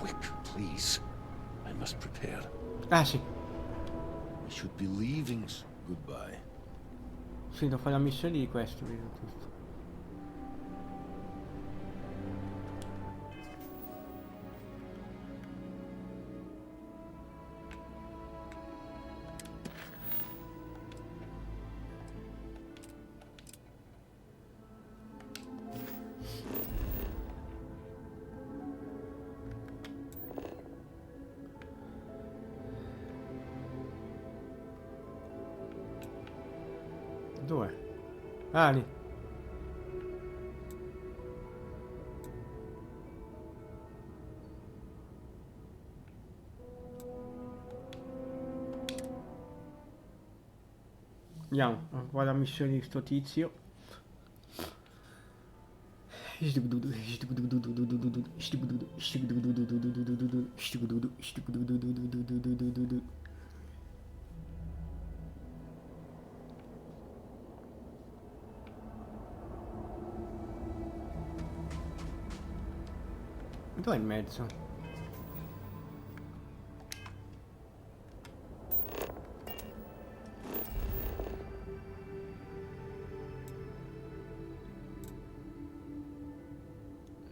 quick, please. I must prepare. Ah sì, I should be leaving. Goodbye. sì, devo fare la missione di questo, vedo tutto. Dov'è? Ah, lì. Andiamo, guarda la missione di sto tizio. Dov'è in mezzo?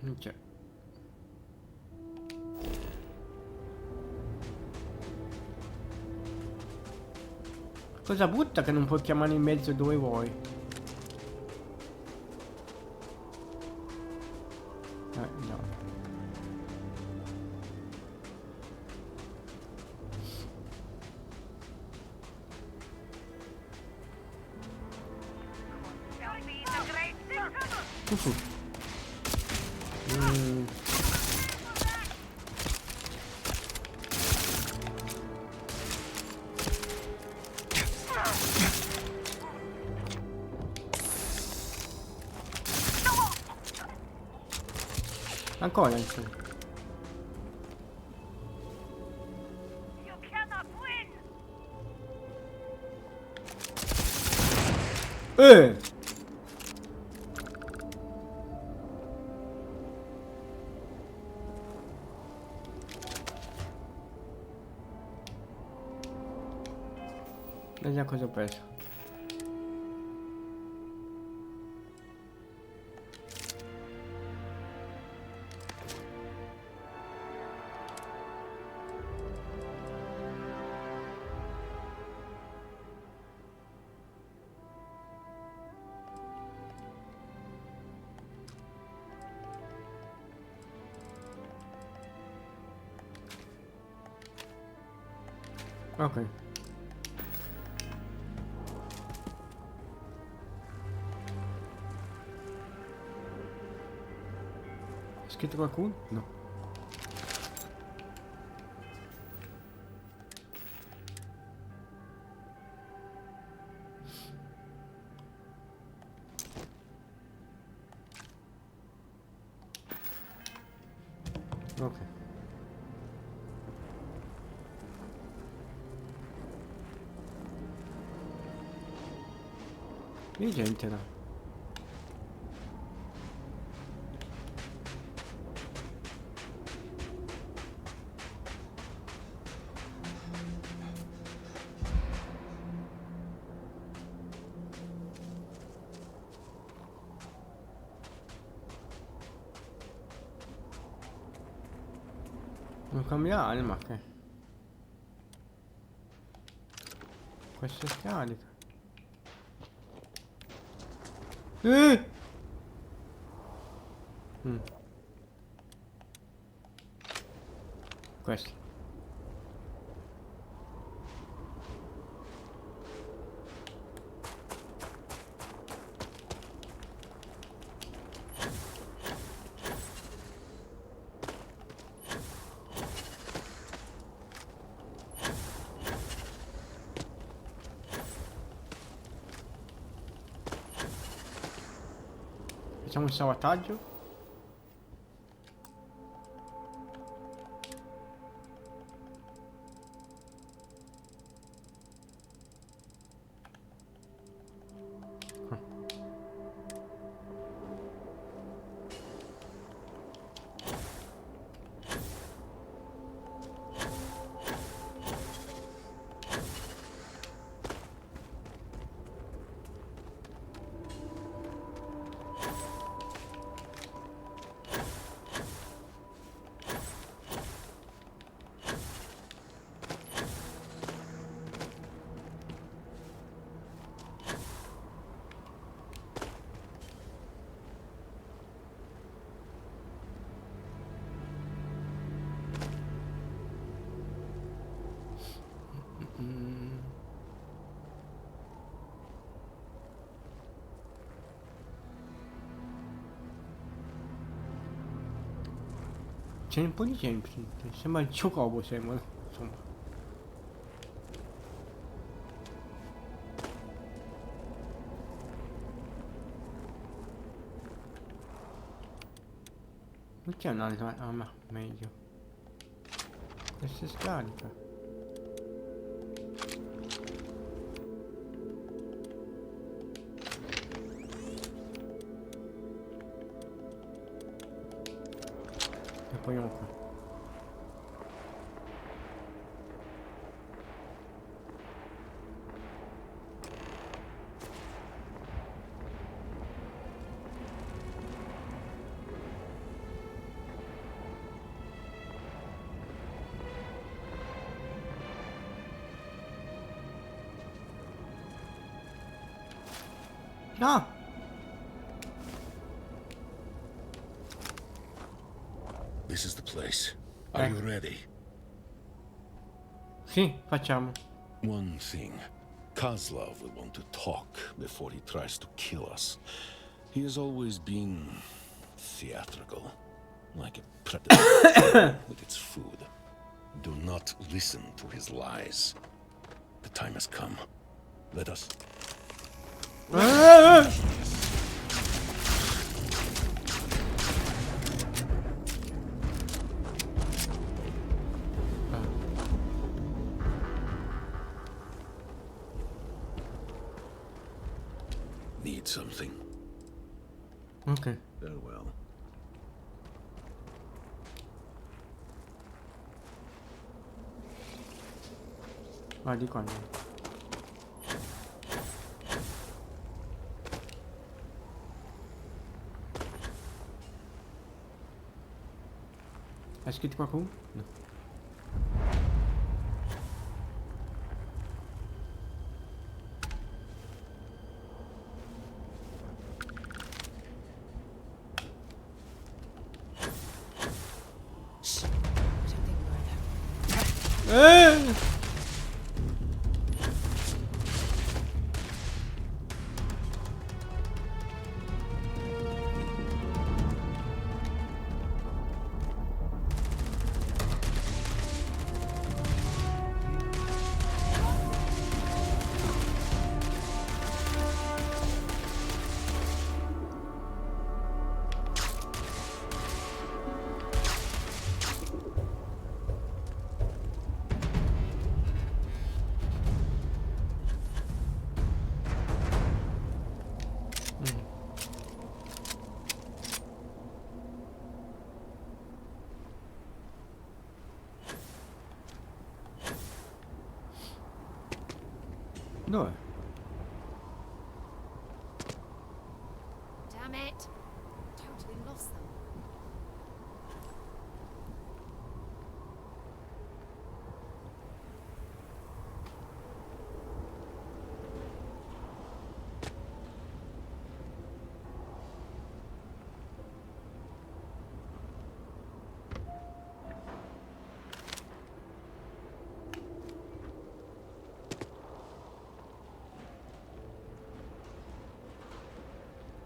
Non c'è. Cosa brutta che non puoi chiamare in mezzo dove vuoi. No. Ancora in su. Eh! Vediamo cosa ho preso. Ok. È scritto qualcuno? No. Ok. Lì gente là. Non cambiare, ma che? Questa è scarica. Mm. Questo. Facciamo un salvataggio. c'è un po' di gente, sembra il Chocobo, sembra, insomma. Non c'è un'altra, ah ma meglio. Questa è scarica. E poi andiamo qua. No! This is the place. Are you ready? Sì, facciamo. One thing. Kozlov will want to talk before he tries to kill us. He has always been theatrical, like a predator with its food. Do not listen to his lies. The time has come. Let us... Need something. Ok. Farewell. Vai di qua andiamo. Hai scritto qualcuno? No. Shh. I don't think we're there. Dove? Damn it. Totally lost them.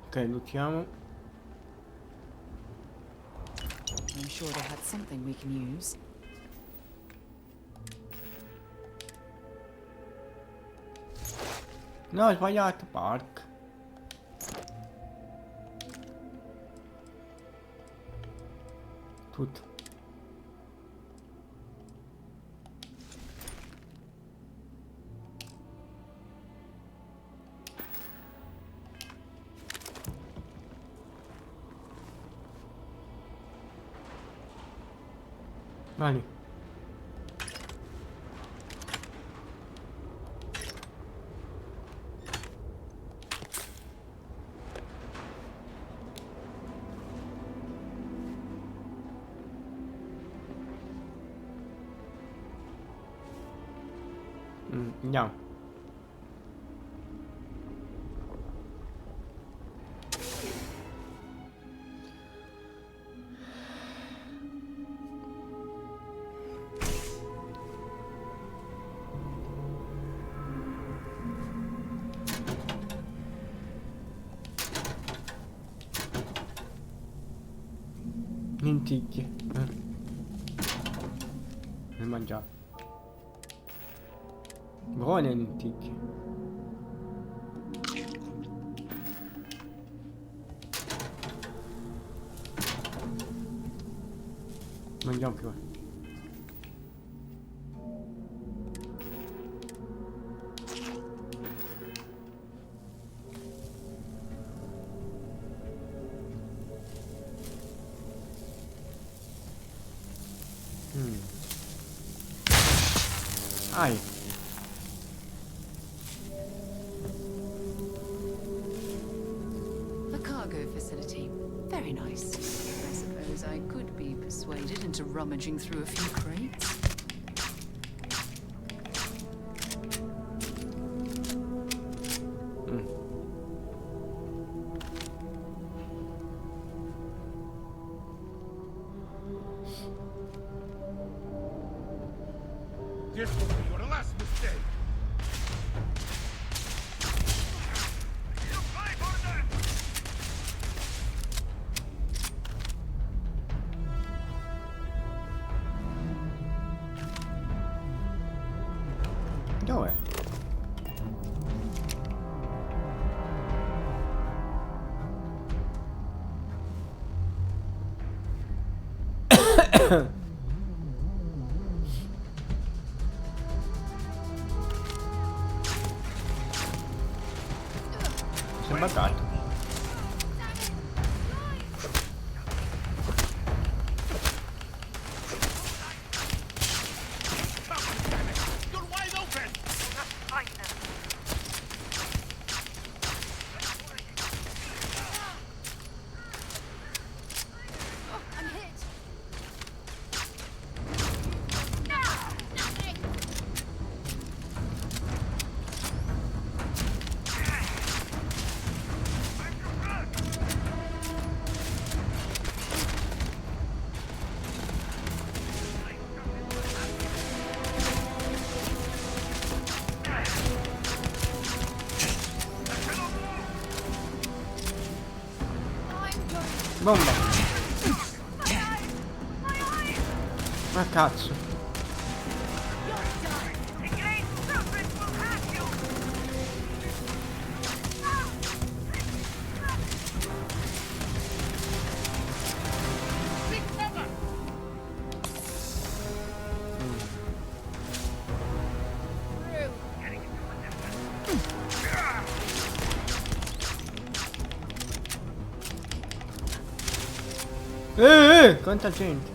Ok, lootiamo. I'm sure they had something we can use. No, ho sbagliato, park. Tutto. Vai. Andiamo. Lenticchie. mangiare. Buone lenticchie. Mangiamo più. Ai. A cargo facility. Very nice. I suppose I could be persuaded into rummaging through a few crates. This will be your last mistake. Dove? Si è buggato. You're wide open. I'm hit. Bomba. Ma cazzo. Quanta gente.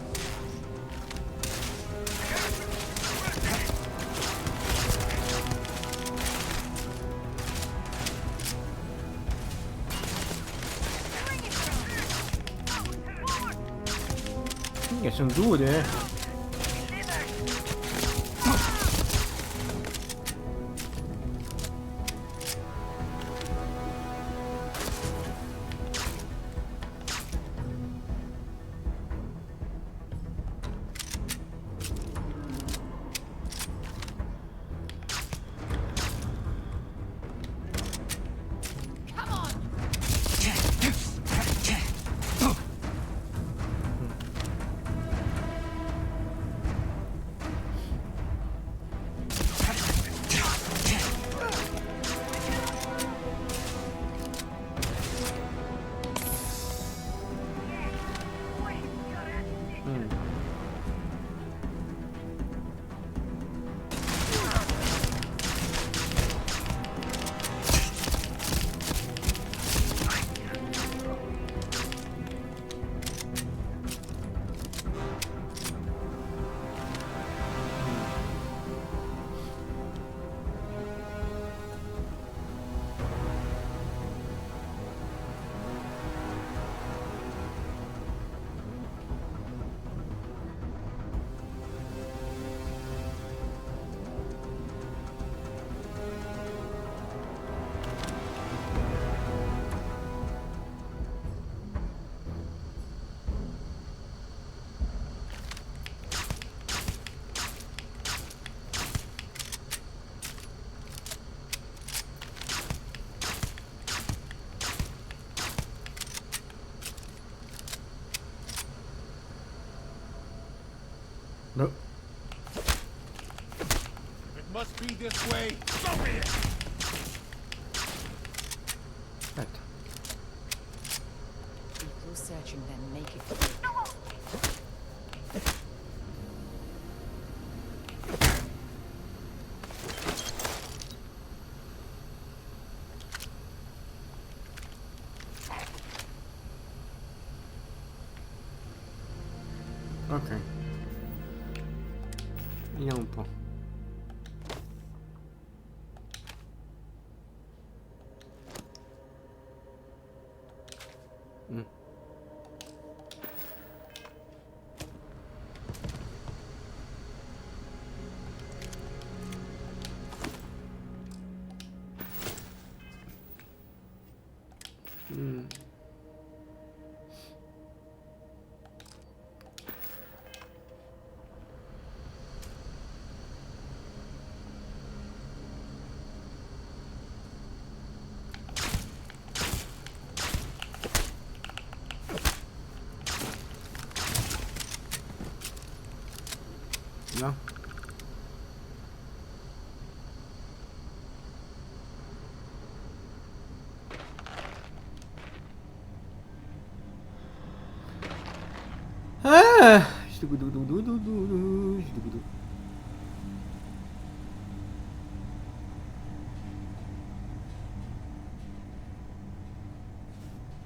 Che sono dure, Boh. must be this way. So be it. Aspetta. Equal searching then make it quick. Ok. Vediamo un po'. Mm. Mm. No? Ah!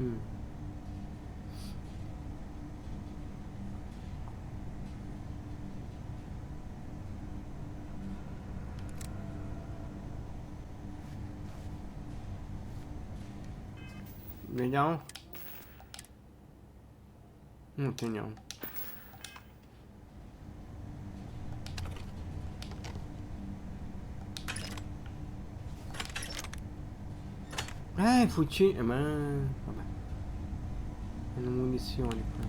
Mm. Vediamo. Non teniamo. Fucile, ma vabbè. Hanno munizioni qua.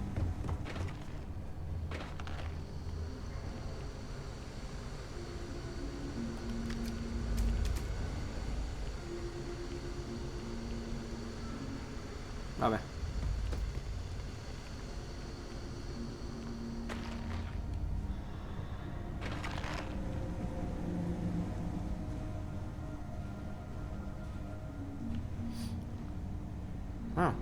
Vabbè. Ah.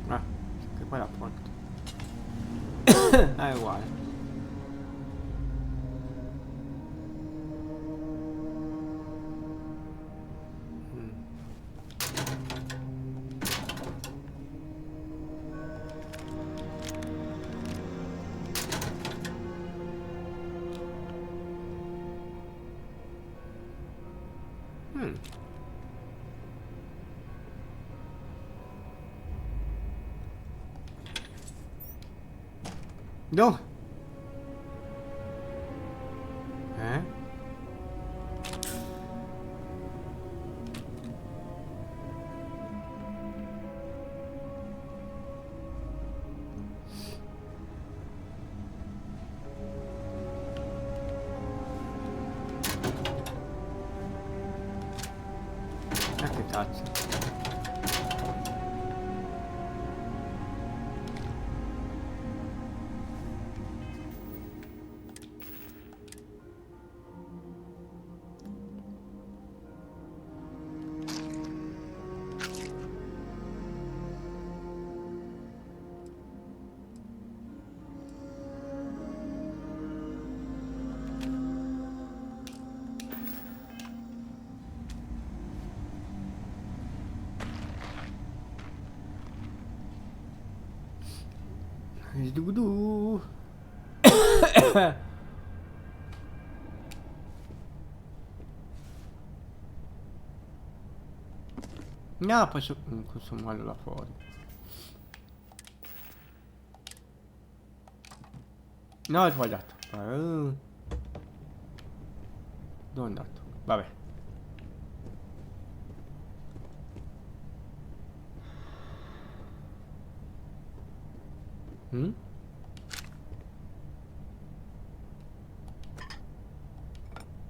Ah, che poi la porta. È uguale. Mm. Dove? Eh? Ah, che cazzo. Sdugudu. No, posso consumarlo là fuori. No, ho sbagliato. Dove è andato? Vabbè.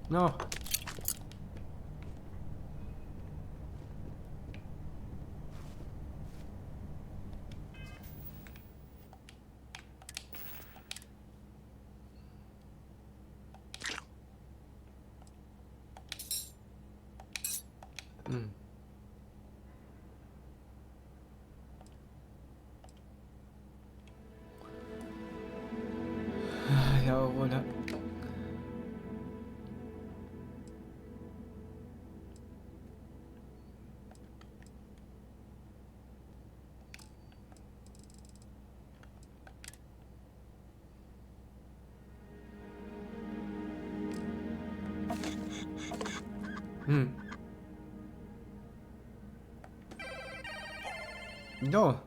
No. Ora. Dove?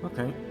Ok.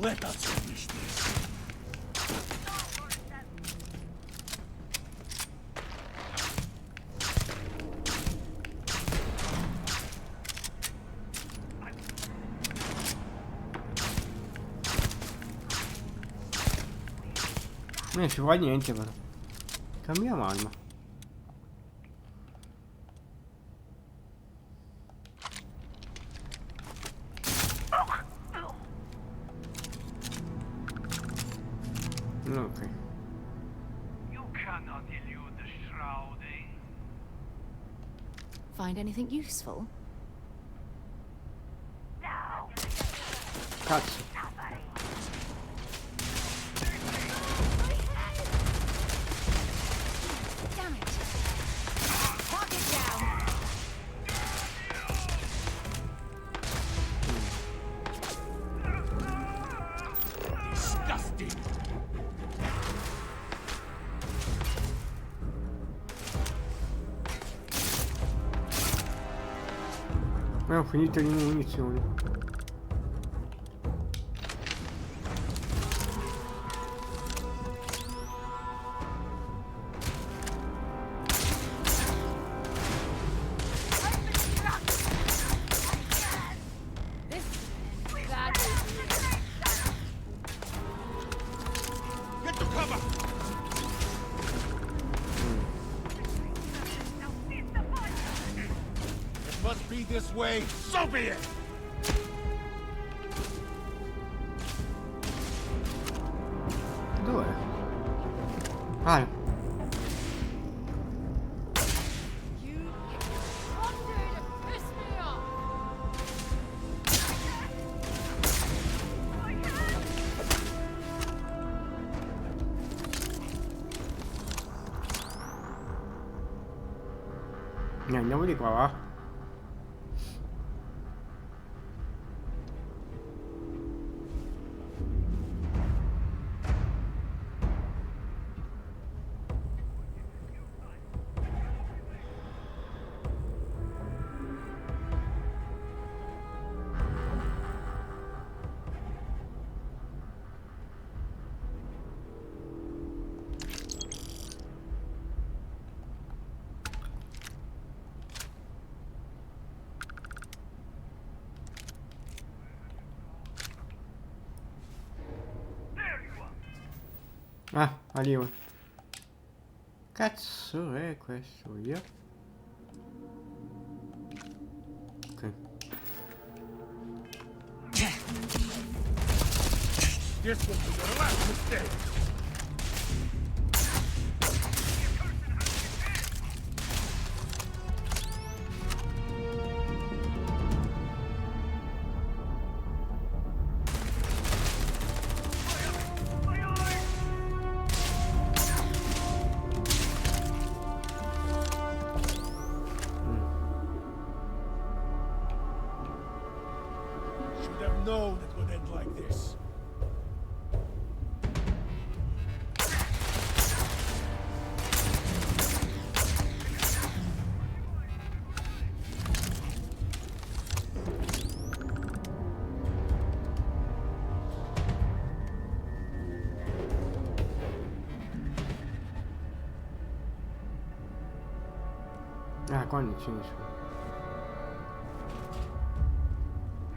Let us finish this. Non ci vuole niente però. Cambiamo arma. Ok. You cannot elude the shrouding. Find anything useful? Cazzo. Damn it! Target down! Disgusting. Ho finito le munizioni. Get to cover! It must be this way. So be it! Dov'è? Ah. You wanted to piss me off! Andiamo di qua, va. Ah, arrivo. Cazzo è questo io? Ok. This will be your last mistake. known it would end like this. Ah, qua non c'è nessuno.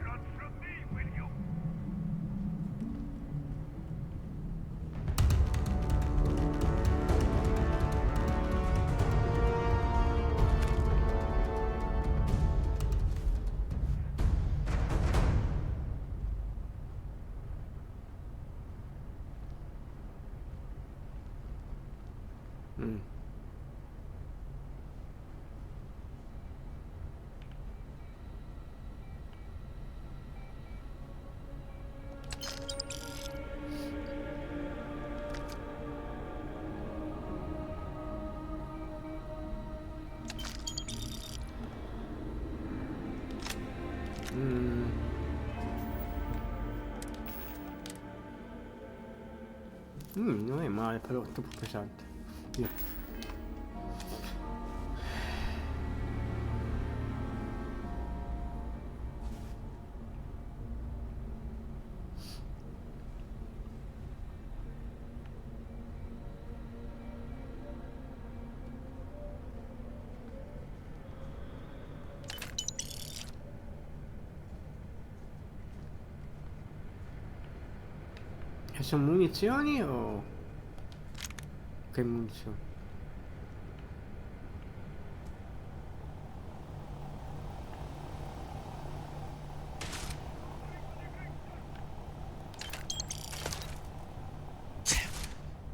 Run from me, will you? Mm. Mm. Non è male, però è troppo pesante. Via. E sono munizioni o... Che munizioni?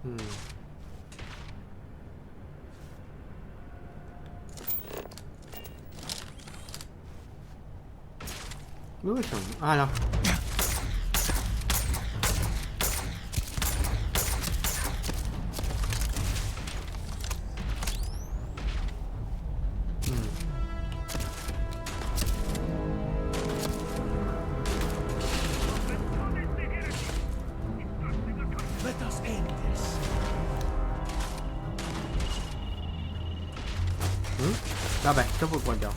Mm. Dove sono? Ah no. Let us end this. Vabbè, dopo guardiamo.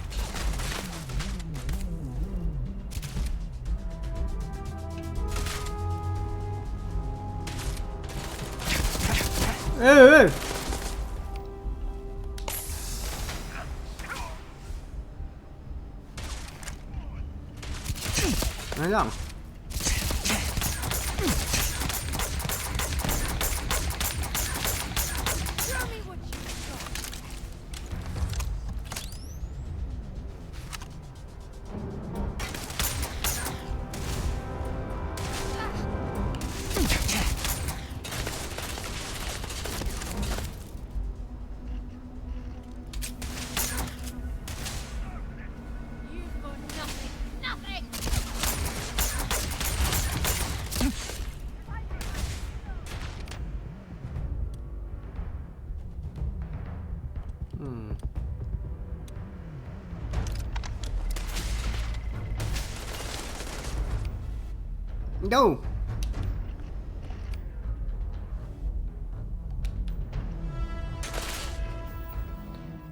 Eh! Andiamo. You've got nothing. Nothing! Go!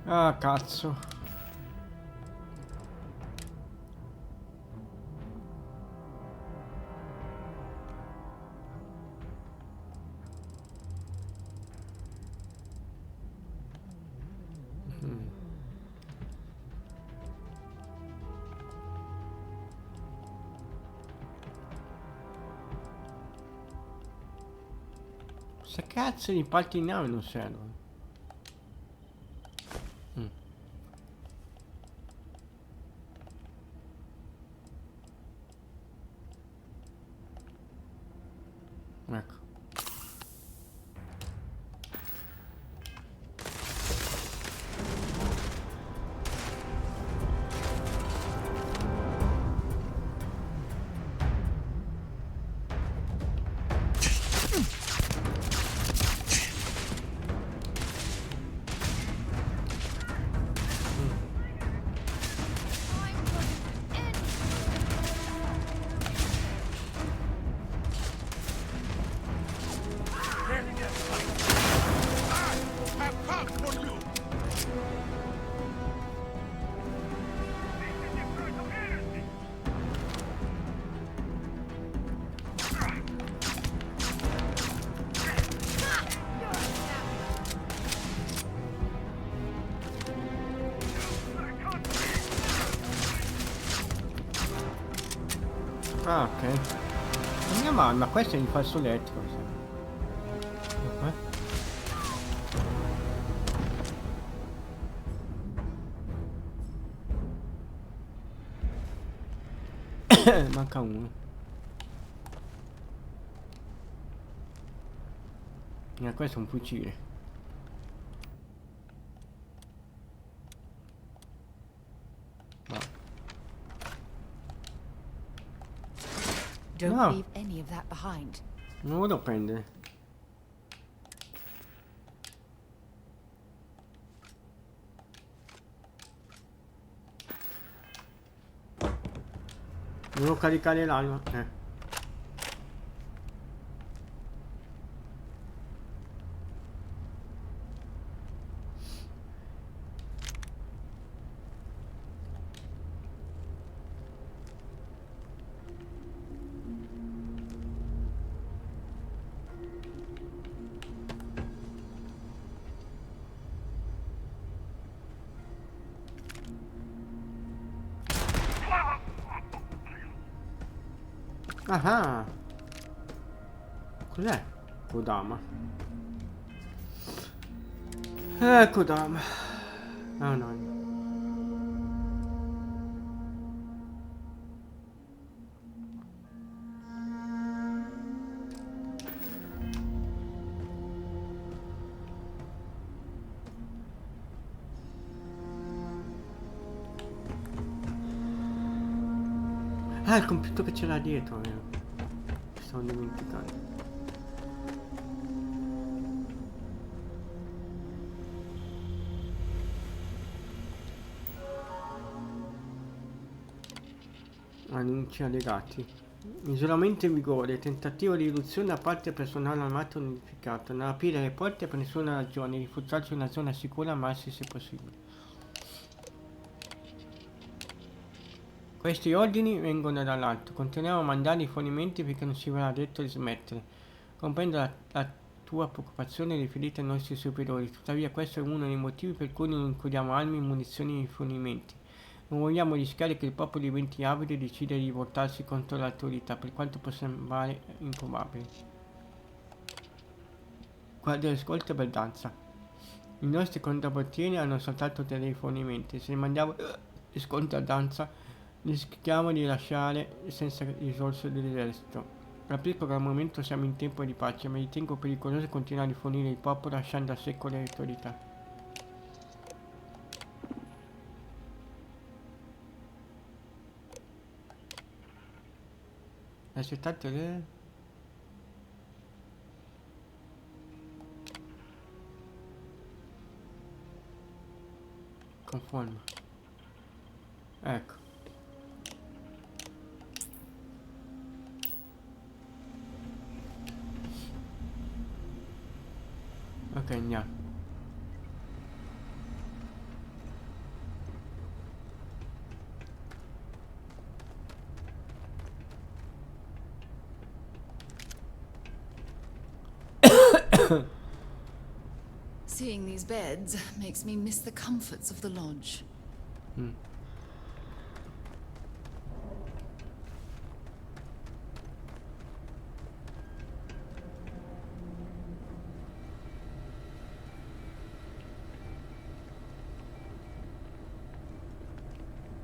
Ah, cazzo. Se cazzo di parti in nave non servono. Ecco. Ah, ok. Andiamo avanti, ma questo è il falso elettrico. Manca uno. Questo è un fucile. Don't No. leave any of that behind. Non lo devo prendere. Devo caricare l'anima. Ah, cos'è? Kodama. Kodama. Ah no. Ah, il computer che ce l'ha dietro, vero? Mi stavo dimenticando. Annunci allegati. Isolamento in vigore, tentativo di riduzione da parte del personale armato notificato. Non aprire le porte per nessuna ragione, rifugiarsi in una zona sicura ma se possibile. Questi ordini vengono dall'alto. Continuiamo a mandare i fornimenti perché non si verrà detto di smettere. Comprendo la tua preoccupazione riferita ai nostri superiori, tuttavia questo è uno dei motivi per cui non includiamo armi, munizioni e fornimenti. Non vogliamo rischiare che il popolo diventi avido e decida di rivoltarsi contro l'autorità, per quanto possa sembrare improbabile. Guardia ascolta per danza. I nostri contrapportieri hanno soltanto dei rifornimenti. Se mandiamo sconto a danza, rischiamo di lasciare senza risorse dell'esercito. Capisco che al momento siamo in tempo di pace, ma ritengo pericoloso continuare a rifornire il popolo lasciando a secco le autorità. Accettate le... Conforma. Ecco. Ok, andiamo. Seeing these beds makes me miss the comforts of the lodge.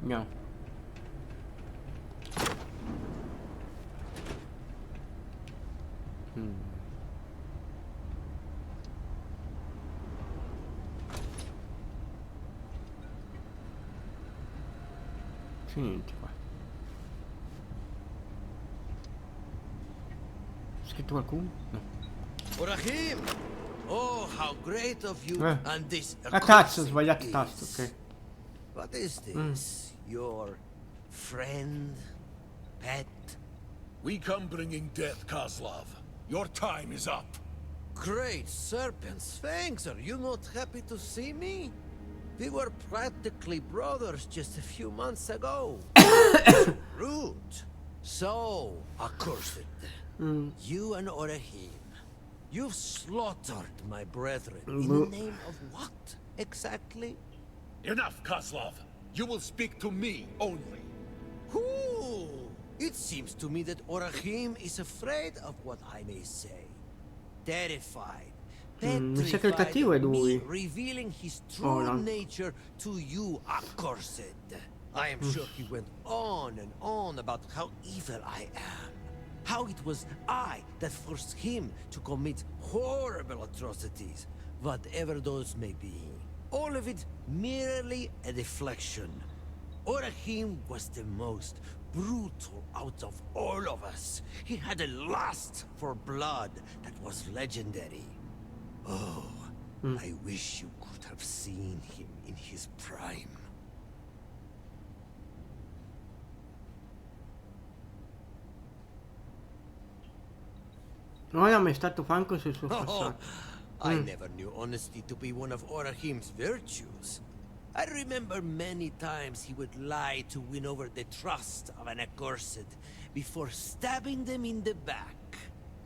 Andiamo. C'è niente qua. C'è scritto qualcuno? No. Rahim! Oh, how great of you and this Ah cazzo, ho accursed sbagliato is. tasto, ok. What is this? Your friend? Pet? We come bringing death, Kozlov. Your time is up. Great serpents, thanks. Are you not happy to see me? We were practically brothers just a few months ago. Rude. So, accursed. You and Orahim, you've slaughtered my brethren. In the name of what, exactly? Enough, Kozlov. You will speak to me only. Who? It seems to me that Orachim is afraid of what I may say. Terrified. Mi sa che il Petrified cattivo è of me lui. revealing his true Oh, no. nature to you, accursed. I am sure he went on and on about how evil I am. How it was I that forced him to commit horrible atrocities, whatever those may be. All of it merely a deflection. Orachim was the most brutal out of all of us. He had a lust for blood that was legendary. Oh, I wish you could have seen him in his prime. Ora mi è stato franco sul suo Oh, passato. I never knew honesty to be one of Orachim's virtues. I remember many times he would lie to win over the trust of an accursed before stabbing them in the back.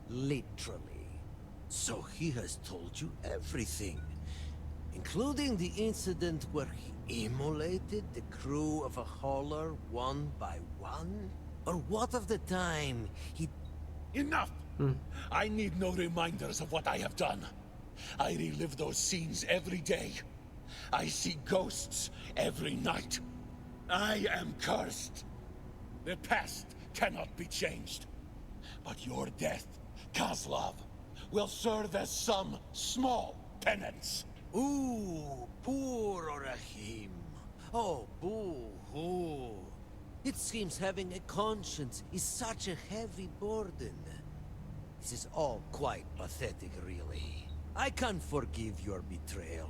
Literally. So he has told you everything, including the incident where he immolated the crew of a hauler one by one? Or what of the time he... Enough! I need no reminders of what I have done. I relive those scenes every day. I see ghosts every night. I am cursed. The past cannot be changed. But your death, Kozlov, will serve as some small penance. Ooh, poor Orachim. Oh, boo-hoo. It seems having a conscience is such a heavy burden. This is all quite pathetic, really. I can forgive your betrayal,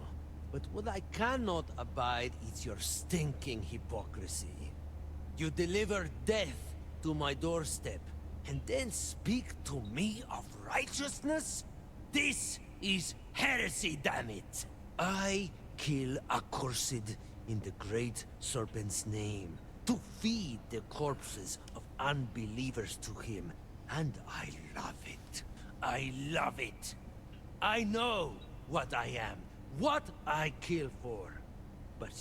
but what I cannot abide is your stinking hypocrisy. You deliver death to my doorstep, and then speak to me of righteousness? This is heresy, damn it! I kill accursed in the great serpent's name, to feed the corpses of unbelievers to him, and I love it. I love it. I know what I am, what I kill for. But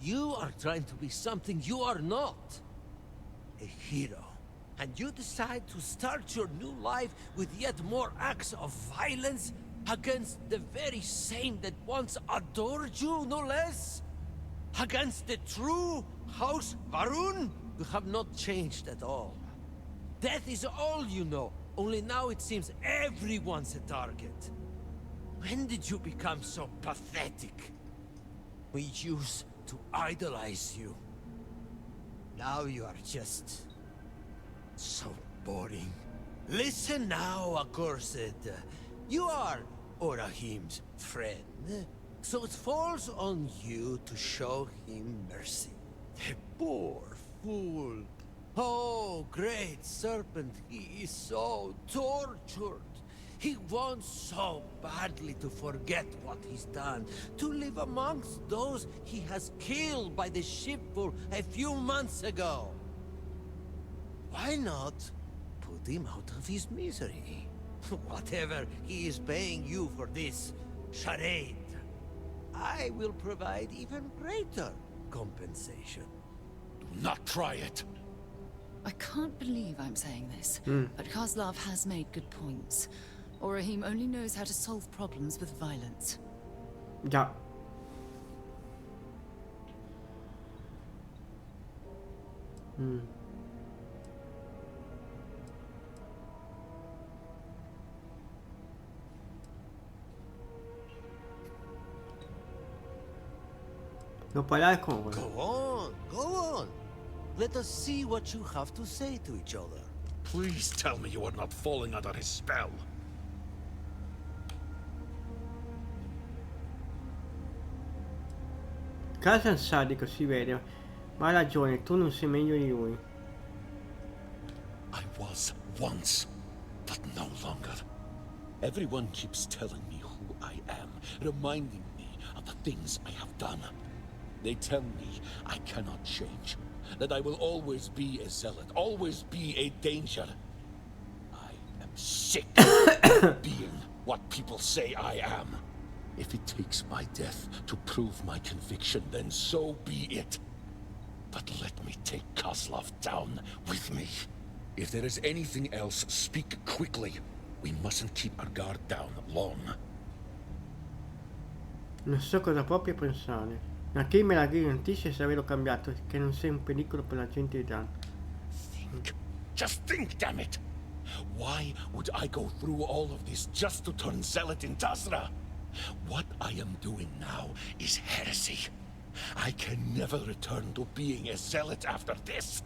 you are trying to be something you are not. A hero. And you decide to start your new life with yet more acts of violence against the very same that once adored you, no less? Against the true House Varun? You have not changed at all. Death is all you know, only now it seems everyone's a target. When did you become so pathetic? We used to idolize you. Now you are just... so boring. Listen now, accursed. You are Orachim's friend, so it falls on you to show him mercy. The poor fool. Oh, great serpent, he is so tortured. He wants so badly to forget what he's done, to live amongst those he has killed by the shipful a few months ago. Why not put him out of his misery? Whatever he is paying you for this charade, I will provide even greater compensation. Do not try it. I can't believe I'm saying this, but Kozlov has made good points. Orahim only knows how to solve problems with violence. Già. Devo parlare con voi. Go on, go on. Let us see what you have to say to each other. Please tell me you are not falling under his spell. Casa è un sadico, si vede. Ma ha ragione, tu non sei meglio di lui. I was once, but no longer. Everyone keeps telling me who I am, reminding me of the things I have done. They tell me I cannot change, that I will always be a zealot, always be a danger. I am sick of being what people say I am. If it takes my death to prove my conviction, then so be it. but let me take Kozlov down with me. If there is anything else, speak quickly. We mustn't keep our guard down long. Non so cosa proprio pensare. Ma chi me la garantisce se averlo cambiato? Che non sei un pericolo per la gente di Dan. Think. Just think, damn it! Why would I go through all of this just to turn zealot in Tazra? What I am doing now is heresy. I can never return to being a zealot after this.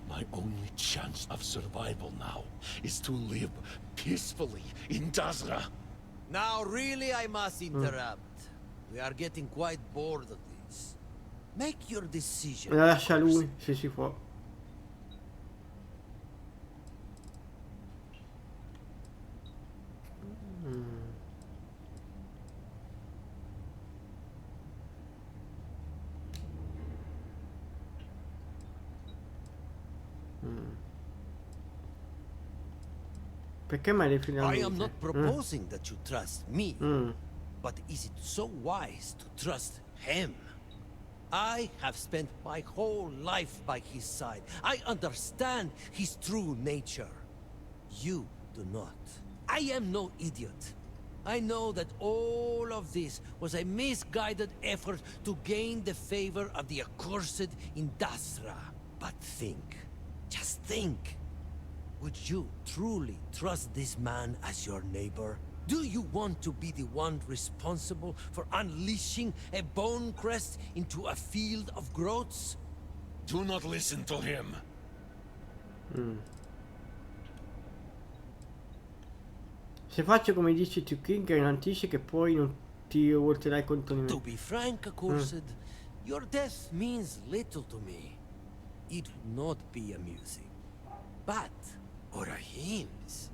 My only chance of survival now is to live peacefully in Tazra. Now, really, I must interrupt. We are getting quite bored of this. Make your decision. La lascia lui, se si può. Perché mai le finalmente? I am not proposing that you trust me, but is it so wise to trust him? I have spent my whole life by his side. I understand his true nature. You do not. I am no idiot. I know that all of this was a misguided effort to gain the favor of the accursed in Dasra. But think, just think. Would you truly trust this man as your neighbor? Do you want to be the one responsible for unleashing a bone crest into a field of growths? Do not listen to him. Se faccio come dici tu King, garantisci che poi non ti volterai contro di To me. be frank, accursed, your death means little to me. It would not be amusing. But, Orahim's,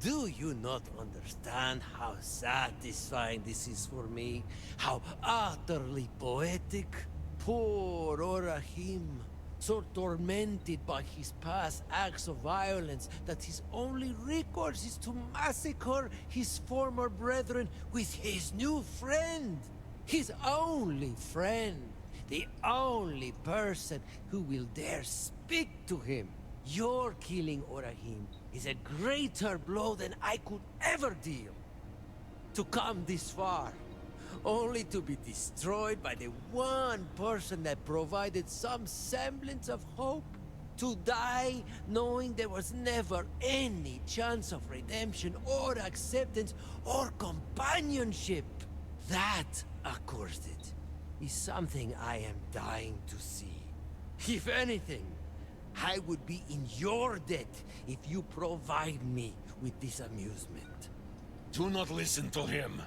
do you not understand how satisfying this is for me? How utterly poetic? Poor Orahim, so tormented by his past acts of violence that his only recourse is to massacre his former brethren with his new friend. His only friend. The only person who will dare speak to him. Your killing Orahim is a greater blow than I could ever deal. To come this far, only to be destroyed by the one person that provided some semblance of hope. To die knowing there was never any chance of redemption or acceptance or companionship. That, accursed, is something I am dying to see. If anything, I would be in your debt if you provide me with this amusement. Do not listen to him.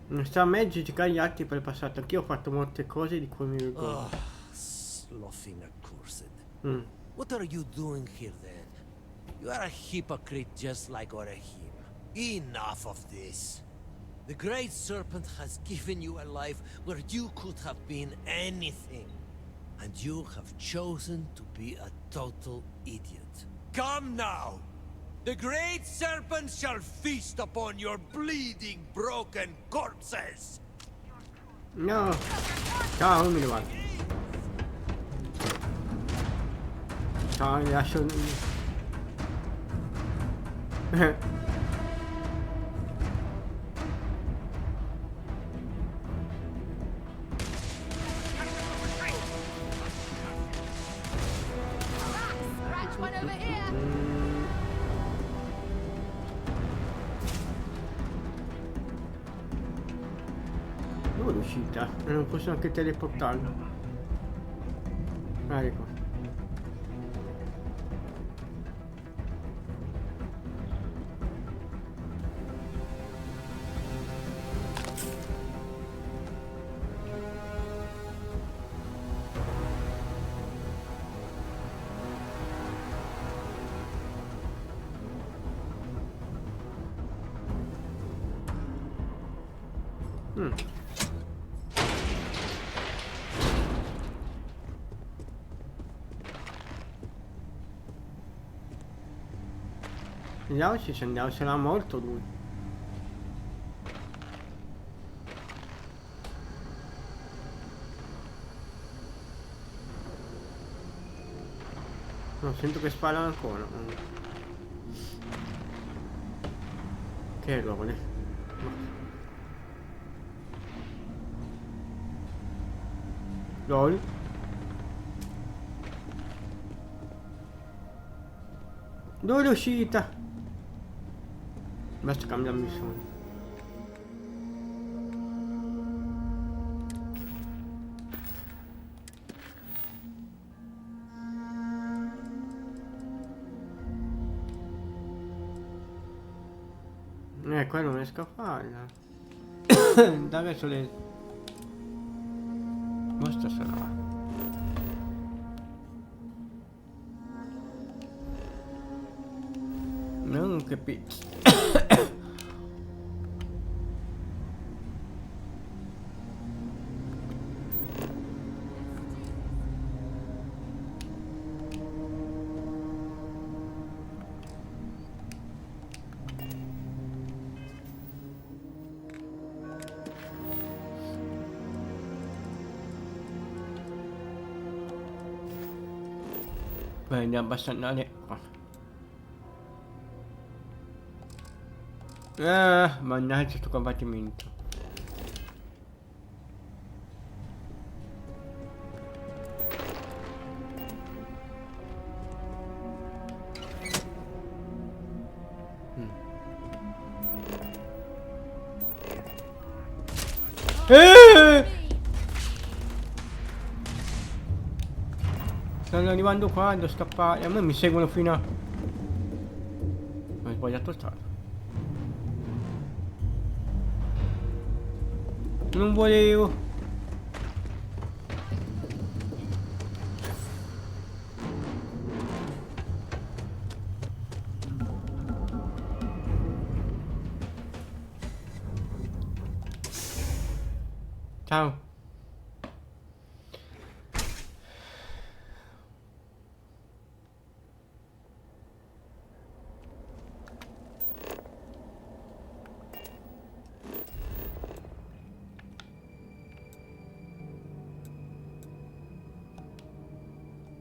Non sta a me giudicare gli altri per il passato. Anch'io ho fatto molte cose di cui mi ricordo. Sloughing accursed. What are you doing here then? You are a hypocrite just like Orahim. Enough of this. The Great Serpent has given you a life where you could have been anything. And you have chosen to be a total idiot. Come now! The Great Serpent shall feast upon your bleeding, broken corpses! No! Ciao, non mi levato. Ciao, mi lascio... Scratch one over here. Dove è uscita? Non posso anche teleportarlo. Ah, ecco. Vediamo se ci andiamo, sarà morto lui. No, sento che sparano ancora. Che roba. LOL. Dove è uscita? Basta cambiare missione. Qua non riesco a farla. Dai sulle... Questa sarà. Non capito. Beh, andiamo a andare qua. Mannaggia sto combattimento. Stanno arrivando qua, devo scappare. A me mi seguono fino a... Ho sbagliato strada. Non volevo. Ciao.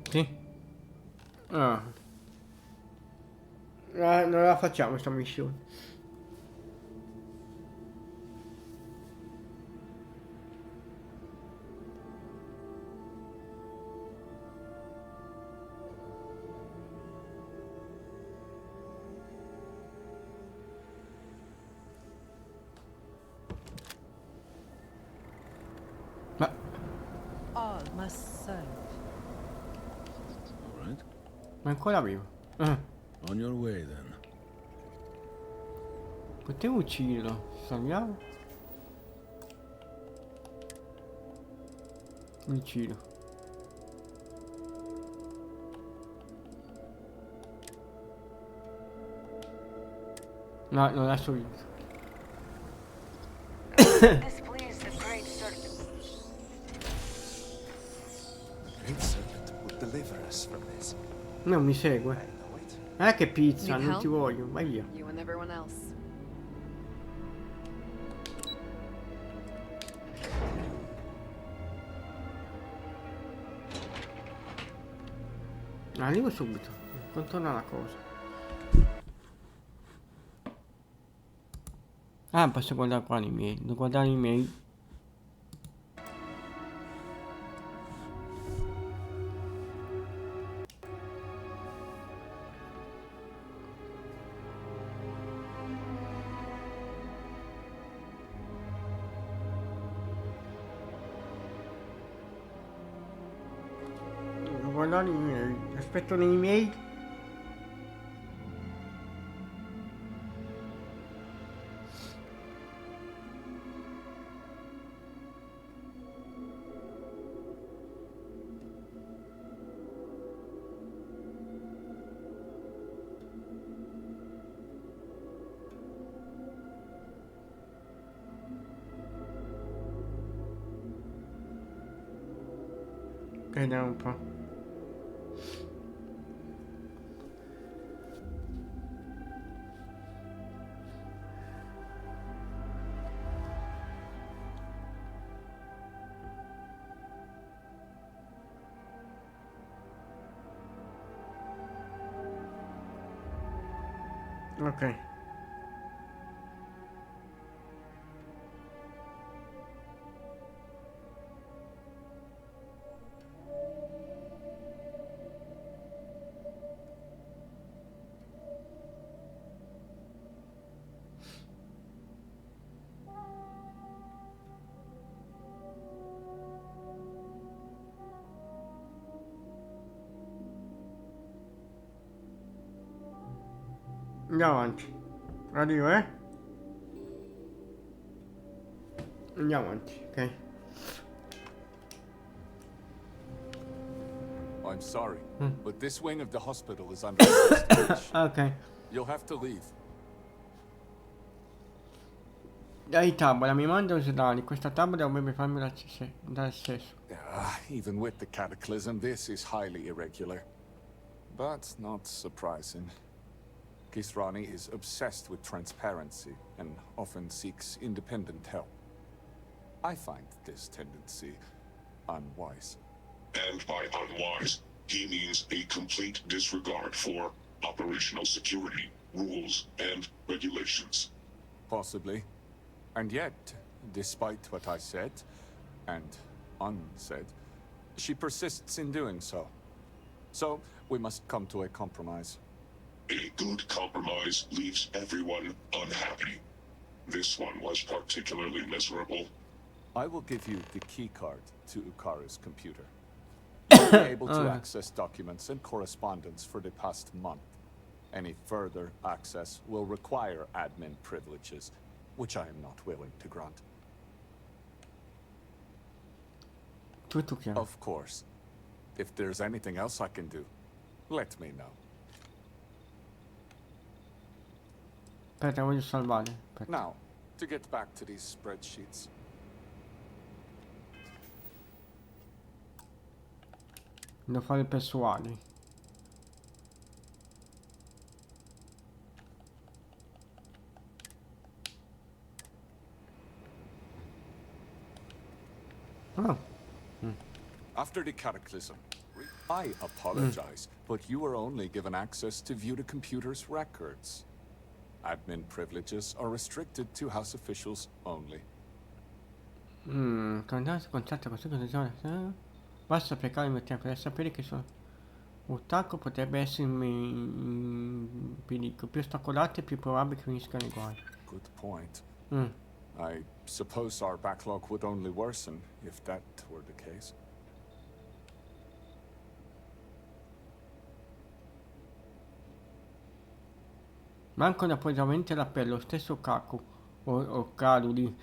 Sì. Non la facciamo sta missione. Ma... All must serve. All right. Ma ancora vivo. On your way then. Potevo ucciderlo. Salviamo. Mi uccido. No, non l'ha subito. Displease the great serpent. Great Serpent would deliver us from this. Non mi segue. I know it. Che pizza, Need non ti help? voglio. Vai via. You and everyone else. Arrivo subito. Contorna la cosa. Ah, posso guardare qua i miei. Devo guardare i miei. Devo guardare i miei. Aspetto nei miei. Vediamo un po'. Ok. Andiamo avanti. Arrivo, eh? Andiamo avanti, ok. I'm sorry, but this wing of the hospital is under investigation. Ok. You'll have to leave. Dai tavola, mi manda osidali. Questa tavola dovrebbe farmi dare accesso. Even with the cataclysm, this is highly irregular. But not surprising. Kisrani is obsessed with transparency and often seeks independent help. I find this tendency unwise. And by unwise, he means a complete disregard for operational security, rules, and regulations. Possibly. And yet, despite what I said, and unsaid, she persists in doing so. So, we must come to a compromise. A good compromise leaves everyone unhappy. This one was particularly miserable. I will give you the keycard to Ukaru's computer. You'll be able to access documents and correspondence for the past month. Any further access will require admin privileges, which I am not willing to grant. Tutto chiaro. Of course. If there's anything else I can do, let me know. Aspetta, voglio salvare. Aspetta. Now, to get back to these spreadsheets. Devo fare il personale. Oh. After the cataclysm, I apologize, but you were only given access to view the computer's records. Admin privileges are restricted to House officials only. Candidato contatto con questo. Basta applicare il mio tempo per sapere che sono un attacco potrebbe essere in pericolo. Più ostacolato è più probabile che finiscano i guai. Good point. I suppose our backlog would only worsen if that were the case. Mancano appoggiamenti all'appello, stesso Kaku o Karu lì.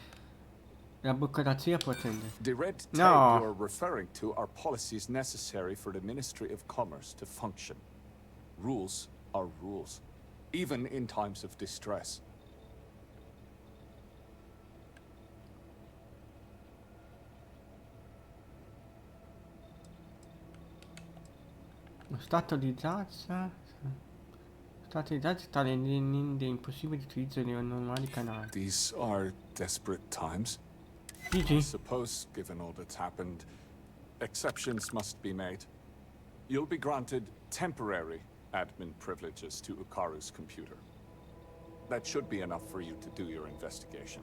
La burocrazia può attendere. The red tape No. you're referring to are policies necessary for the Ministry of Commerce to function. Rules are rules, even in times of distress. Lo stato di Zazza. Stato di Zazza sta rendendo impossibile l'utilizzo dei normali canali. These are desperate times. I GG. suppose, given all that's happened, exceptions must be made. You'll be granted temporary admin privileges to Ukaru's computer. That should be enough for you to do your investigation.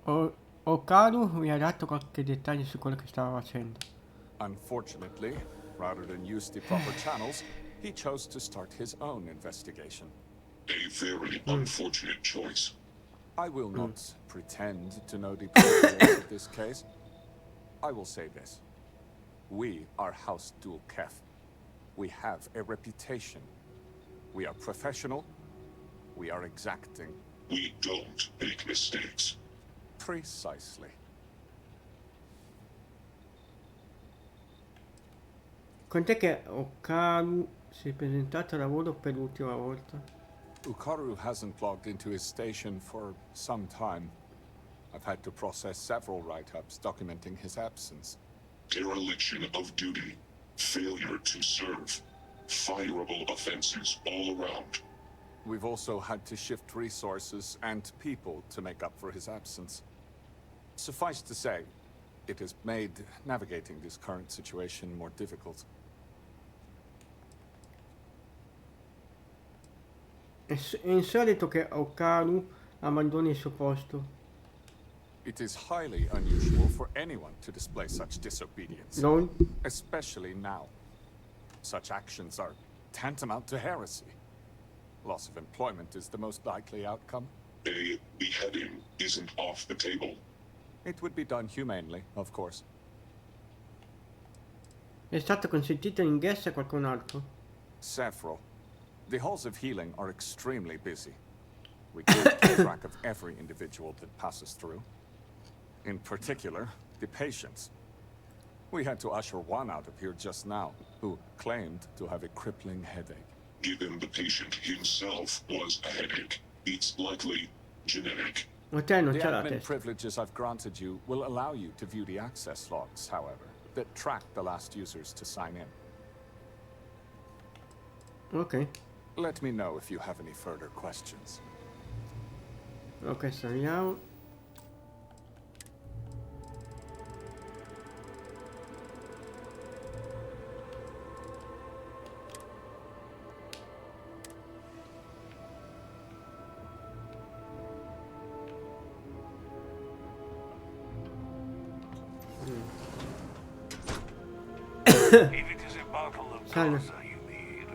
Karu mi ha dato qualche dettaglio su quello che stava facendo. Unfortunately, rather than use the proper channels, he chose to start his own investigation. A very unfortunate choice. I will not pretend to know the particulars of this case. I will say this. We are House Dul Kef. We have a reputation. We are professional. We are exacting. We don't make mistakes. Precisely. Quant'è che Karu si è presentato a lavoro per l'ultima volta? Ukaru hasn't logged into his station for some time. I've had to process several write-ups documenting his absence. Dereliction of duty. Failure to serve. Fireable offenses all around. We've also had to shift resources and people to make up for his absence. Suffice to say, it has made navigating this current situation more difficult. È insolito che Okaru abbandoni il suo posto. It is highly unusual for anyone to display such disobedience, Non. especially now. Such actions are tantamount to heresy. Loss of employment is the most likely outcome. A beheading isn't off the table. It would be done humanely, of course. È stato consentito l'ingresso a qualcun altro? Several. The halls of healing are extremely busy. We can't keep track of every individual that passes through. In particular, the patients. We had to usher one out of here just now, who claimed to have a crippling headache. Given the patient himself was a headache, it's likely genetic. Ma te non The c'è la admin testa. privileges I've granted you will allow you to view the access logs, however, that track the last users to sign in. Ok. Let me know if you have any further questions. Ok, saliamo. If it is a bottle of Salve. Gaza you need,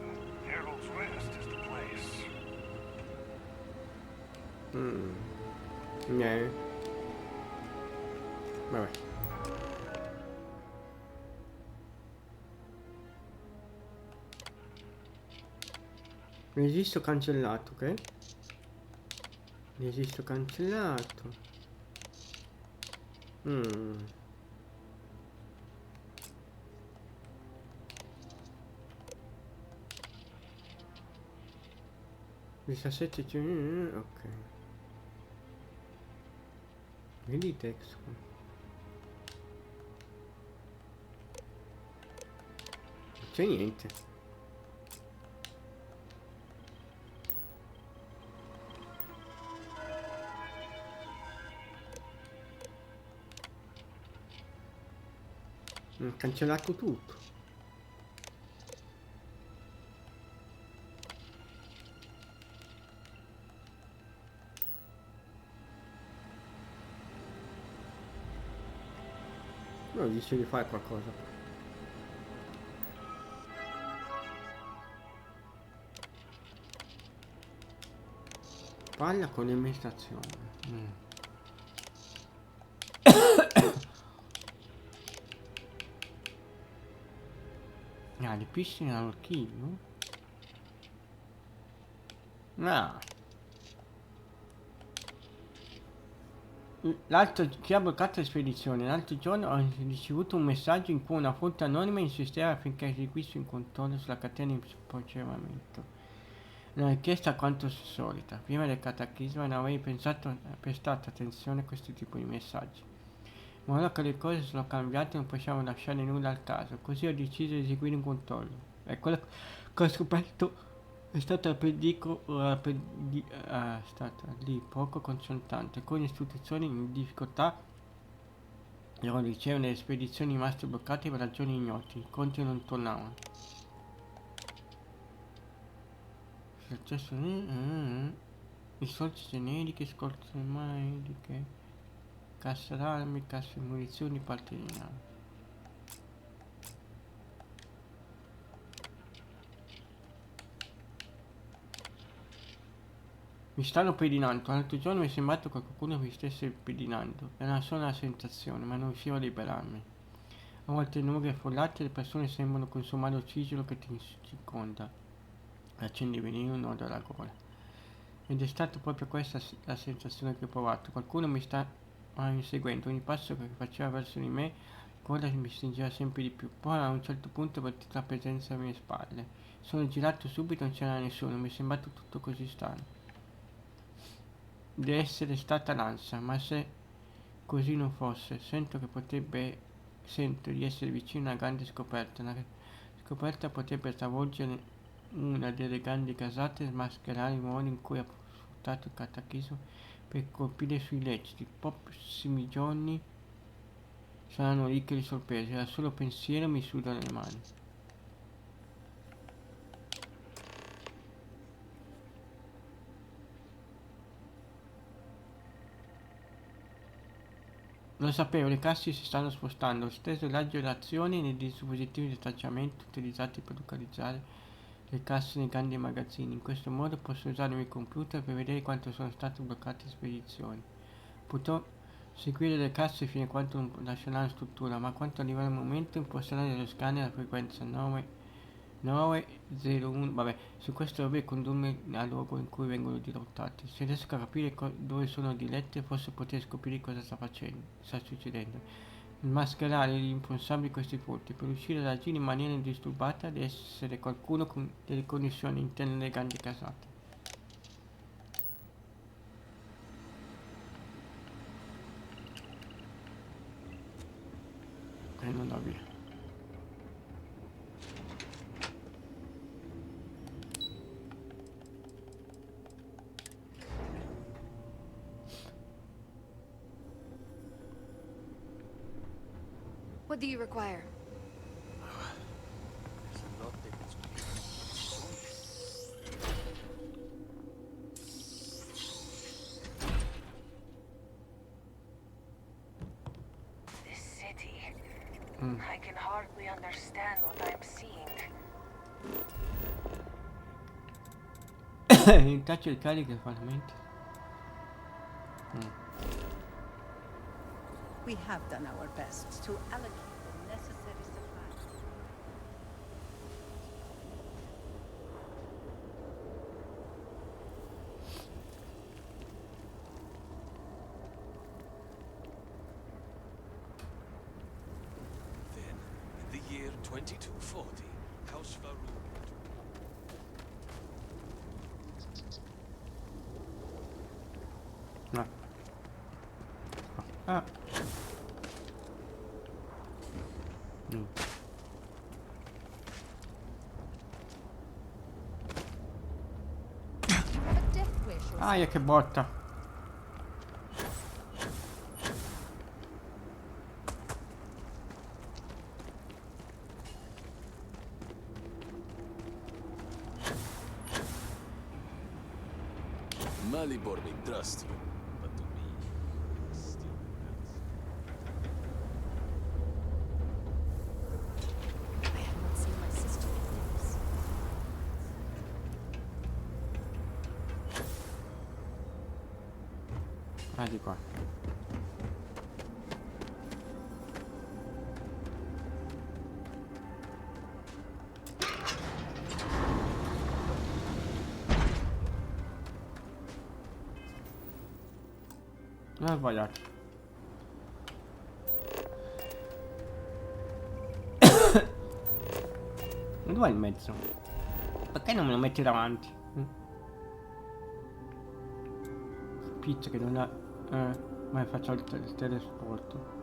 Harold's Rest is the place. Vabbè. Registro cancellato, ok? Registro cancellato. Diciassette, ok. Vedi il testo. Non c'è niente. Ho cancellato tutto. No, dice di fare qualcosa. Parla con l'amministrazione. Ah, le piscine all'archivio? Ah. Chi ha bloccato la spedizione? L'altro giorno ho ricevuto un messaggio in cui una fonte anonima insisteva affinché eseguissi un controllo sulla catena di spopolamento. Una richiesta quanto solita. Prima del cataclisma non avrei prestato attenzione a questo tipo di messaggi. Ma ora che le cose sono cambiate non possiamo lasciare nulla al caso, così ho deciso di eseguire un controllo. E quello che ho scoperto è stata stata lì poco concertante, con istituzioni in difficoltà e non ricevere le spedizioni rimaste bloccate per ragioni ignote, i conti non tornavano. Successo risorse generiche, scorte mediche, cassa d'armi, cassa di munizioni, parte di nave. Mi stanno pedinando, l'altro giorno mi è sembrato che qualcuno mi stesse pedinando. Era una sola sensazione, ma non riuscivo a liberarmi. A volte nuvole affollate le persone sembrano consumare l'ossigeno che ti circonda. Accendi venire un nodo alla gola. Ed è stata proprio questa la sensazione che ho provato. Qualcuno mi sta inseguendo, ogni passo che faceva verso di me, coda mi stringeva sempre di più. Poi a un certo punto ho avvertito la presenza alle mie spalle. Sono girato subito, non c'era nessuno, mi è sembrato tutto così strano. Deve essere stata l'ansia, ma se così non fosse, sento di essere vicino a una grande scoperta. Una scoperta potrebbe stravolgere una delle grandi casate e smascherare i modi in cui ha sfruttato il cataclismo per colpire sui illeciti. I prossimi giorni saranno ricchi di sorprese, al solo pensiero mi sudano le mani. Lo sapevo, le casse si stanno spostando. Ho steso il raggio d'azione nei dispositivi di tracciamento utilizzati per localizzare le casse nei grandi magazzini. In questo modo posso usare il mio computer per vedere quanto sono state bloccate spedizioni. Potrò seguire le casse fino a quanto non lascerà la struttura, ma quando arriverà il momento imposterai dello scanner la frequenza 901. Vabbè, su questo dovrebbe condurmi al luogo in cui vengono dirottati. Se riesco a capire dove sono dirette, forse potrei scoprire cosa sta succedendo. Mascherare gli responsabili di questi furti. Per riuscire ad agire in maniera indisturbata deve essere qualcuno con delle connessioni interne alle grandi casate. E non va via. What do you require? This city. I can hardly understand what I'm seeing. Intaccio il carico e fallimenti. We have done our best to allocate the necessary supplies. Then, in the year 2240, House Farouk. No. Ah. A death wish or Aia, che botta. Malibor may trust you, but to me, it still I have not seen my sister in years. Ah, di qua. Non ho sbagliato. Dov'è il mezzo? Perché non me lo metti davanti? Pizza che non ha... ma faccio il telesporto.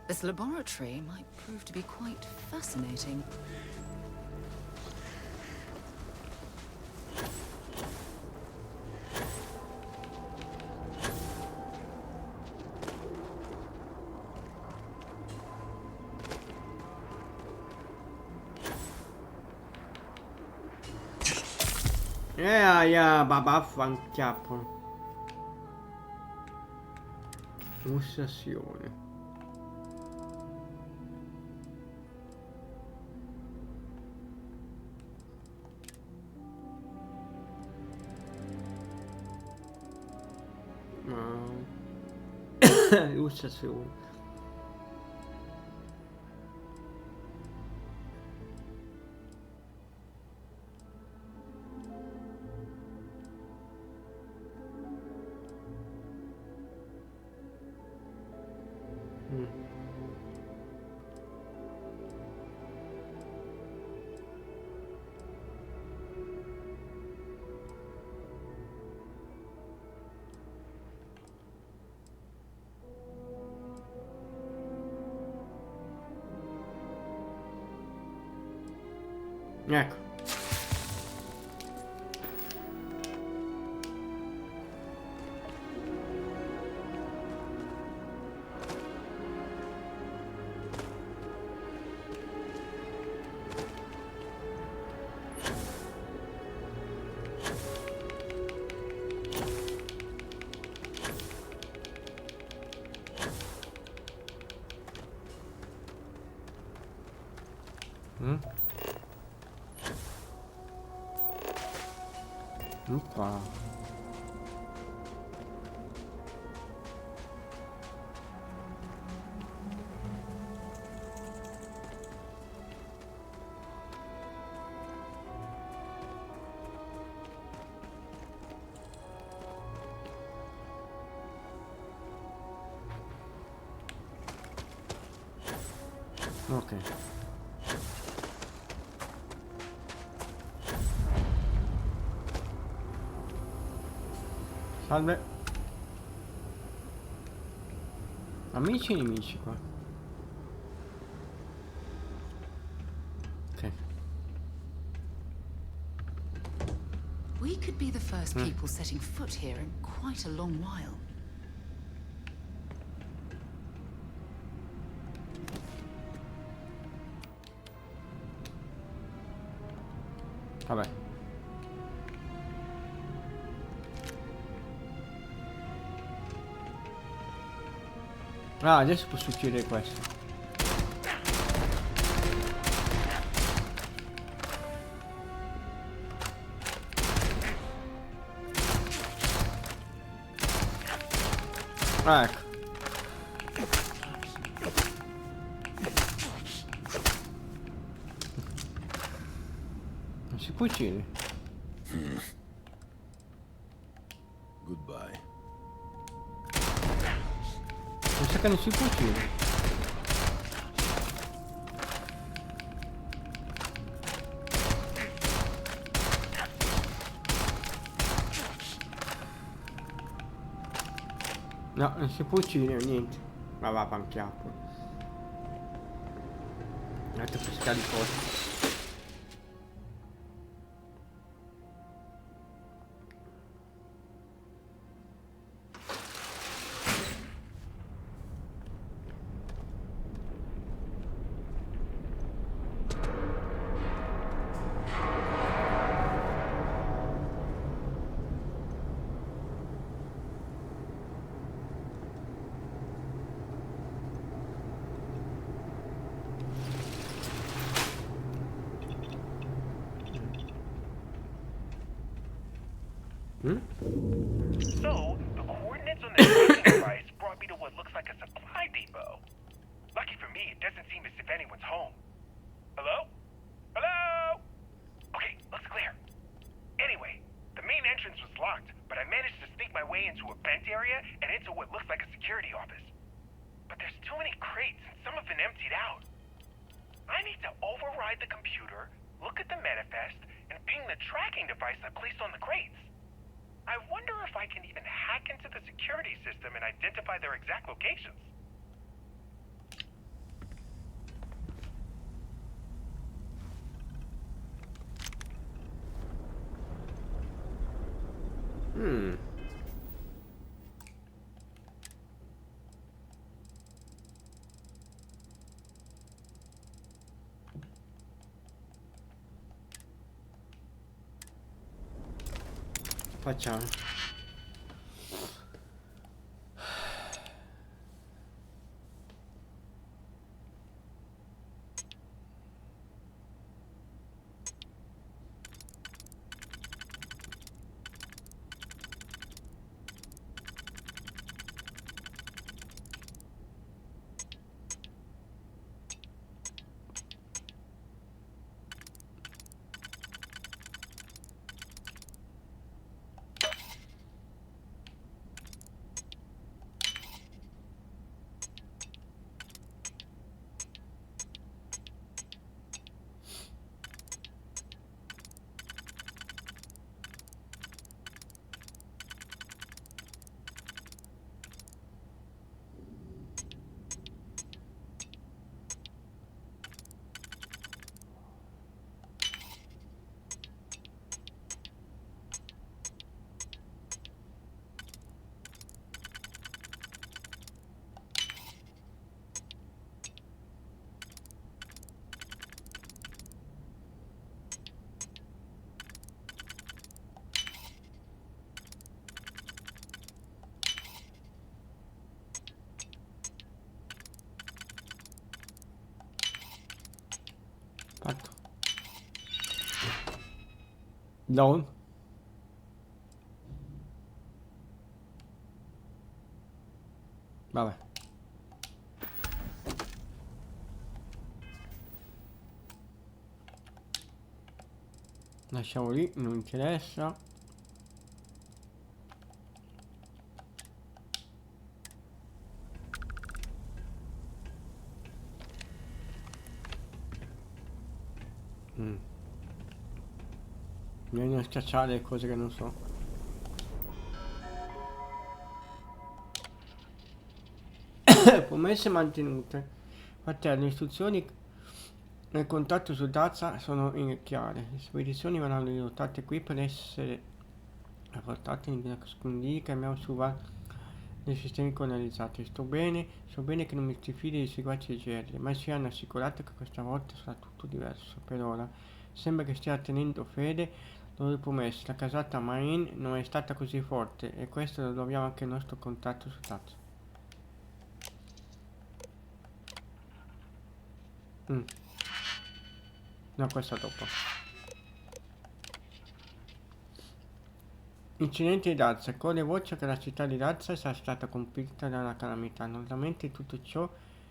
This laboratory might prove to be quite fascinating. Vaffanchiappo. Ossessione. Ossessione. Ecco. Qua. Ok. Salve. Amici e nemici qua. Ok. We could be the first people setting foot here in quite a long while. Vabbè. Ah, adesso posso uccidere questo. Ah, ecco. Non si può uccidere. Goodbye. Mi sa che non si può uccidere. No, non si può uccidere, niente. Ma va, panchiappo. Altro pescare di cose. So, the coordinates on the tracking device brought me to what looks like a supply depot. Lucky for me, it doesn't seem as if anyone's home. Hello? Hello? Okay, looks clear. Anyway, the main entrance was locked, but I managed to sneak my way into a vent area and into what looks like a security office. But there's too many crates, and some have been emptied out. I need to override the computer, look at the manifest, and ping the tracking device I placed on the crates. I wonder if I can even hack into the security system and identify their exact locations. Facciamo. Down. Vabbè. Lasciamo lì, non interessa. Vieni a schiacciare le cose che non so. Promesse mantenute. Fratello, le istruzioni nel contatto su Daza sono chiare. Le spedizioni verranno dirottate qui per essere portate in nascondigli che abbiamo su nei sistemi colonizzati. So bene che non mi si fidi dei seguaci GR, ma ci hanno assicurato che questa volta sarà tutto diverso. Per ora sembra che stia tenendo fede loro promesse. La casata Marine non è stata così forte e questo lo dobbiamo anche al nostro contatto su Daza. No, questa dopo. Incidente di Dazza. Corre voce che la città di Dazza sia stata colpita da una calamità. Normalmente tutto ciò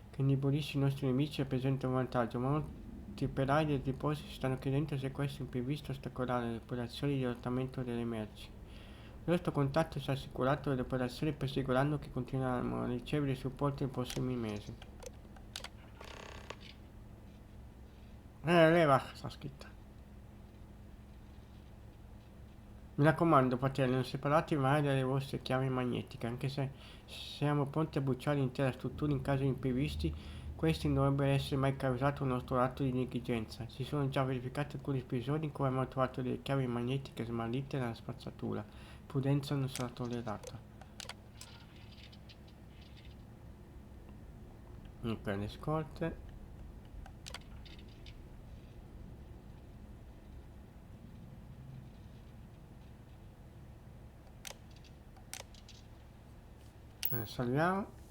che indebolisce i nostri nemici rappresenta un vantaggio, ma molti operai del deposito si stanno chiedendo se questo imprevisto ostacolerà le operazioni di rottamento delle merci. Il nostro contatto si è assicurato che le operazioni proseguiranno, che continueranno a ricevere supporto nei prossimi mesi. Leva sta scritta. Mi raccomando, fratelli, non separatevi mai dalle vostre chiavi magnetiche, anche se siamo pronti a bruciare l'intera struttura in caso di imprevisti. Questi non dovrebbero essere mai causato un nostro atto di negligenza. Si sono già verificati alcuni episodi in cui abbiamo trovato delle chiavi magnetiche smarrite nella spazzatura. Prudenza non sarà tollerata. Per le scorte. Salviamo.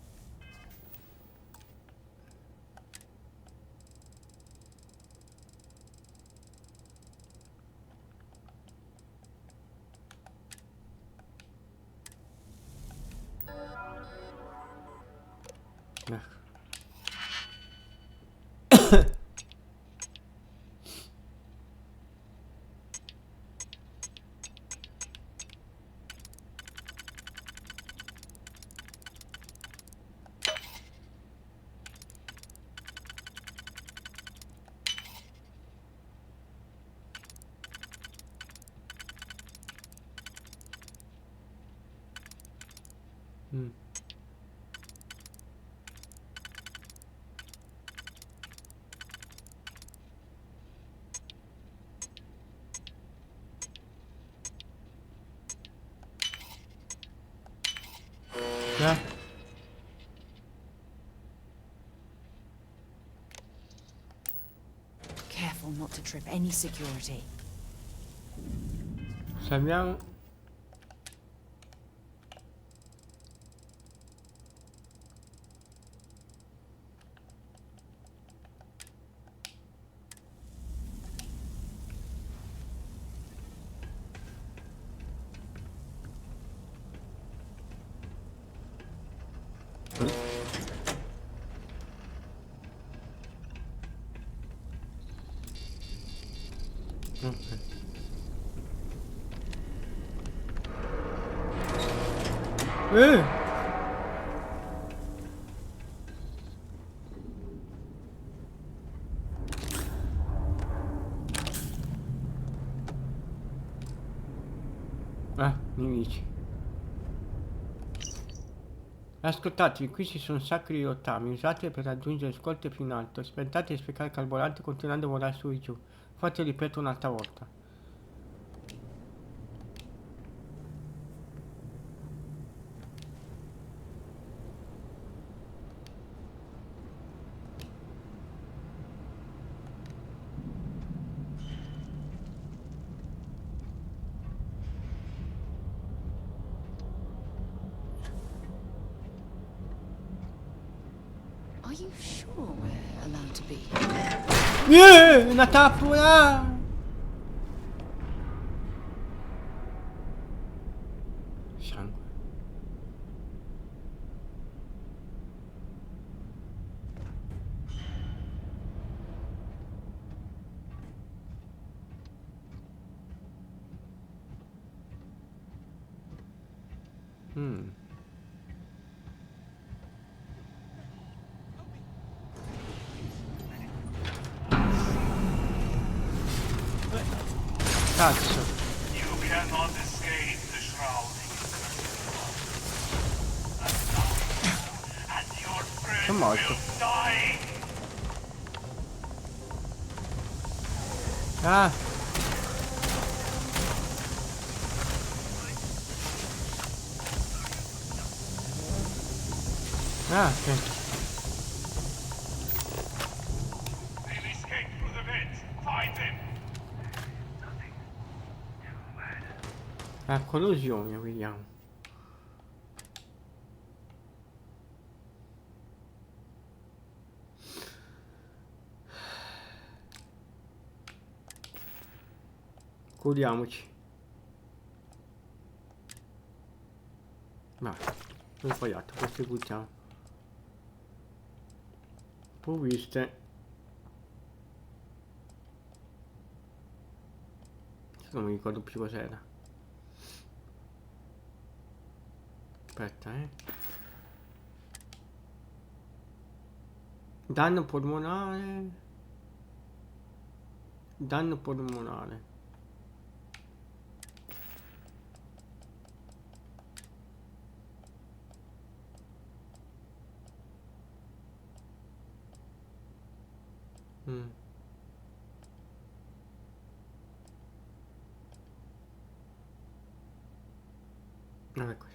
Careful not to trip any security. Salviamo. Nemici. Ascoltatevi, qui ci sono un sacco di rottami, usateli per raggiungere scolte più in alto. Aspettate di sprecare il carburante continuando a volare su e giù. Fatelo ripetere un'altra volta. Are you sure we're allowed to be? Una trappola! sangue. Cazzo. You cannot escape the shrouding. And your friend Sono morto. will die. Ah. Ah, ok. They'll escape through the vents. Find them. Ah, collosione, vediamo. Curiamoci. Ma ho sbagliato, queste buttiamo. Provviste. Non mi ricordo più cos'era. Aspetta, Danno polmonare. Danno polmonare. Non è così.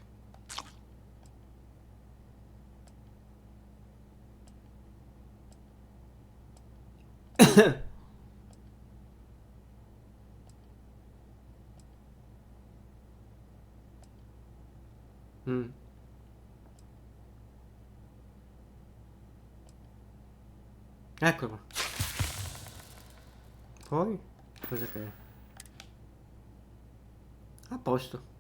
Eccolo. Poi cosa che è? A posto.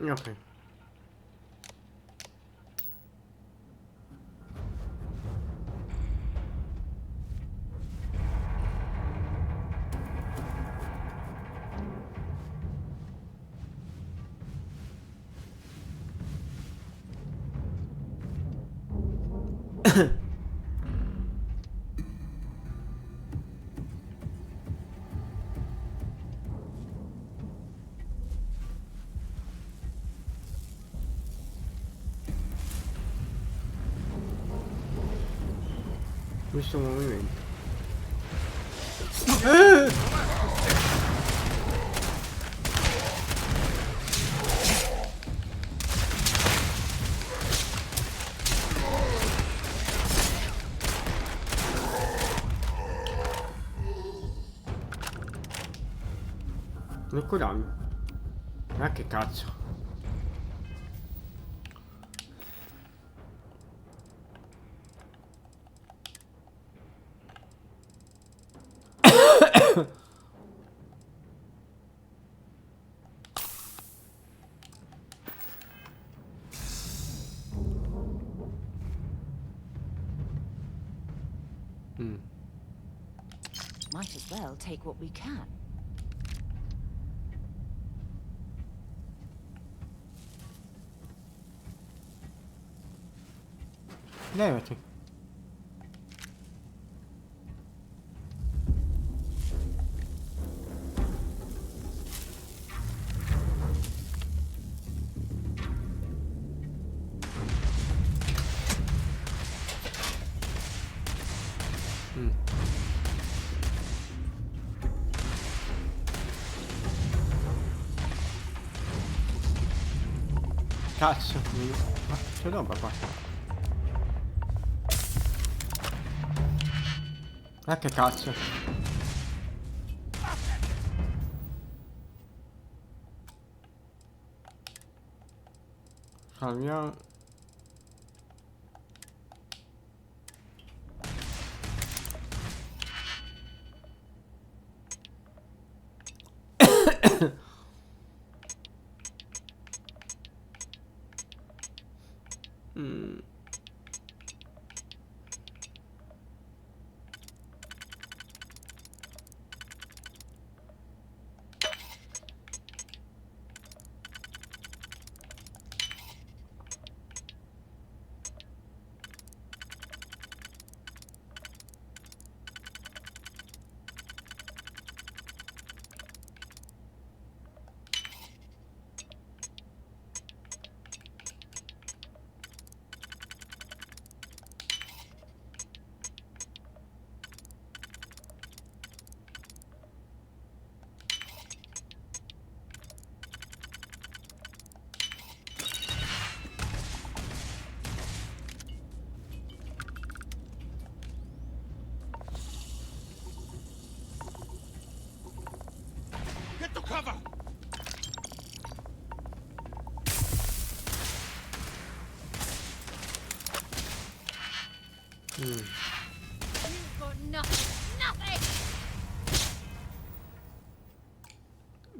Ok. Questo movimento. Blocco danno. Ma che cazzo. Might as well take what we can. Levati. Cazzo, ma c'è roba qua. Ah, che cazzo. Salviamo. Get to cover! You've got nothing. Nothing!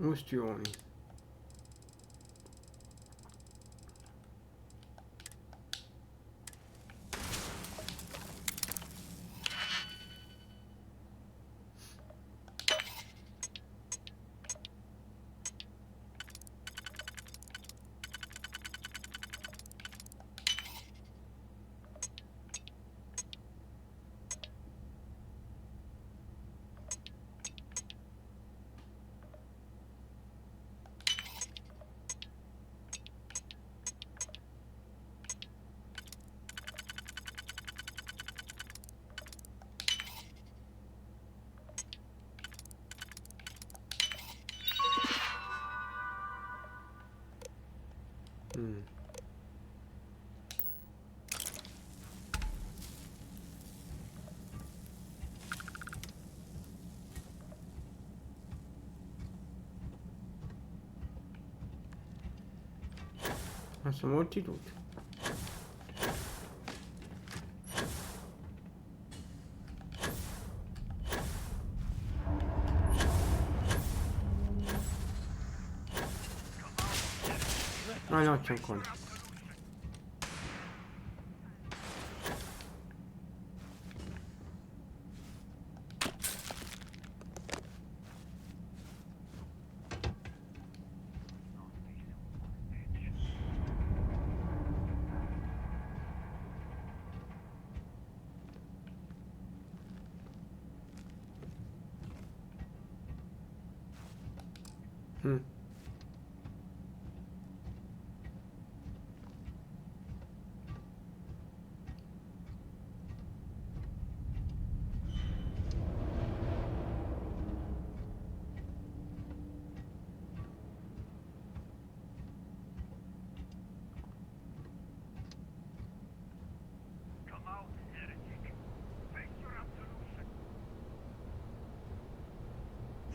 Ustioni. Ma sono molti tutti. Ah no, c'è ancora.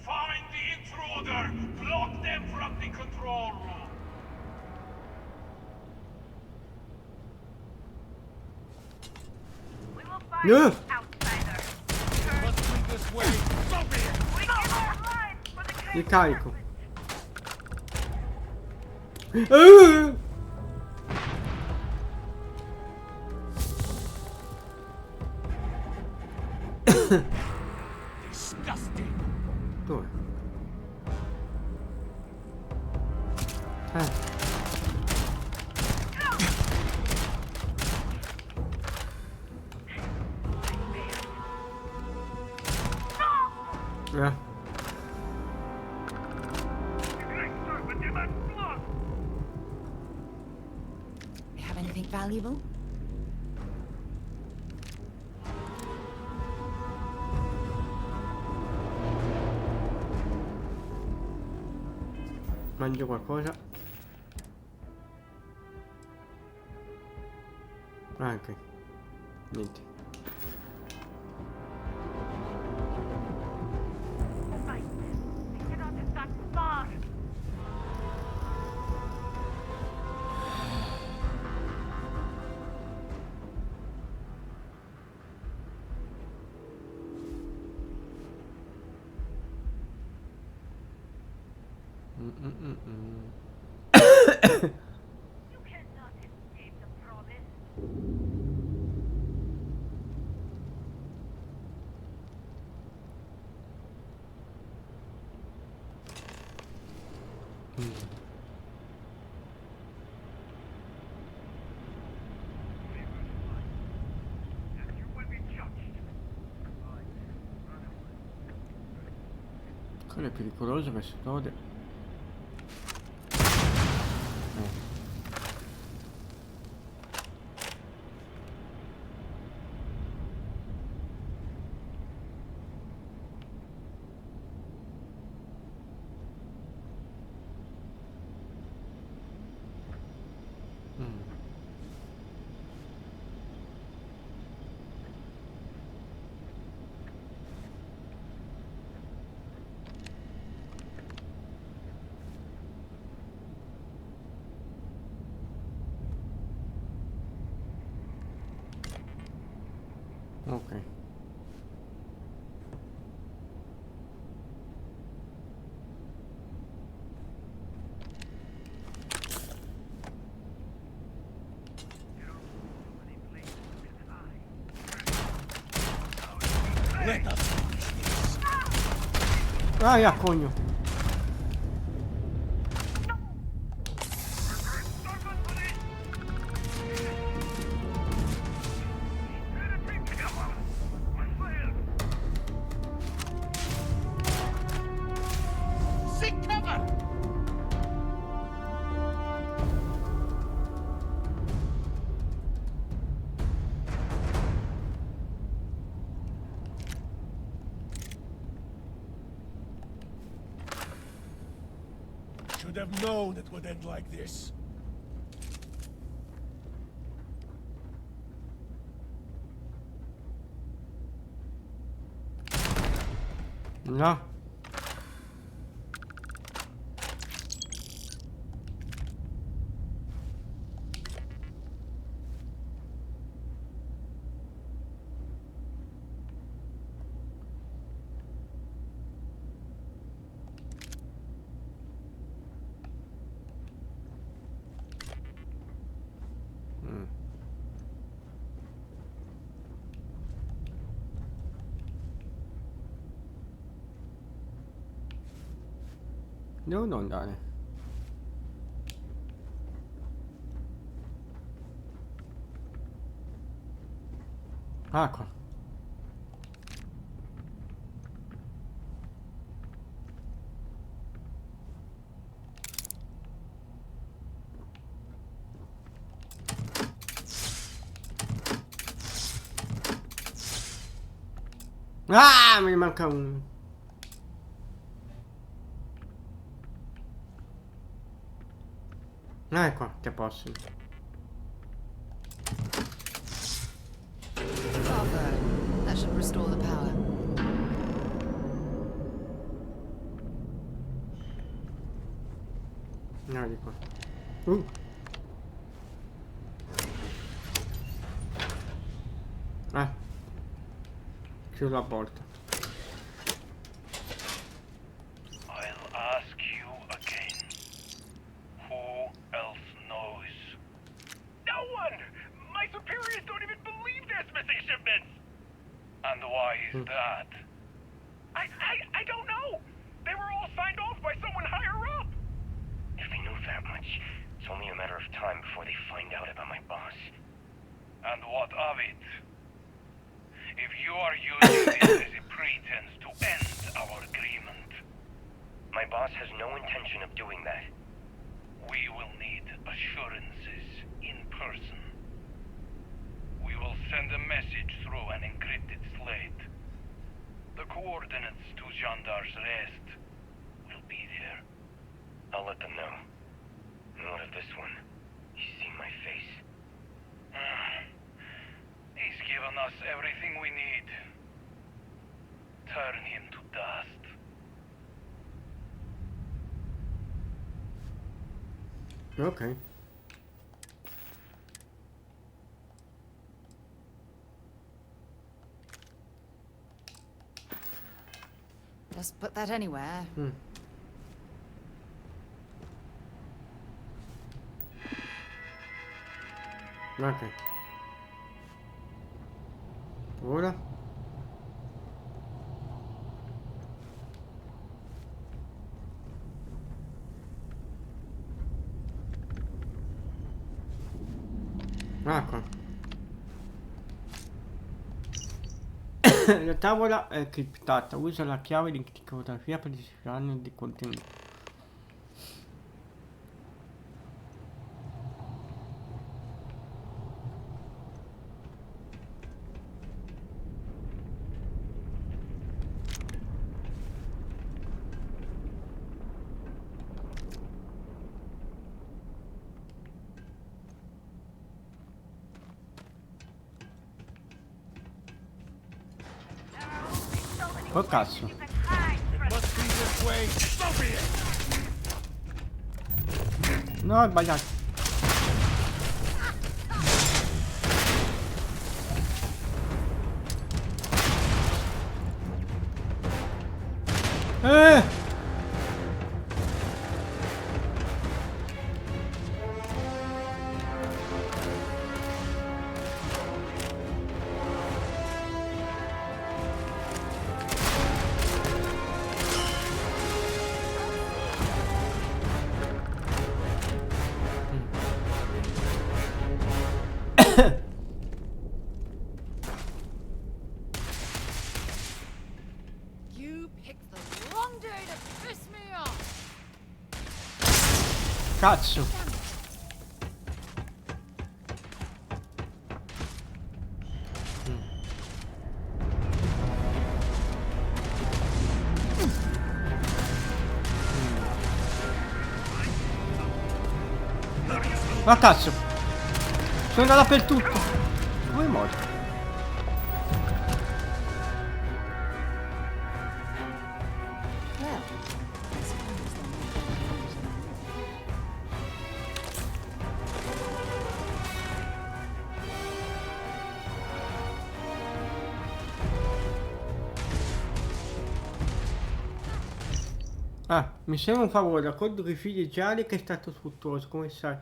Find the intruder! Blow Li carico. Disgusting. Dove? You have anything valuable? Mangio qualcosa. Ah, ok. Niente. Quello è pericoloso per esplode. Ok. Let us finish this. Ah, ja, coño. Seek cover. Should have known it would end like this. No. Dove devo andare? Ah, qua. Ah, me ne manca uno. Ah, è qua, che posso. Father, that should restore the power. No, di qua. Ah. Chiudo la porta. I'll ask you again. Who else knows? No one! My superiors don't even believe there's missing shipments! And why is that? I don't know! They were all signed off by someone higher up! If they knew that much, it's only a matter of time before they find out about my boss. And what of it? If you are using this as a pretense to end our agreement, my boss has no intention of doing that. We will need assurances in person. We will send a message through an encrypted slate. The coordinates to Gendar's rest will be there. I'll let them know. And what of this one? He's seen my face. He's given us everything we need. Turn him to dust. Ok. Just put that anywhere. Ok. Ora. Ecco. La tavola è criptata. Usa la chiave di crittografia per decifrarne il contenuto. Oh cazzo. Must be this way. So be it. No, ho sbagliato. You picked the wrong day to piss me off. Cazzo. Ma cazzo. Sono andato dappertutto. Come è morto? Well, I suppose they'll make Ah, mi sembra un favore, accordo con i figli Gialli che è stato fruttuoso, come sai.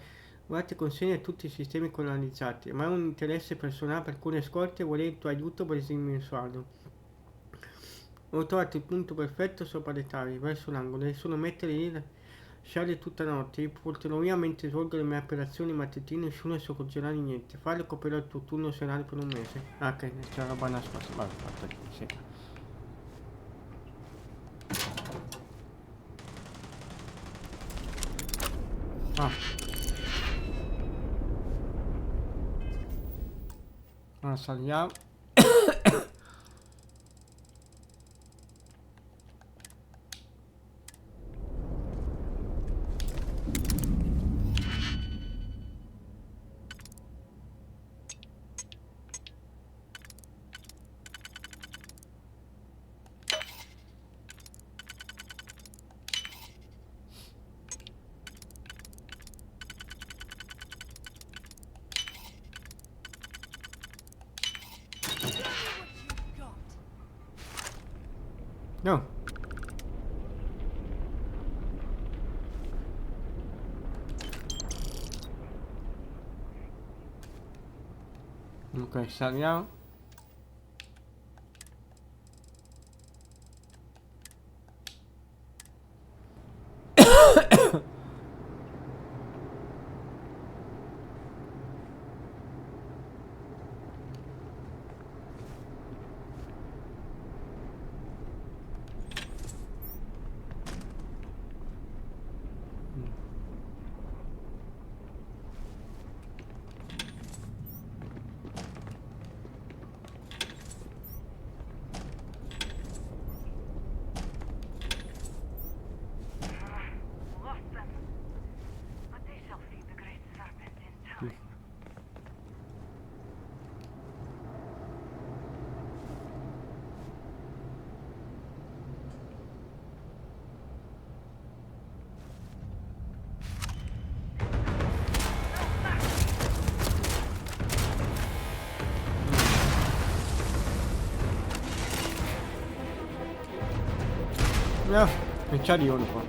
Guardate consegna tutti i sistemi colonizzati, ma è un interesse personale per alcune scorte e vorrei il tuo aiuto per smissuarlo. Ho trovato il punto perfetto sopra le travi, verso l'angolo, e solo mettere lì lasciarli tutta la notte. Io porterò via mentre svolgo le mie operazioni mattutine, nessuno si accorgerà di niente. Farlo coprirà il tuo turno serale per un mese. Ah, ok, c'è roba nascosta, vabbè, fatto, sì. Ah. Allora saliamo. No. Ok, saliamo. Lost them. But they shall feed the great serpent in time. No, non ci arrivano qua.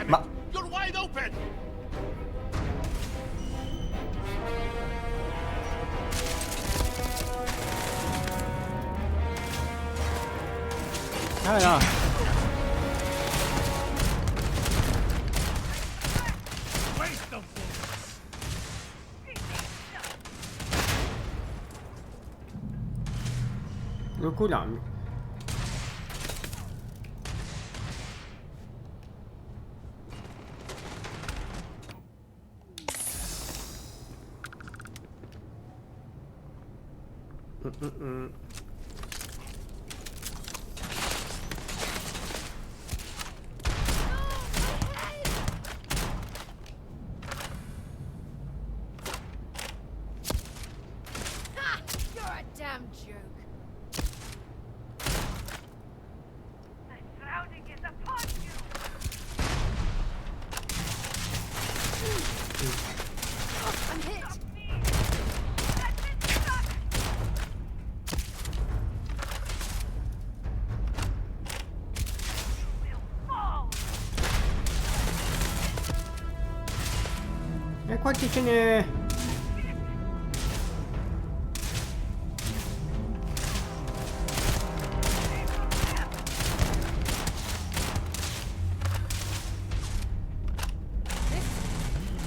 Ma You're wide open! ah no. Waste them bullets! Devo curarmi. Ha! You're a damn joke. The shrouding is upon you. Oh, I'm hit. That's it, stuck. You will fall. E quanti ce ne...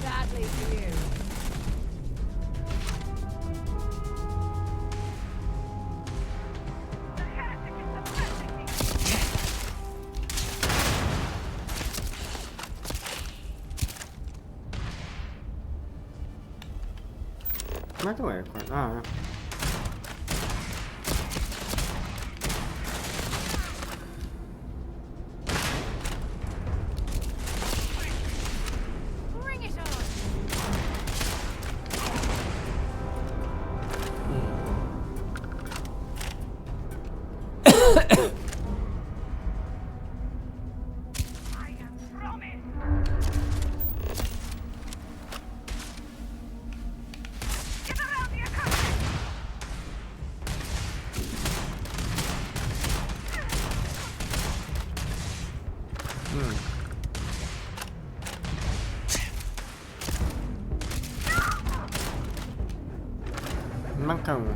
Badly for you. The heretic is suppressing me. Ma dov'è qua? Ah, no. Bring it on. I am promised. Get around the accursed. Manca uno.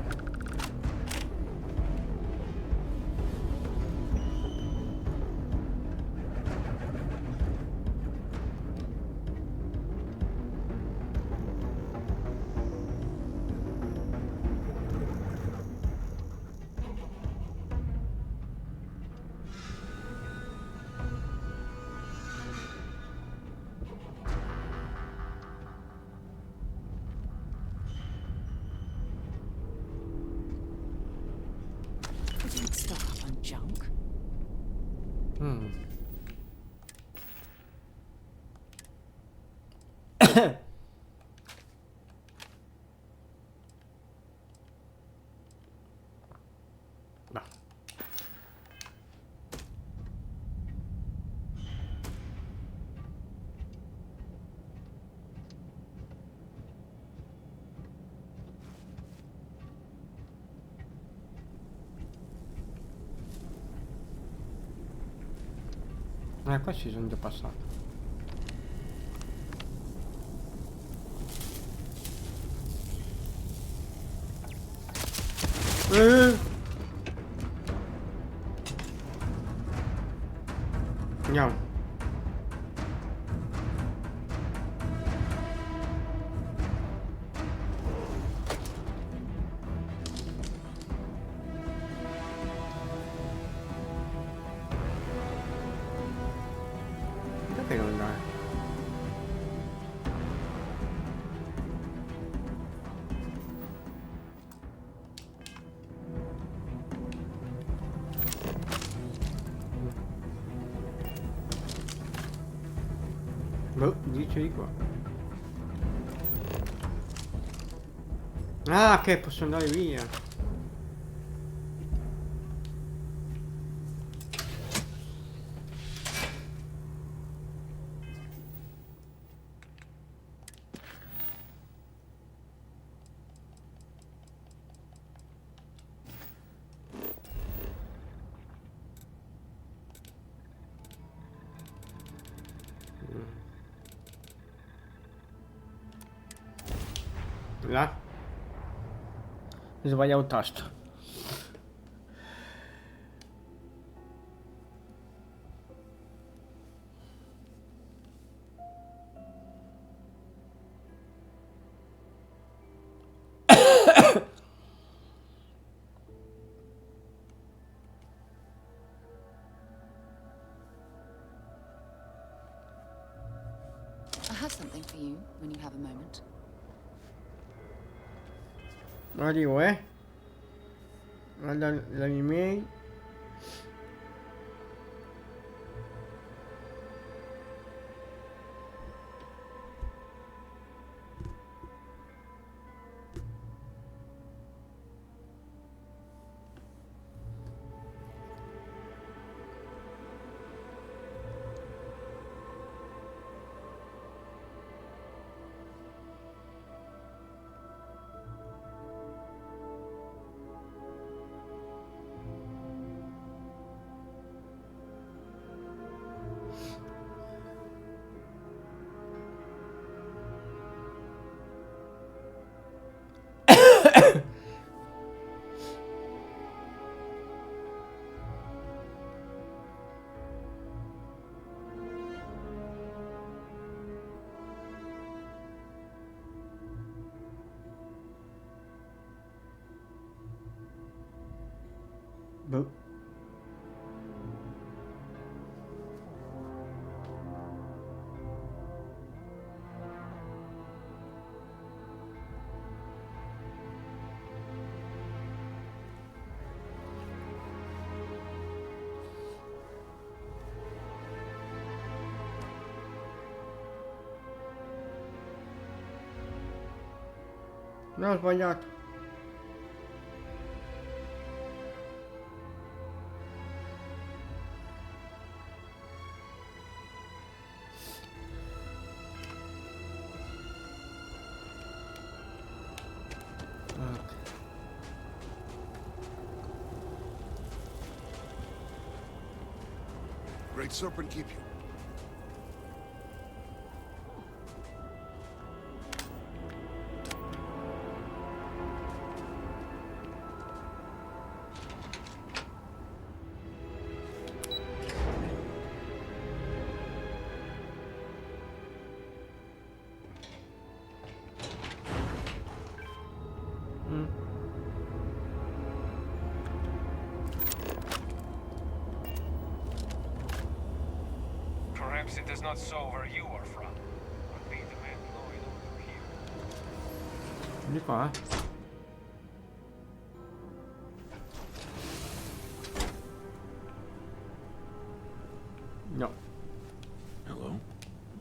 We don't stock up on junk. No. Qua ci sono già passato. Andiamo. Perché non dai? Boh, dice di qua. Ah, che posso andare via. Là. Sbagliavo il tasto. I have something for you when you have a moment. Arrivo, Guarda l'anime. Boh. No, ho sbagliato. Great Serpent keep you. Perhaps it is not so where you are from. But be the man law in order here. Di qua, No. Hello?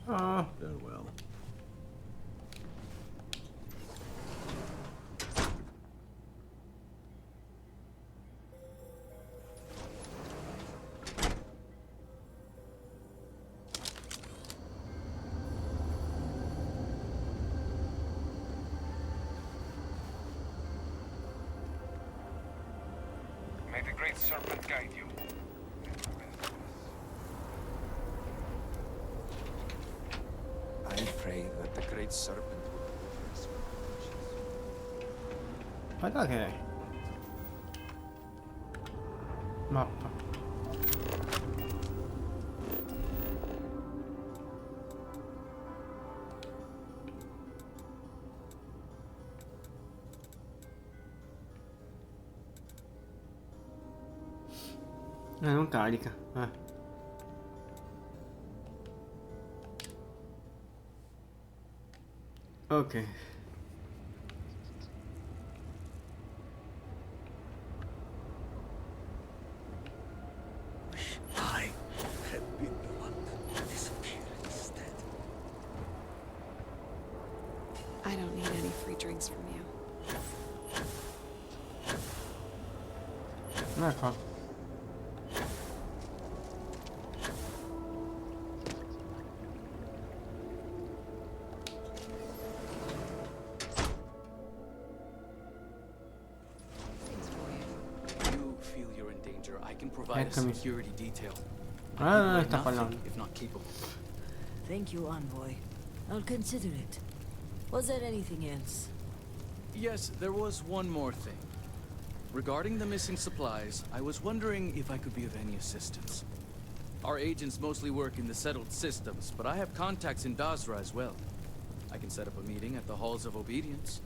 Ah. Farewell. May the Great Serpent guide you. pray that the great serpent will deliver us from Guarda che è. Mappa. Non carica. Ok. I had been the one to disappear instead. I don't need any free drinks from you. Ecco. You feel you're in danger. I can provide a Eccomi. security detail. Ah, People sta are parlando. nothing if not capable. Thank you, Envoy. I'll consider it. Was there anything else? Yes, there was one more thing. Regarding the missing supplies, I was wondering if I could be of any assistance. Our agents mostly work in the settled systems, but I have contacts in Dazra as well. I can set up a meeting at the Halls of Obedience.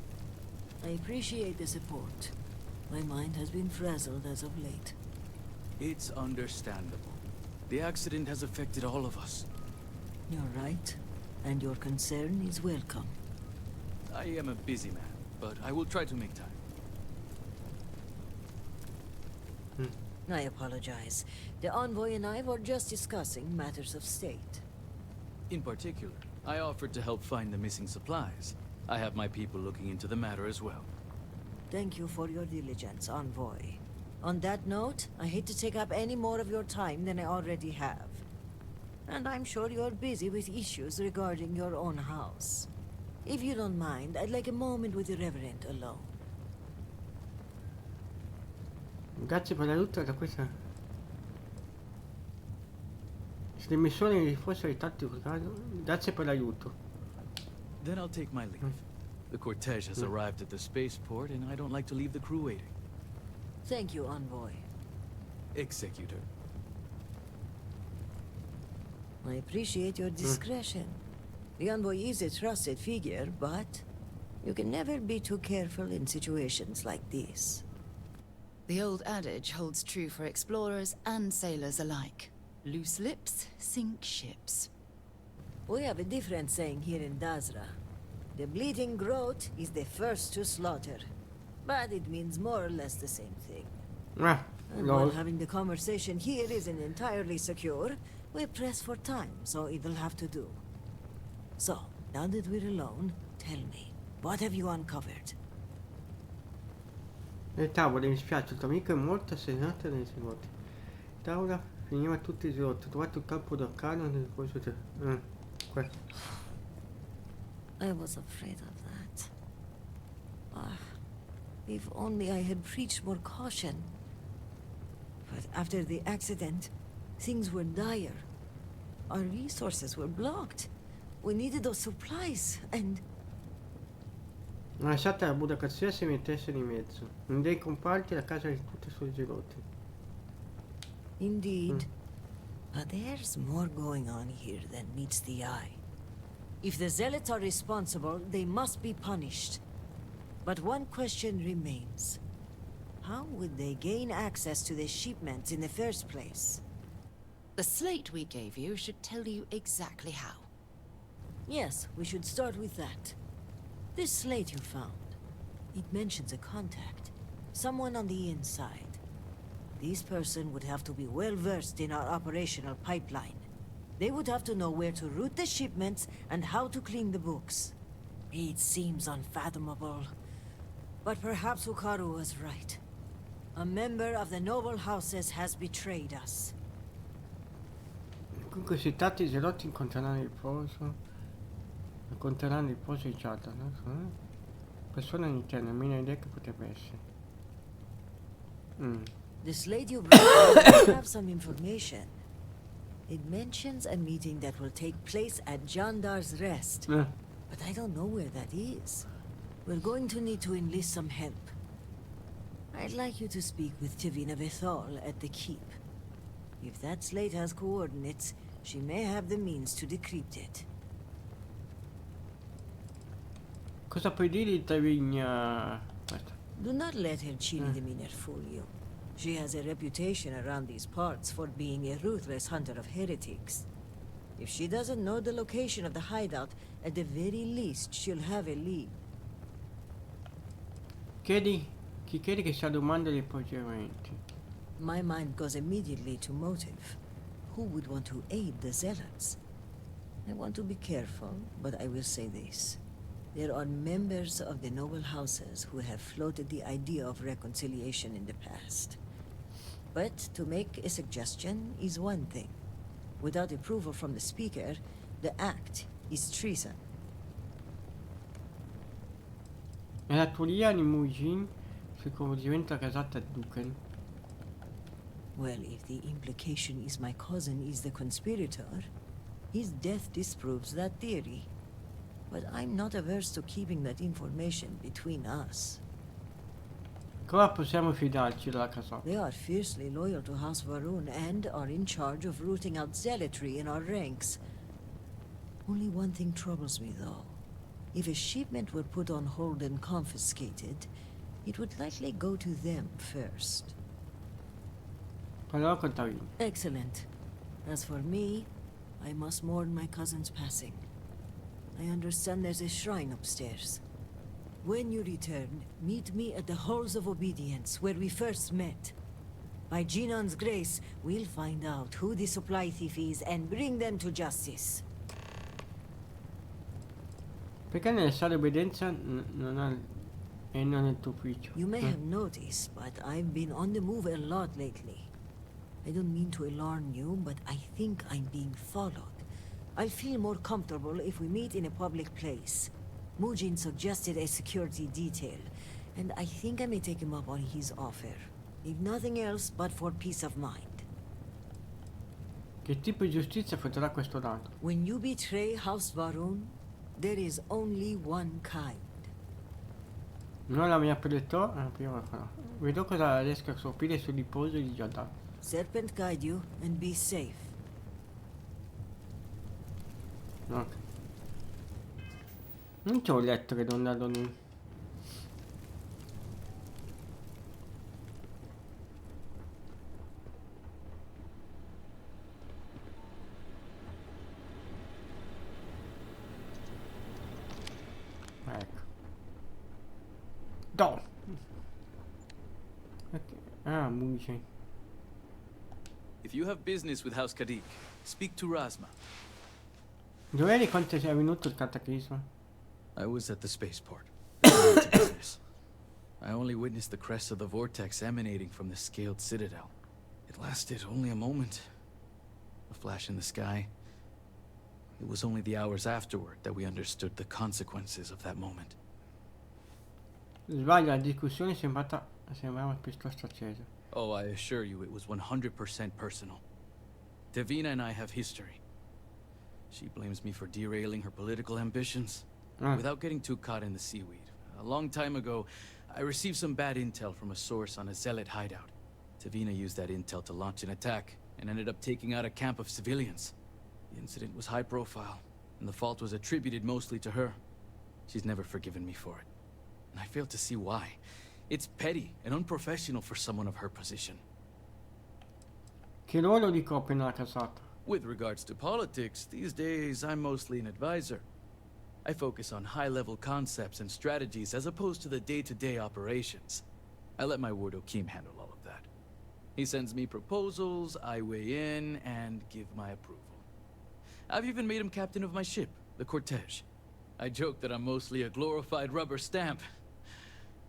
I appreciate the support. My mind has been frazzled as of late. It's understandable. The accident has affected all of us. You're right, and your concern is welcome. I am a busy man, but I will try to make time. I apologize. The Envoy and I were just discussing matters of state. In particular, I offered to help find the missing supplies. I have my people looking into the matter as well. Thank you for your diligence, Envoy. On that note, I hate to take up any more of your time than I already have. And I'm sure you're busy with issues regarding your own house. If you don't mind, I'd like a moment with the Reverend alone. Grazie per l'aiuto da questa. Se missioni fossero tattico, grazie per l'aiuto. Then I'll take my leave. The cortege has arrived at the spaceport, and I don't like to leave the crew waiting. Thank you, Envoy. Executor. I appreciate your discretion. The Envoy is a trusted figure, but you can never be too careful in situations like this. The old adage holds true for explorers and sailors alike. Loose lips sink ships. We have a different saying here in Dazra. The bleeding groat is the first to slaughter. But it means more or less the same thing. And while having the conversation here isn't entirely secure, we press for time, so it'll have to do. So, now that we're alone, tell me, what have you uncovered? Nel tavolo, mi spiace, il tuo amico è morto assassinato nei segreti. Il tavolo finiva tutti i girotti, ho trovato il campo d'arcano nel corso del... questo. I was afraid of that. If only I had preached more caution. But after the accident, things were dire. Our resources were blocked. We needed those supplies, and... Una lasciata la burocrazia si mettesse di mezzo. In dei comparti la casa di tutti i suoi girotti. Indeed. But there's more going on here than meets the eye. If the Zealots are responsible, they must be punished. But one question remains. How would they gain access to the shipments in the first place? The slate we gave you should tell you exactly how. Yes, we should start with that. This slate you found, it mentions a contact. Someone on the inside. This person would have to be well versed in our operational pipeline. They would have to know where to route the shipments and how to clean the books. It seems unfathomable. But perhaps Hukaru was right. A member of the noble houses has betrayed us. Comunque se tanti i girotti incontreranno il poso di Chata, no? Persona interna, meno idea che potrebbe essere. The slate you brought might have some information. It mentions a meeting that will take place at Jandar's Rest. But I don't know where that is. We're going to need to enlist some help. I'd like you to speak with Tivina Vethal at the Keep. If that slate has coordinates, she may have the means to decrypt it. Cosa puoi dire di Tavigna? Aspetta. Do not let her chilly demeanor fool you. She has a reputation around these parts for being a ruthless hunter of heretics. If she doesn't know the location of the hideout, at the very least, she'll have a lead. Chi chiede che sia domanda dei poggiamenti? My mind goes immediately to motive. Who would want to aid the Zealots? I want to be careful, but I will say this. There are members of the noble houses who have floated the idea of reconciliation in the past. But to make a suggestion is one thing. Without approval from the speaker, the act is treason. È la teoria di Mujin sul coinvolgimento della casata Duken. Well, if the implication is my cousin is the conspirator, his death disproves that theory. But I'm not averse to keeping that information between us. Come possiamo fidarci della casata? They are fiercely loyal to House Varun and are in charge of rooting out zealotry in our ranks. Only one thing troubles me, though. If a shipment were put on hold and confiscated, it would likely go to them first. Parlerò con Tavigna. Excellent. As for me, I must mourn my cousin's passing. I understand there's a shrine upstairs. When you return, meet me at the Halls of Obedience, where we first met. By Genon's grace, we'll find out who the supply thief is and bring them to justice. Perché nelle sale obbedienza non ha... e non nel tuo ufficio? You may have noticed, but I've been on the move a lot lately. I don't mean to alarm you, but I think I'm being followed. I'll feel more comfortable if we meet in a public place. Mujin suggested a security detail, and I think I may take him up on his offer. If nothing else, but for peace of mind. Che tipo di giustizia frutterà questo dato? When you betray House Varun, there is only one kind. Non la mia predetto? Prima lo farò. Vedo cosa riesco a scoprire sul riposo di Giada. Serpent guide you, and be safe. Ok. Non c'ho letto che non dato lui. Ecco. Do. Ok. Ah, Mujin. If you have business with House Kadik, speak to Razma. Dov'eri quando è venuto il cataclisma? I was at the spaceport. To business. I only witnessed the crest of the vortex emanating from the scaled citadel. It lasted only a moment. A flash in the sky. It was only the hours afterward that we understood the consequences of that moment. Sbaglio, la discussione sembrava piuttosto accesa. Oh, I assure you it was 100% personal. Davina and I have history. She blames me for derailing her political ambitions. Without getting too caught in the seaweed. A long time ago, I received some bad intel from a source on a zealot hideout. Tavina used that intel to launch an attack, and ended up taking out a camp of civilians. The incident was high profile, and the fault was attributed mostly to her. She's never forgiven me for it. And I fail to see why. It's petty and unprofessional for someone of her position. Che ruolo ricopre nella casata? With regards to politics, these days I'm mostly an advisor. I focus on high-level concepts and strategies as opposed to the day-to-day operations. I let my ward Okim handle all of that. He sends me proposals, I weigh in, and give my approval. I've even made him captain of my ship, the Cortege. I joke that I'm mostly a glorified rubber stamp.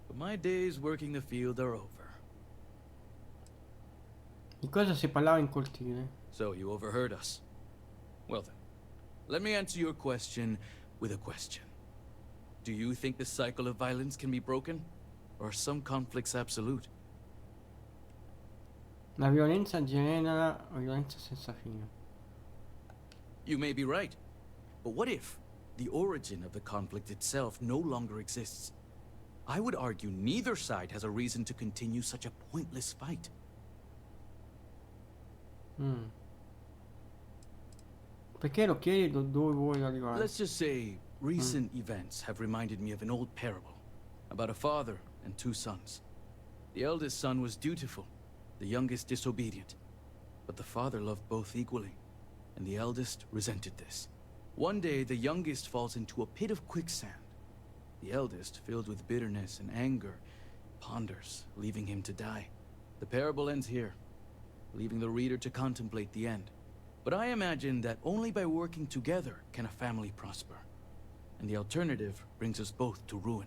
But my days working the field are over. Di cosa si parlava in cortile? So you overheard us. Well then, let me answer your question with a question. Do you think the cycle of violence can be broken? Or are some conflicts absolute? La violenza genera violenza senza fine. You may be right. But what if the origin of the conflict itself no longer exists? I would argue neither side has a reason to continue such a pointless fight. Perché lo chiedi dove vuoi arrivare? Let's just say recent events have reminded me of an old parable about a father and two sons. The eldest son was dutiful, the youngest disobedient. But the father loved both equally, and the eldest resented this. One day, the youngest falls into a pit of quicksand. The eldest, filled with bitterness and anger, ponders, leaving him to die. The parable ends here, leaving the reader to contemplate the end. But I imagine that only by working together can a family prosper. And the alternative brings us both to ruin.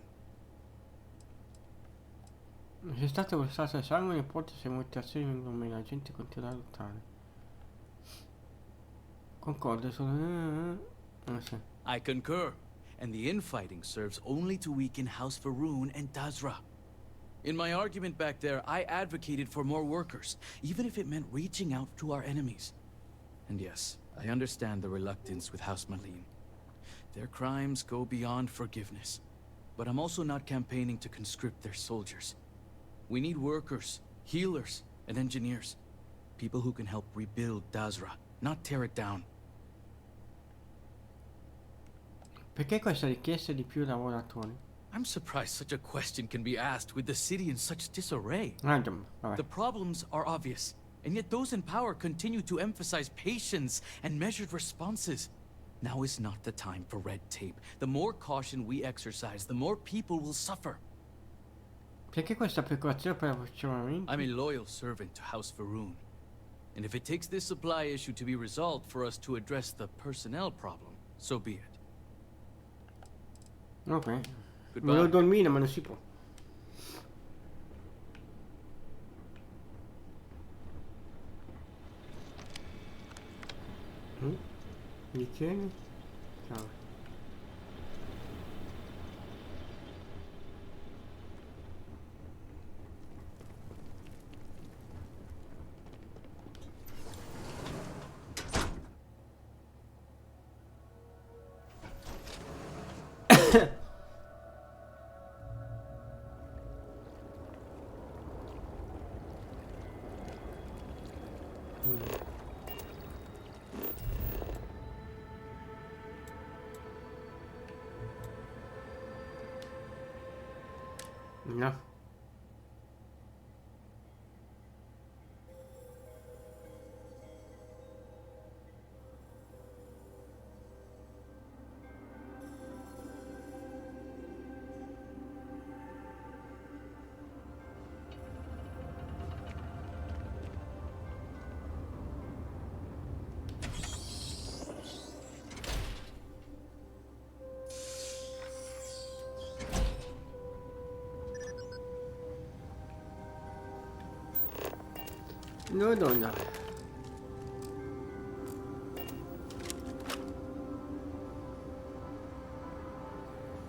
Se è stato versato sangue nel porto, se molti azioni vengono meno, la gente continuerà a lottare. Concordo solo. Sì. I concur, and the infighting serves only to weaken House Faroon and Dazra. In my argument back there, I advocated for more workers, even if it meant reaching out to our enemies. And yes, I understand the reluctance with House Malin. Their crimes go beyond forgiveness. But I'm also not campaigning to conscript their soldiers. We need workers, healers, and engineers. People who can help rebuild Dazra, not tear it down. Perché questa richiesta di più lavoratori? I'm surprised such a question can be asked with the city in such disarray. Vabbè. The problems are obvious, and yet those in power continue to emphasize patience and measured responses. Now is not the time for red tape. The more caution we exercise, the more people will suffer. Perché questa preoccupazione per l'approvvigionamento? I'm a loyal servant to House Faroon. And if it takes this supply issue to be resolved for us to address the personnel problem, so be it. Ok. Goodbye. Volevo dormire, ma non si può. Gli tieni? Ciao. No. No, donna.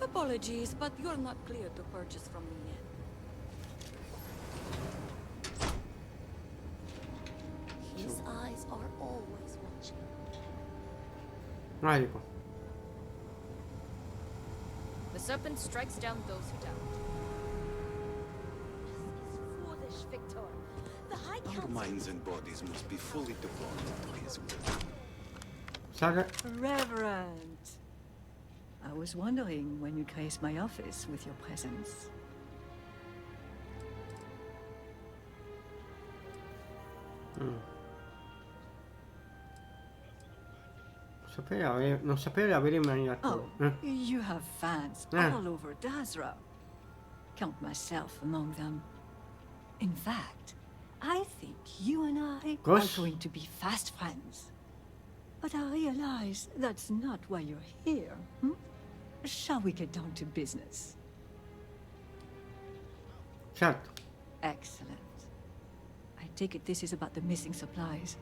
Apologies, but you're not clear to purchase from me yet. His eyes are always watching. Magico. The serpent strikes down those who doubt. This is foolish, Victor. The High Our Council... minds and bodies must be fully devoted to his will. Saga. Reverend. I was wondering when you'd grace my office with your presence. Non sapere avere un Oh, maniatore. you have fans all over Dazra. Count myself among them. In fact, I think you and I are going to be fast friends. But I realize that's not why you're here. Shall we get down to business? Certo. Excellent. I take it this is about the missing supplies.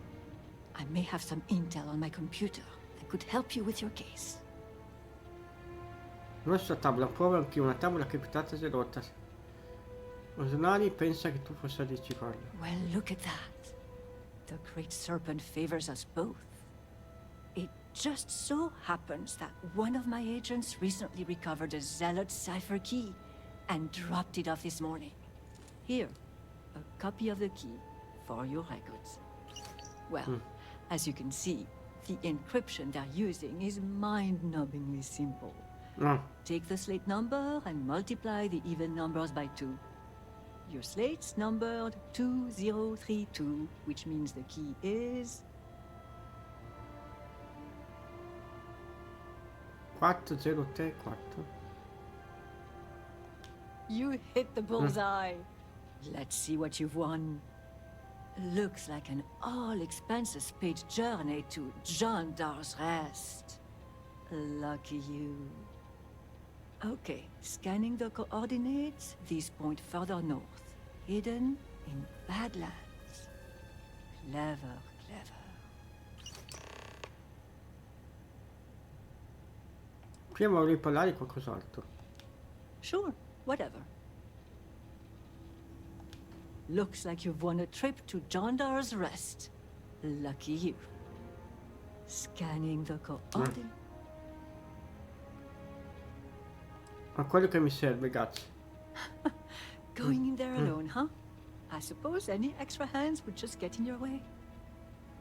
I may have some intel on my computer that could help you with your case. Nostra tavola, prova anche una tavola criptata e rotta. Osnali pensa che tu possa dirci farlo. Well, look at that. The Great Serpent favors us both. It just so happens that one of my agents recently recovered a Zealot cipher key and dropped it off this morning. Here, a copy of the key for your records. Well, as you can see, the encryption they're using is mind-numbingly simple. Take the slate number and multiply the even numbers by 2. Your slate's numbered 2032, which means the key is 4034. You hit the bullseye. Let's see what you've won. Looks like an all-expenses paid journey to John Dar's Rest. Lucky you. Okay, scanning the coordinates, these point further north, hidden in Badlands. Clever, clever. Prima volevi parlare di qualcos'altro. Sure, whatever. Looks like you've won a trip to John Dar's Rest. Lucky you. Scanning the coordinates. Ma quello che mi serve, grazie. Going in there alone, huh? I suppose any extra hands would just get in your way.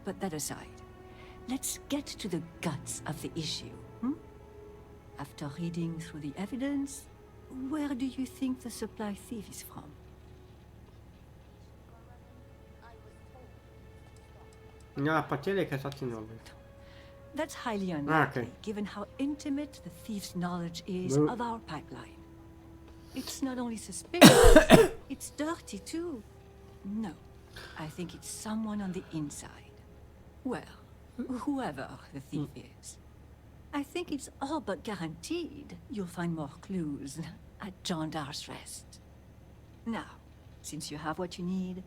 But that aside, let's get to the guts of the issue, After reading through the evidence, where do you think the supply thief is from? Nella pattella che è stato in nome. That's highly unlikely, given how intimate the thief's knowledge is of our pipeline. It's not only suspicious, it's dirty too. No, I think it's someone on the inside. Well, whoever the thief is. I think it's all but guaranteed you'll find more clues at John Dar's Rest. Now, since you have what you need,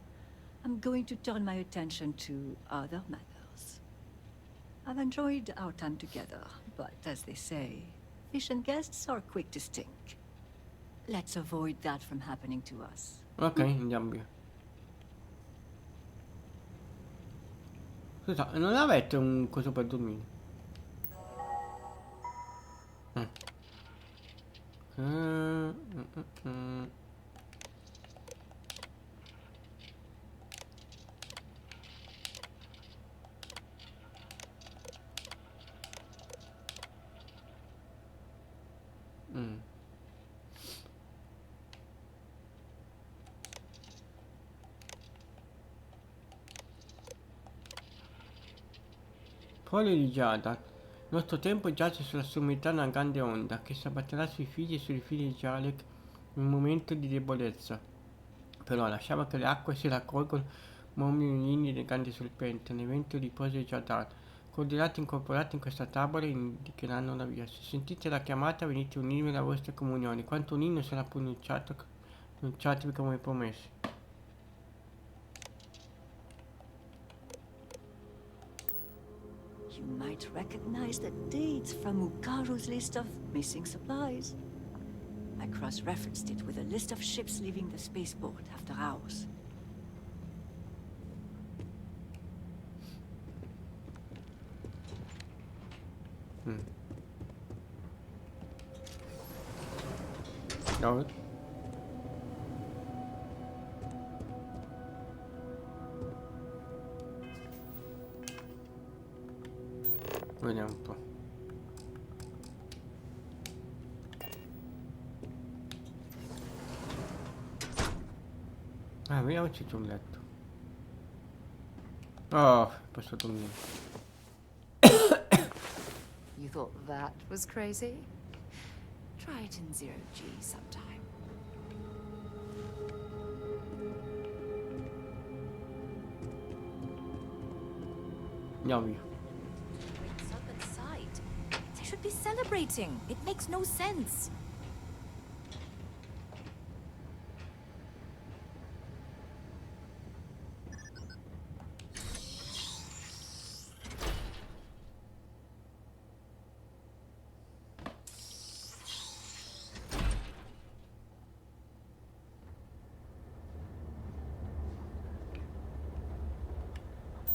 I'm going to turn my attention to other matters. I've enjoyed our time together, but as they say, fish and guests are quick to stink. Let's avoid that from happening to us. Ok, andiamo via. Scusa, non avete un coso per dormire? Foglie di giada. Il nostro tempo giace sulla sommità una grande onda che si abbatterà sui figli e sui figli di Jalek in un momento di debolezza. Però lasciamo che le acque si raccolgono, muoiono i nidi dei grandi serpenti, un evento di riposo di Jadar. Coordinate incorporate in questa tavola indicheranno la via. Se sentite la chiamata venite a unirvi alla vostra comunione. Quanto un inno sarà pronunciatevi come promesso. You might recognize the dates from Ukaru's list of missing supplies. I cross-referenced it with a list of ships leaving the spaceport after ours. No. Vediamo un po'. Vediamoci c'è un letto. Oh, posso dormire. You thought that was crazy? Try it in 0G sometime. Andiamo via. They should be celebrating. It makes no sense.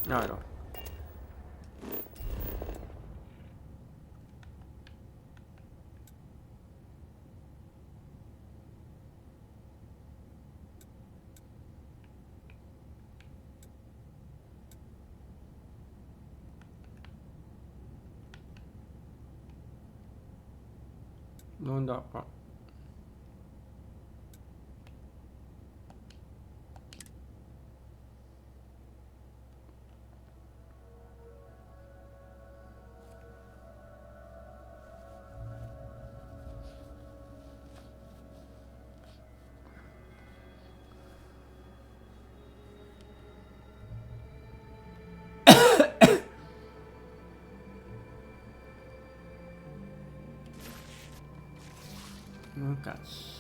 No. Non dopo. Non cazzo.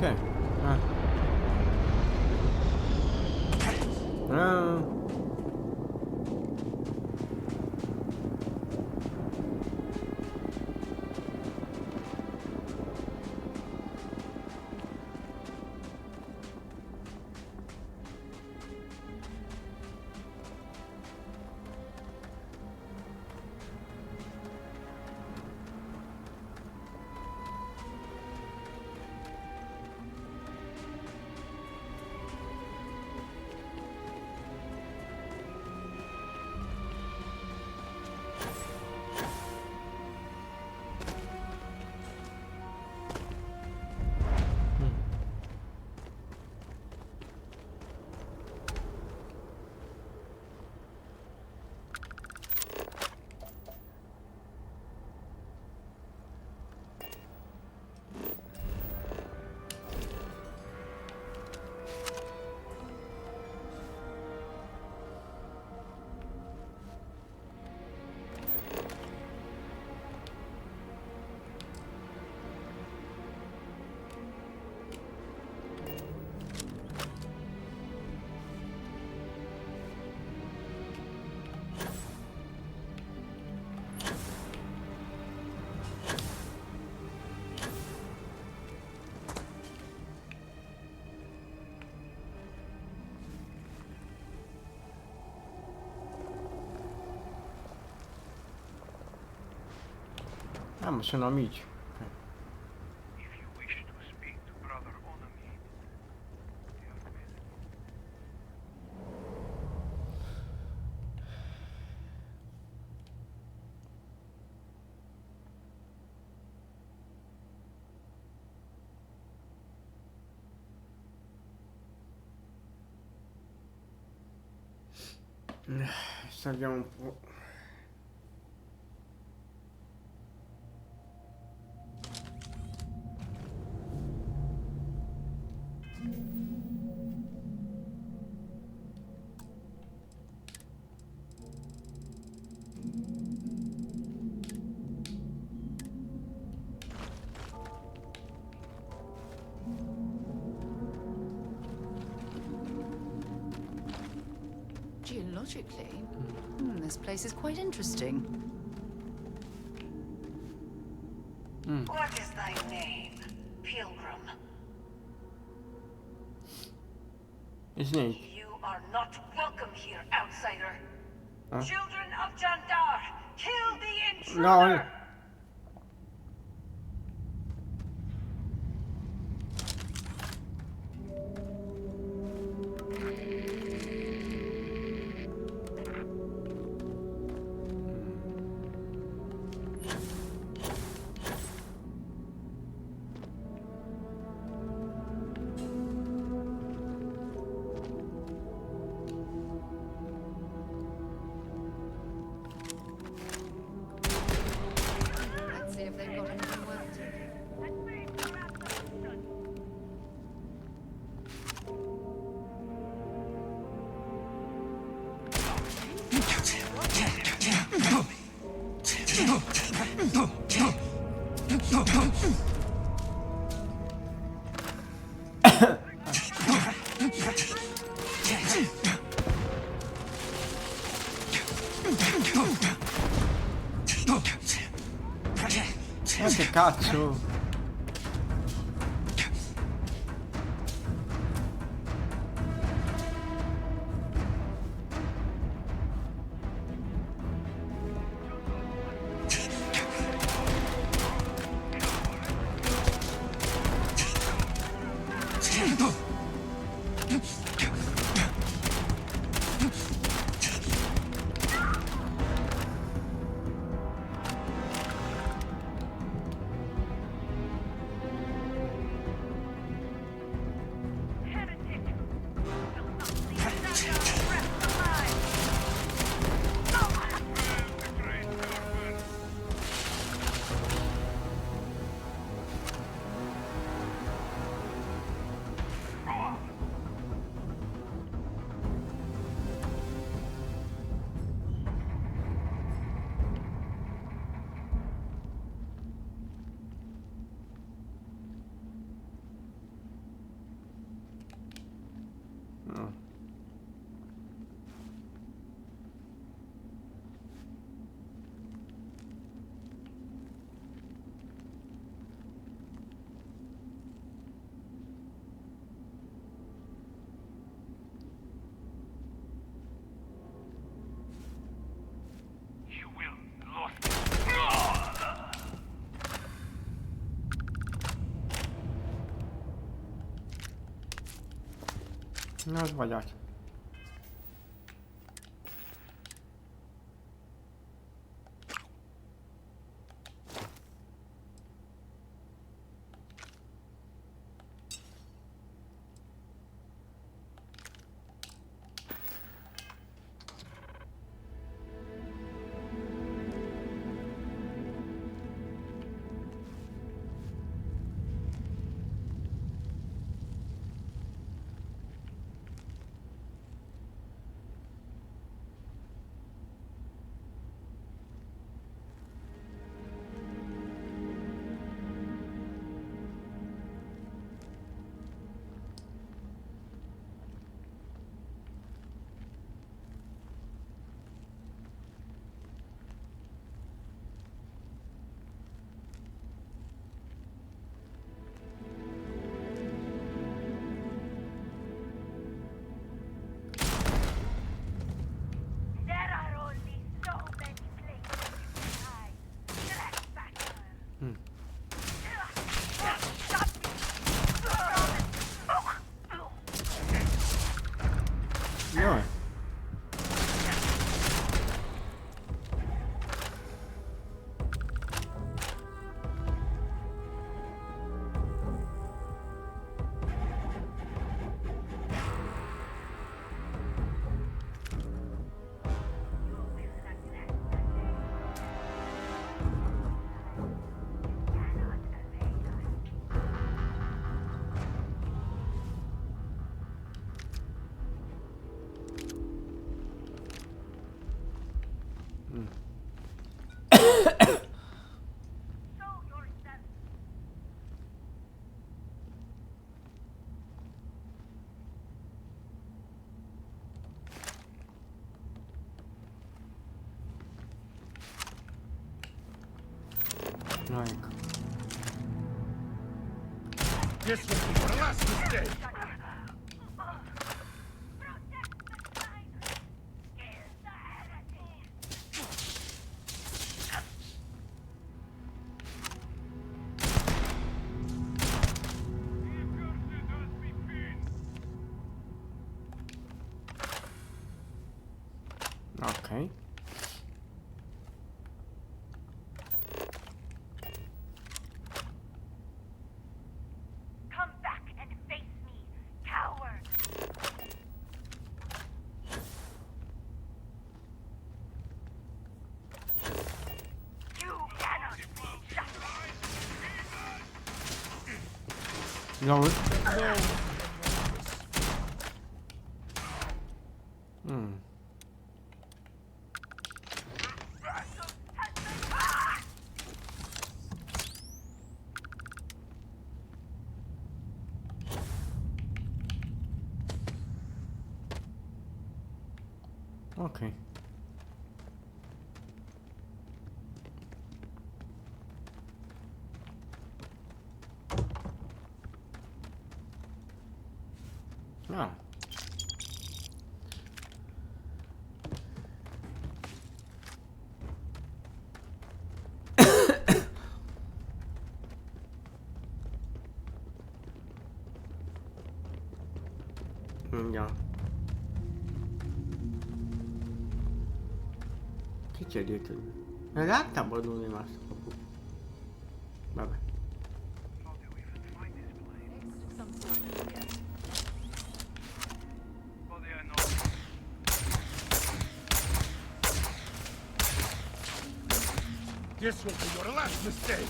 Ok. Ah, ma sono amici. Salviamo un po'. Geologically, this place is quite interesting. What is thy name, Pilgrim? Snake. You are not welcome here, outsider. Children of Jandar, kill the intruder! No. Let's see if they've got anything worth taking. che cazzo? No ho sbagliato. No. No, ecco. This will be your last mistake. Ok. Come back and face me, coward. You cannot be justice. No. Ok. No. Andiamo. Chi c'è dietro? In realtà non è rimasto proprio. Vabbè. This will be your last mistake.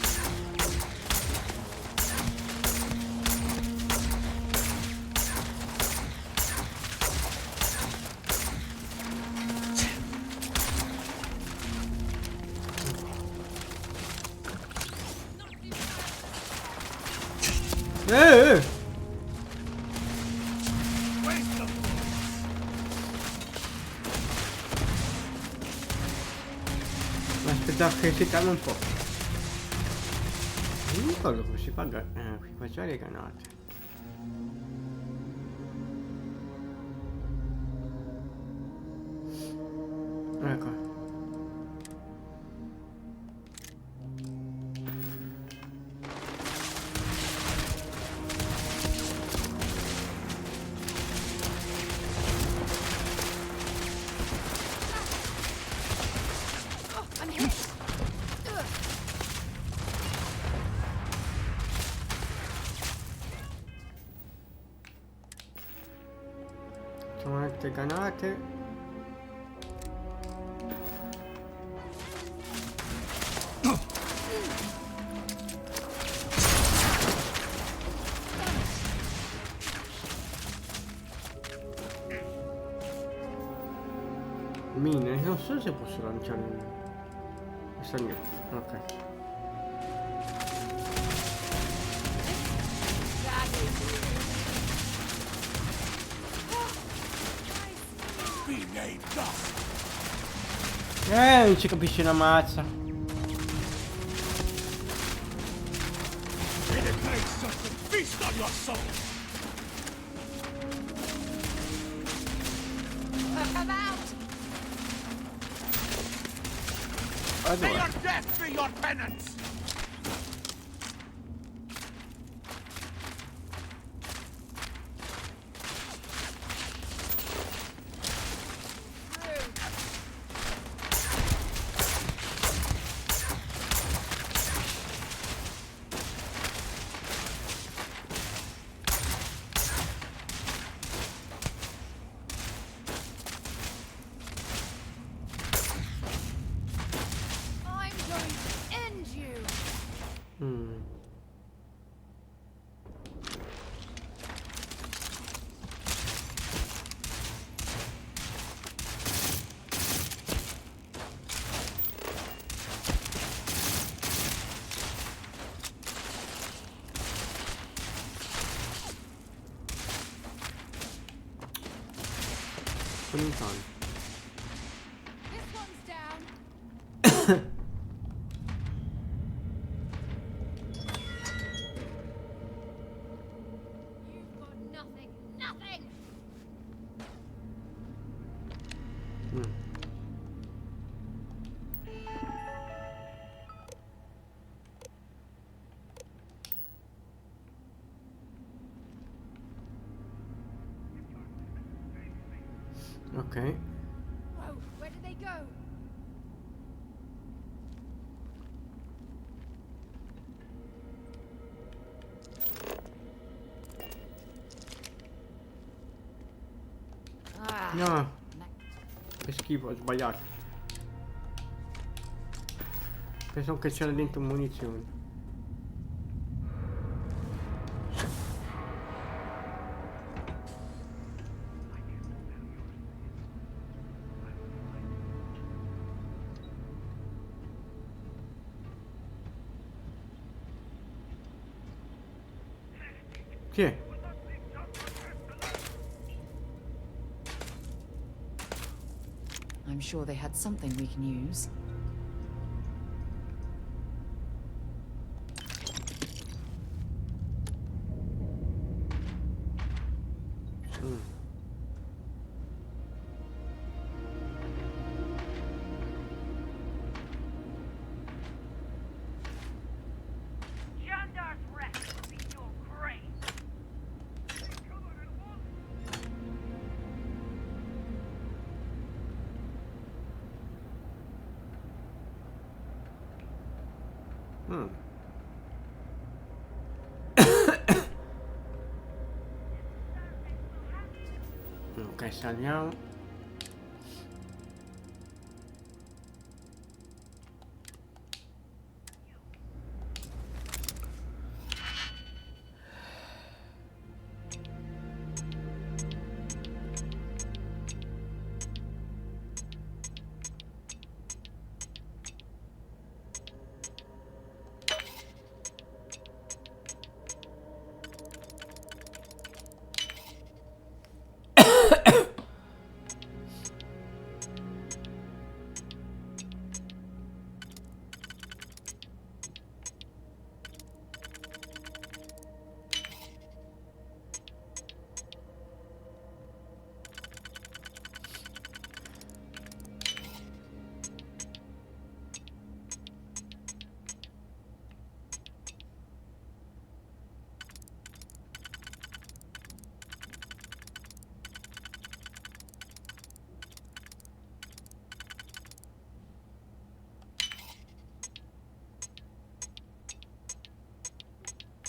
Aspetta che si calma un po'. Non mi ricordo come si fa a equipaggiare le granate. Ecco. Facciamo altre granate. Mine, non so se posso lanciare. Questa niente, ok. Non ci capisce una mazza. Feast on your soul. Come out! May your death be your penance. I'm going to end you! This one's down. You've got nothing. Nothing! Ok. Whoa, where did they go? No. Che schifo, ho sbagliato. Penso che c'era dentro munizioni. Chi è? I'm sure they had something we can use. Jandar's wreck will be your grave. Ok, saliamo.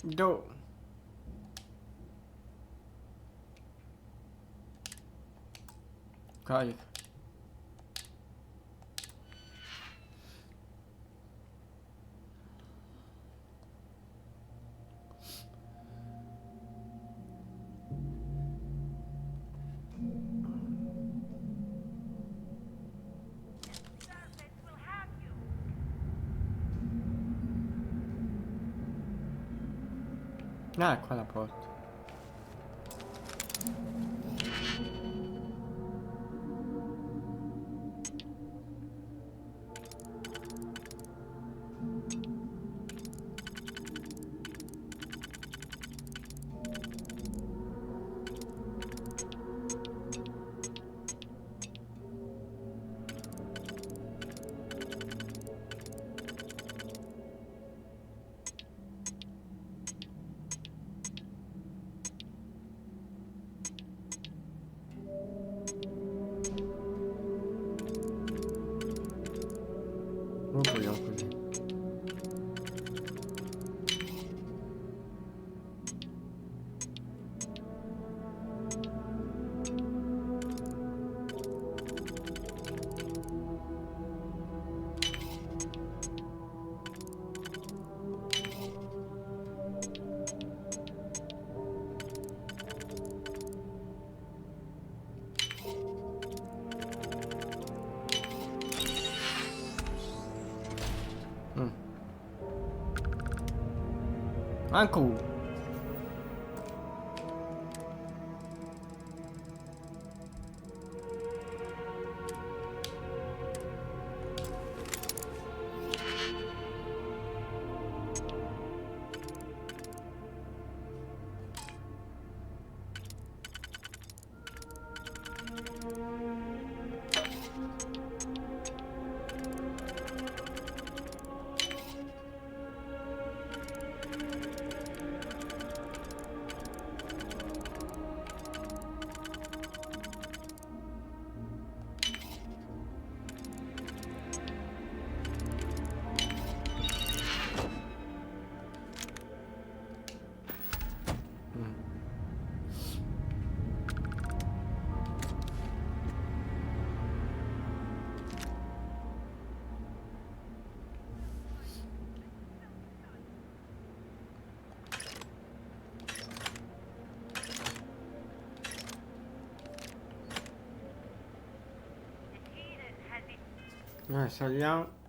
Do. Carica. Ah, qua la porta. Non vogliamo così. Anche uno. Saliamo.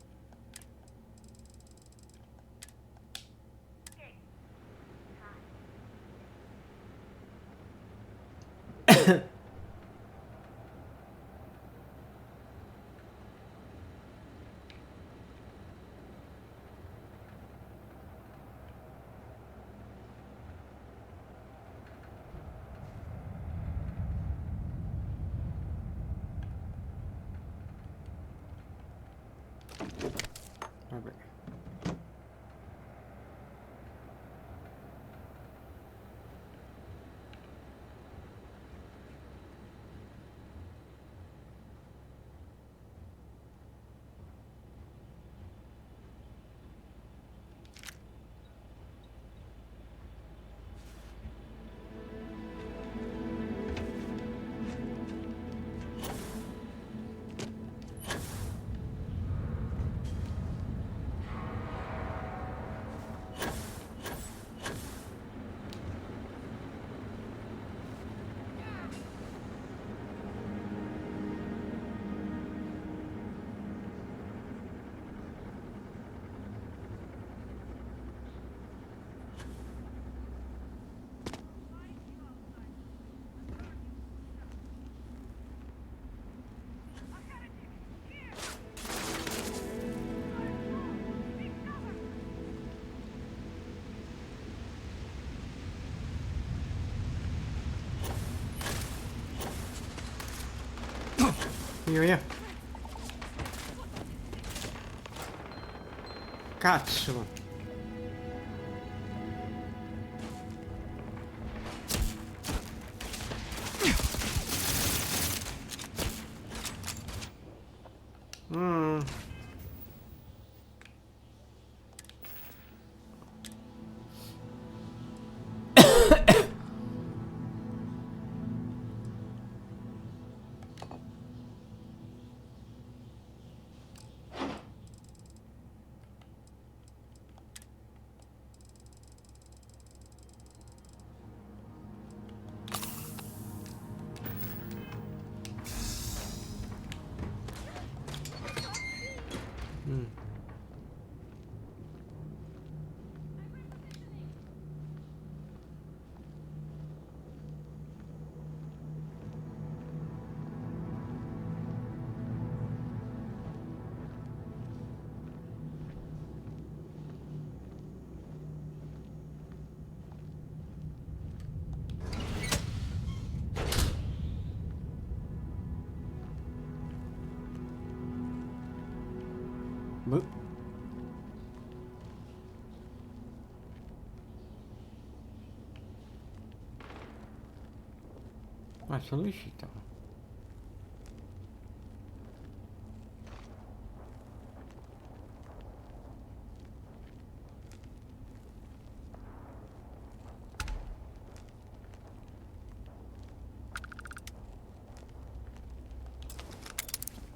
Vabbè. Via. Cazzo. Boh. Ah, sono riuscito.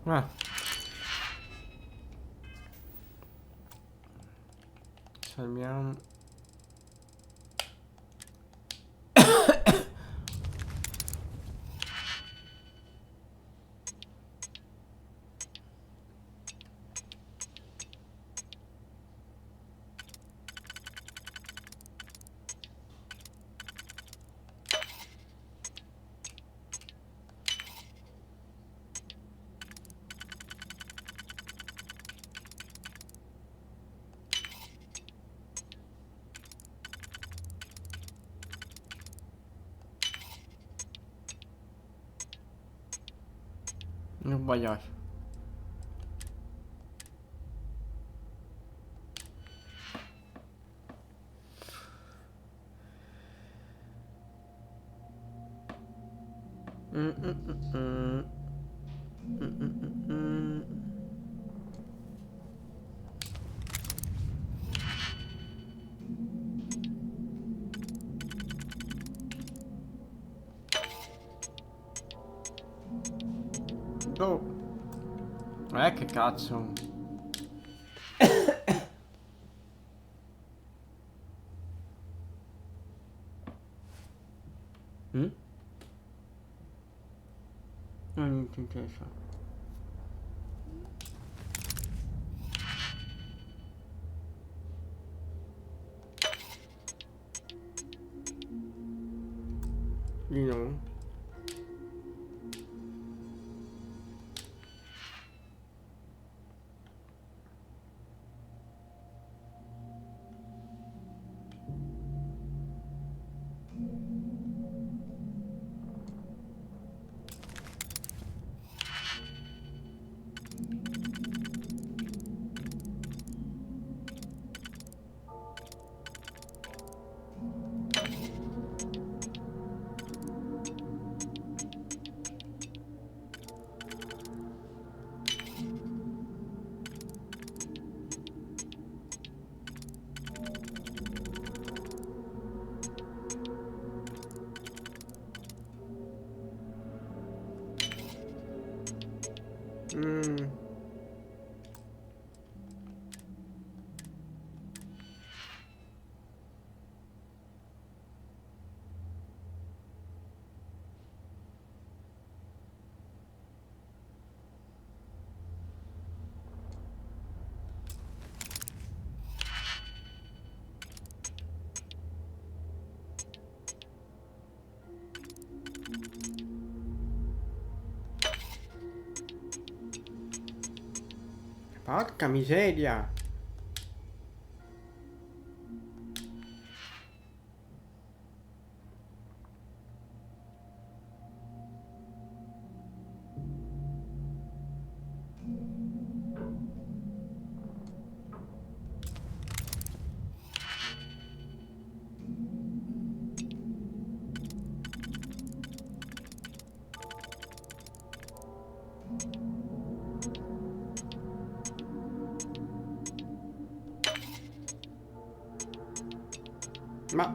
Ah. Salviamo. Non sbagliato. Oh. Che cazzo. Non ti interessa. Di no. Porca miseria. Ma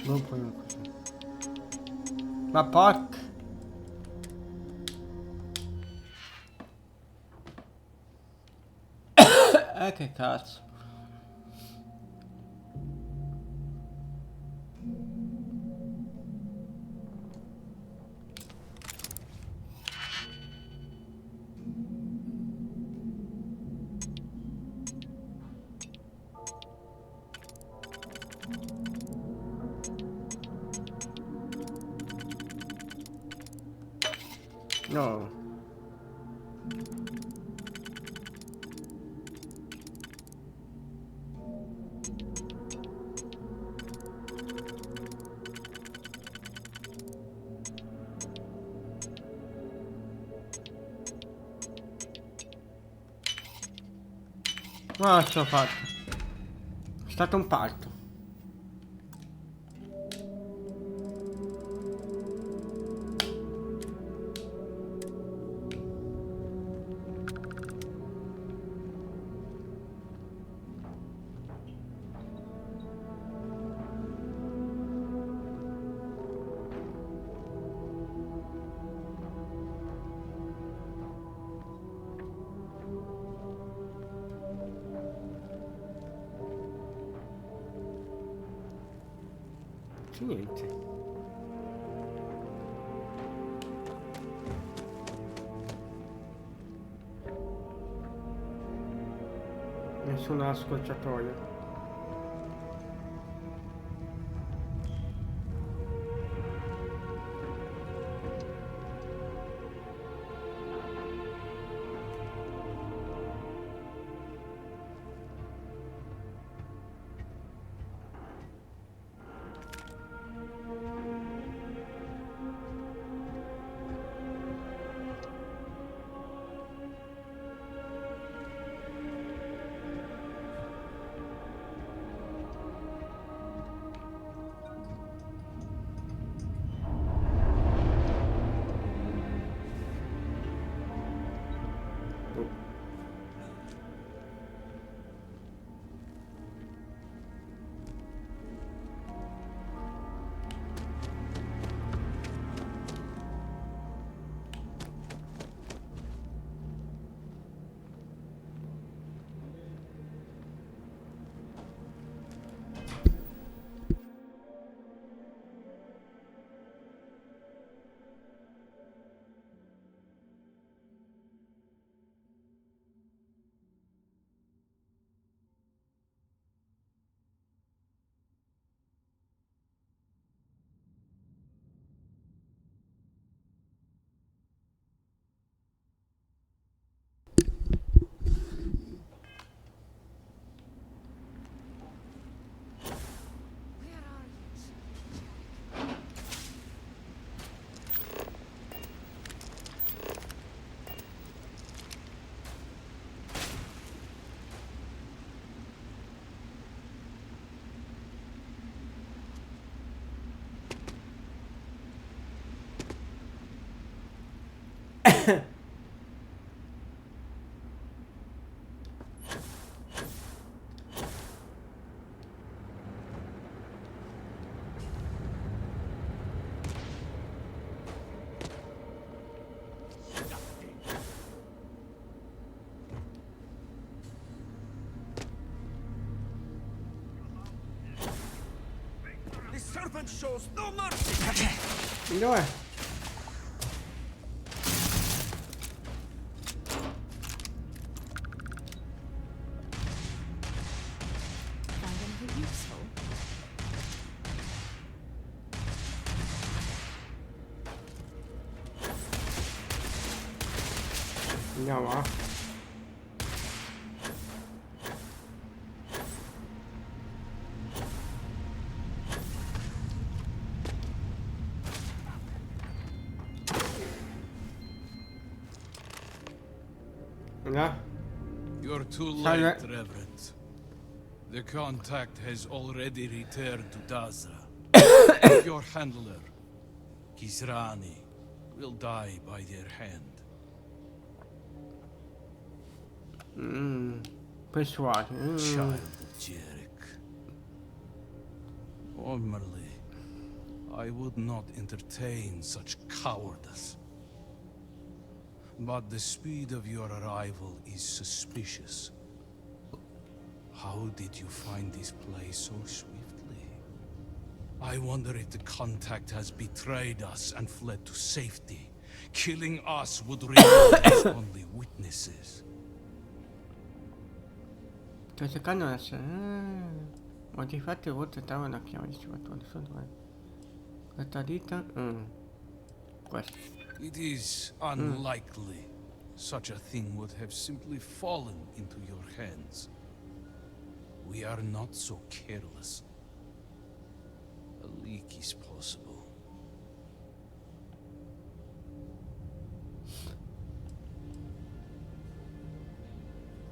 non puoi così. Ma porca. Che cazzo. No. Ma ce l'ho fatta. È stato un parto. C'è niente. Nessuna scorciatoia. The serpent shows no mercy! Dov'è? Find anything useful? Andiamo, ah. Yeah. You're too Sorry. late, Reverend. The contact has already returned to Dazra. Your handler, Kisrani, will die by their hand. Persuade. Child of Jerick. Formerly, I would not entertain such cowardice. But the speed of your arrival is suspicious. How did you find this place so swiftly? I wonder if the contact has betrayed us and fled to safety. Killing us would reveal us only witnesses. Sto cercando adesso. Ho difatti volte trova una chiave di sciavatore. Questa dita. Questo. It is unlikely such a thing would have simply fallen into your hands. We are not so careless. A leak is possible.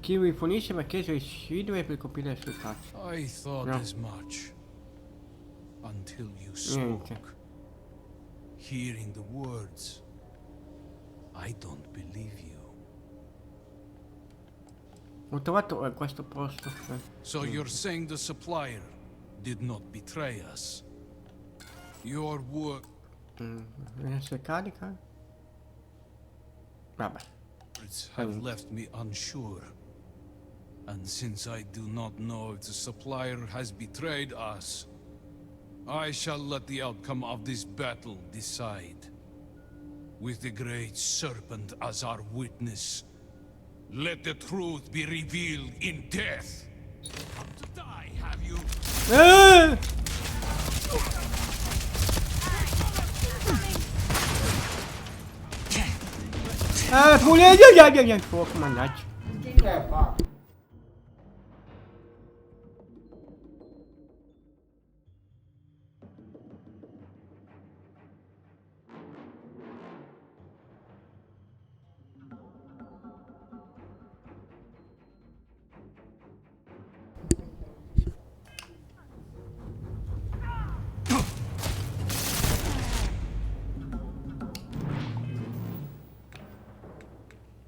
Chi vi fornisce va chiesto residue per coprire le sue tracce. I thought No. as much. Until you spoke. Niente. Hearing the words, I don't believe you. Ho trovato questo posto. So you're saying the supplier did not betray us? Your work... Deve essere carica. Vabbè. have left me unsure. And since I do not know if the supplier has betrayed us, I shall let the outcome of this battle decide. With the great serpent as our witness, let the truth be revealed in death. Come to die, have you? Mulher, fuoco, mannaggia.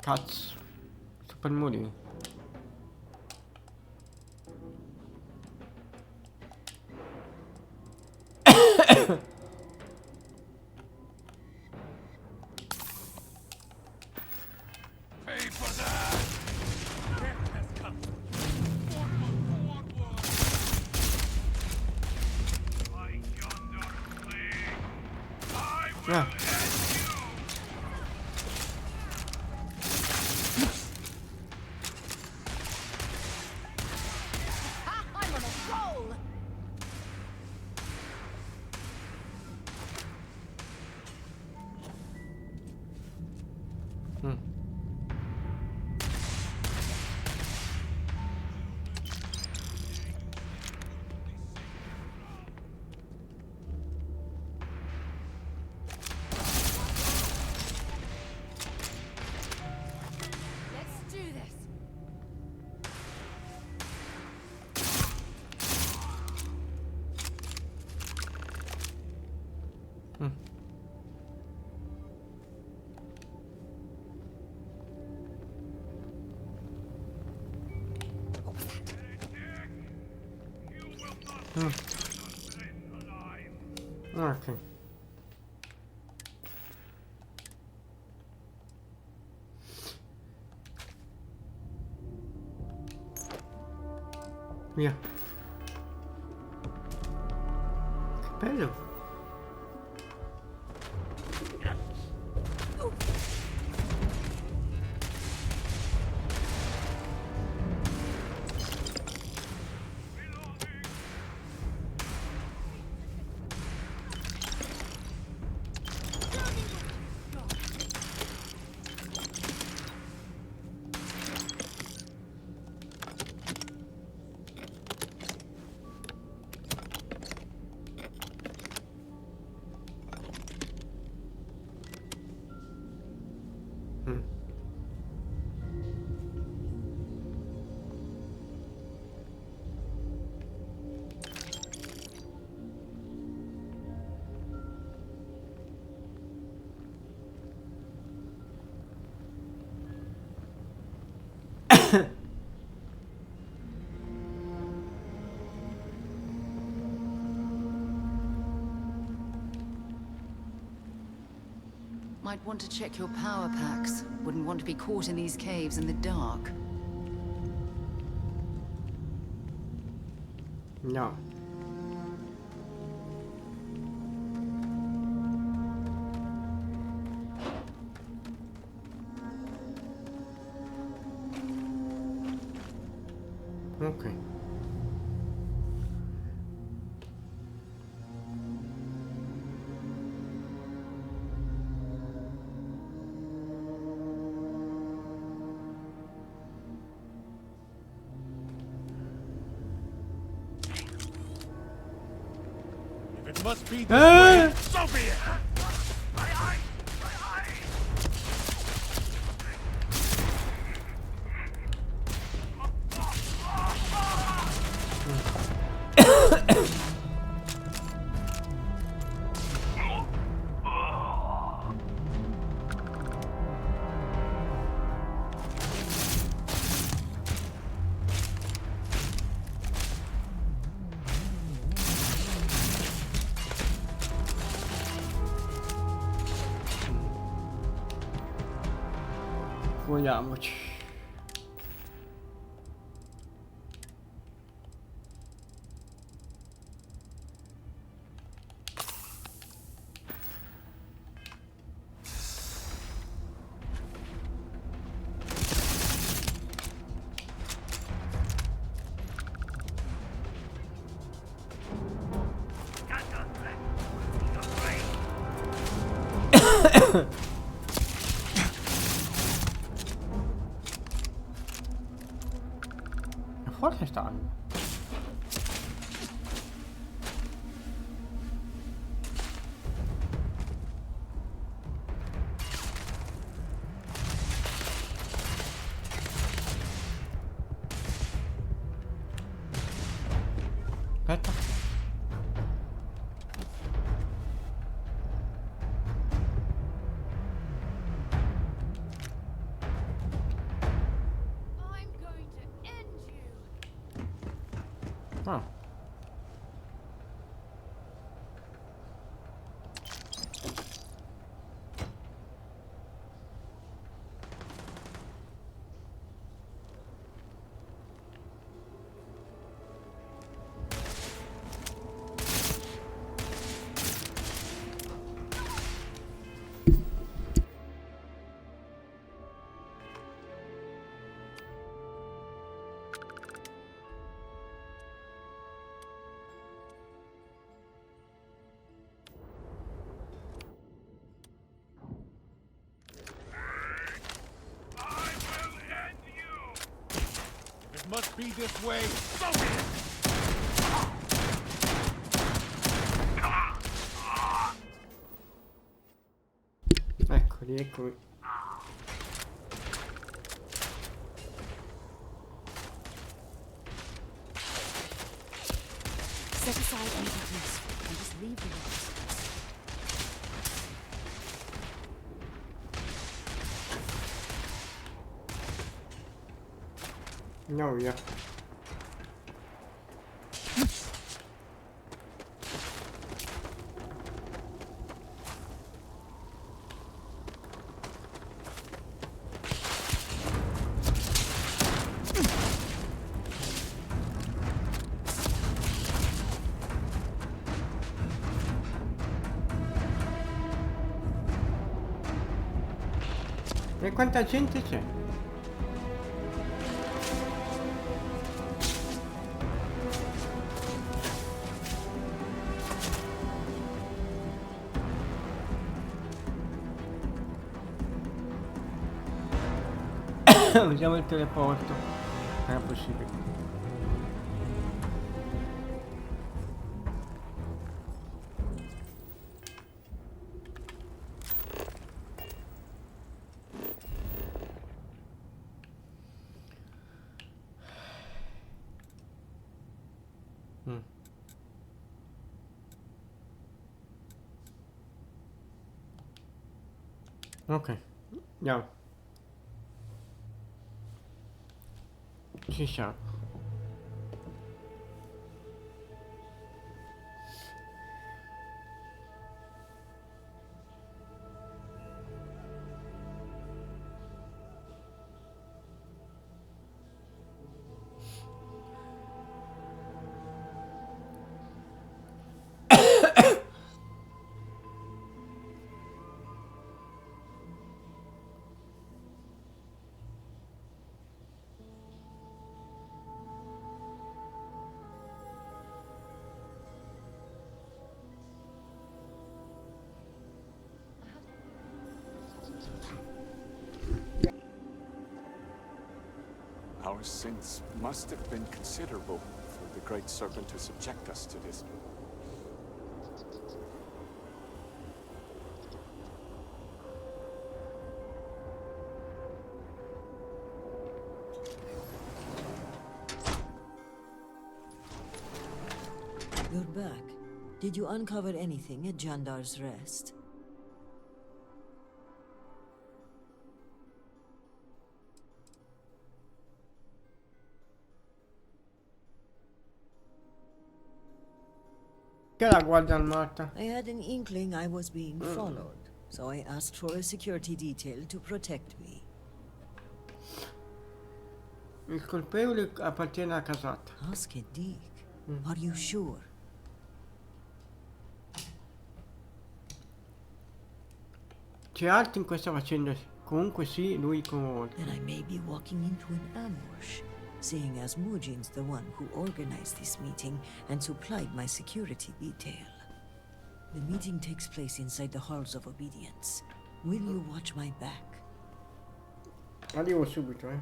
Cazzo, sto per morire. Pay for that! Death has come. Forward! My yonder flame. I will end you! I'm on a roll! Let's do this. Ok. Via. Che bello. Might want to check your power packs. Wouldn't want to be caught in these caves in the dark. No. Ok. If it must be this way, so be it! Vogliamoci. Forse sta. Aspetta. Ah. Must be this way. So be it. Eccoli, eccoli. Set aside anything useful and just leave the rest. No, yeah. E quanta gente c'è? Usiamo il teleporto. Era possibile. Ok, andiamo. Ci siamo. Our sins must have been considerable for the Great Serpent to subject us to this. You're back. Did you uncover anything at Jandar's Rest? Che la guardia armata? I had an inkling I was being followed, so I asked for a security detail to protect me. Il colpevole appartiene alla casata. Ask a dig. Are you sure? C'è altro in questa faccenda. Comunque sì, lui coinvolto. Then I may be walking into an ambush, seeing as Mujin's the one who organized this meeting and supplied my security detail. The meeting takes place inside the Halls of Obedience. Will you watch my back? Arrivo subito, eh.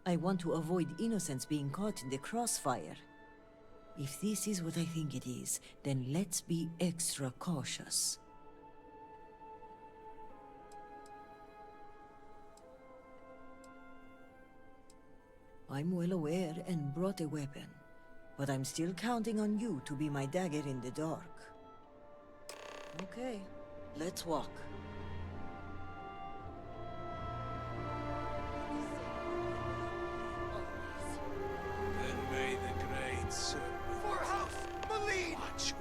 I want to avoid innocents being caught in the crossfire. If this is what I think it is, then let's be extra cautious. I'm well aware and brought a weapon, but I'm still counting on you to be my dagger in the dark. Okay, let's walk. Then may the great serpent For House Malene! watch you.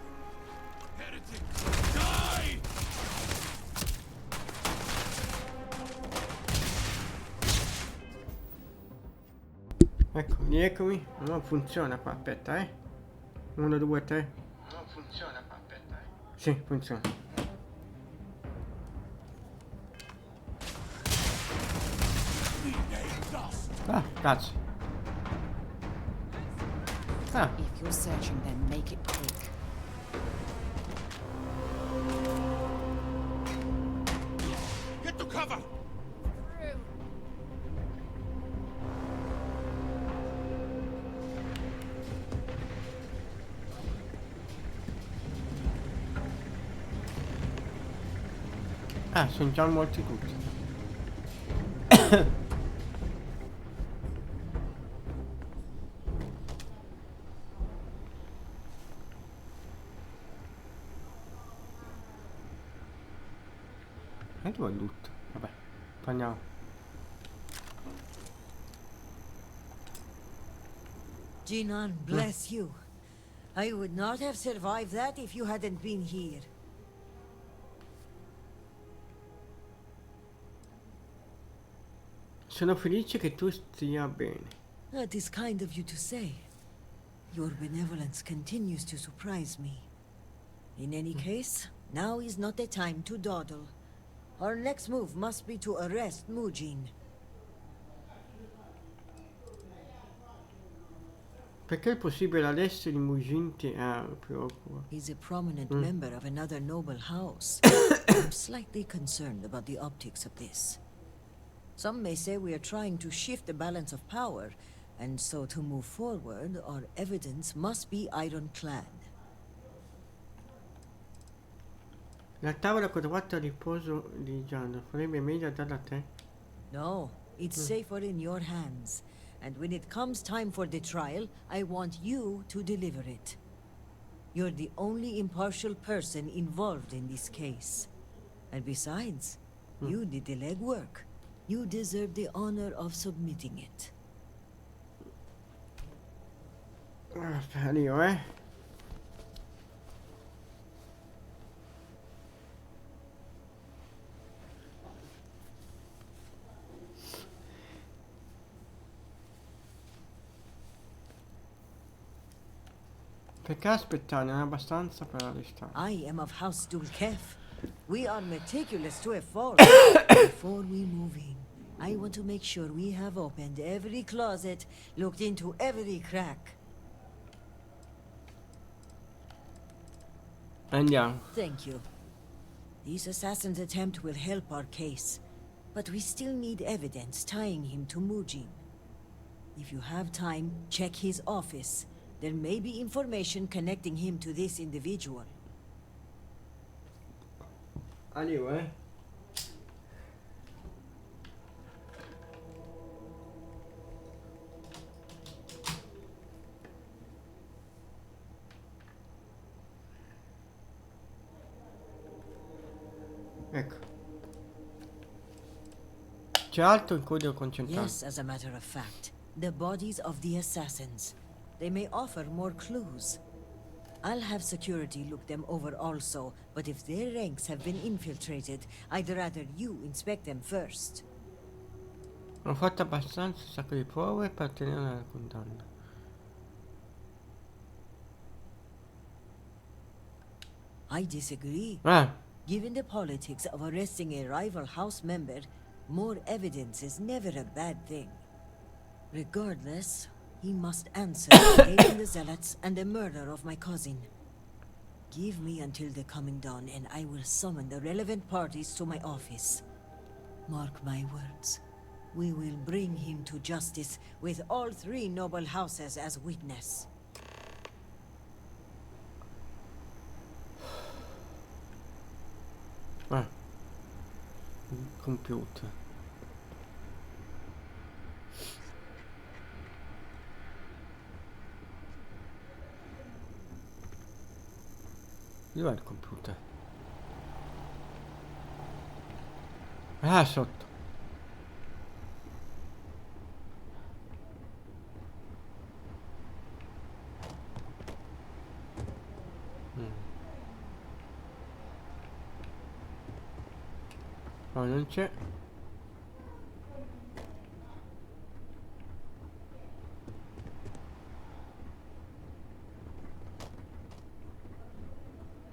Heretic, die! Ecco, rieccomi. Non funziona qua, aspetta, 1, 2, 3. Non funziona qua, aspetta, Sì, funziona. Ah, cazzo. Ah. If you're searching, then make it quick. Get to cover! Ah, sono già morti tutti. E dove è tutto? Vabbè, prendiamo. Jinan, bless you. I would not have survived that if you hadn't been here. Sono felice che tu stia bene. That is kind of you to say. Your benevolence continues to surprise me. In any case, now is not the time to dawdle. Our next move must be to arrest Mujin. Perché è possibile arresto di Muginti? Mi preoccupa. He's a prominent member of another noble house. I'm slightly concerned about the optics of this. Some may say we are trying to shift the balance of power, and so to move forward, our evidence must be ironclad. La tavola con 4 a riposo di Gianna, farebbe meglio darla a te? No, it's safer in your hands. And when it comes time for the trial, I want you to deliver it. You're the only impartial person involved in this case. And besides, you did the legwork. You deserve the honor of submitting it. Arrivo, eh? Perché aspettare? Non è abbastanza per arrestare. I am of House Dulkef. We are meticulous to a fault. Before we move in, I want to make sure we have opened every closet, looked into every crack. Andiamo. Thank you. This assassin's attempt will help our case, but we still need evidence tying him to Mujin. If you have time, check his office. There may be information connecting him to this individual. Arrivo, eh? Ecco. C'è altro in cui devo concentrarmi? Yes, as a matter of fact. The bodies of the assassins. They may offer more clues. I'll have security look them over also, but if their ranks have been infiltrated, I'd rather you inspect them first. Ho fatto abbastanza un sacco di prove per ottenere una condanna. I disagree. Ah. Given the politics of arresting a rival house member, more evidence is never a bad thing. Regardless, he must answer for aiding the zealots and the murder of my cousin. Give me until the coming dawn, and I will summon the relevant parties to my office. Mark my words. We will bring him to justice with all 3 noble houses as witness. Computer. Dov'è il computer? Ah, sotto. No, non c'è.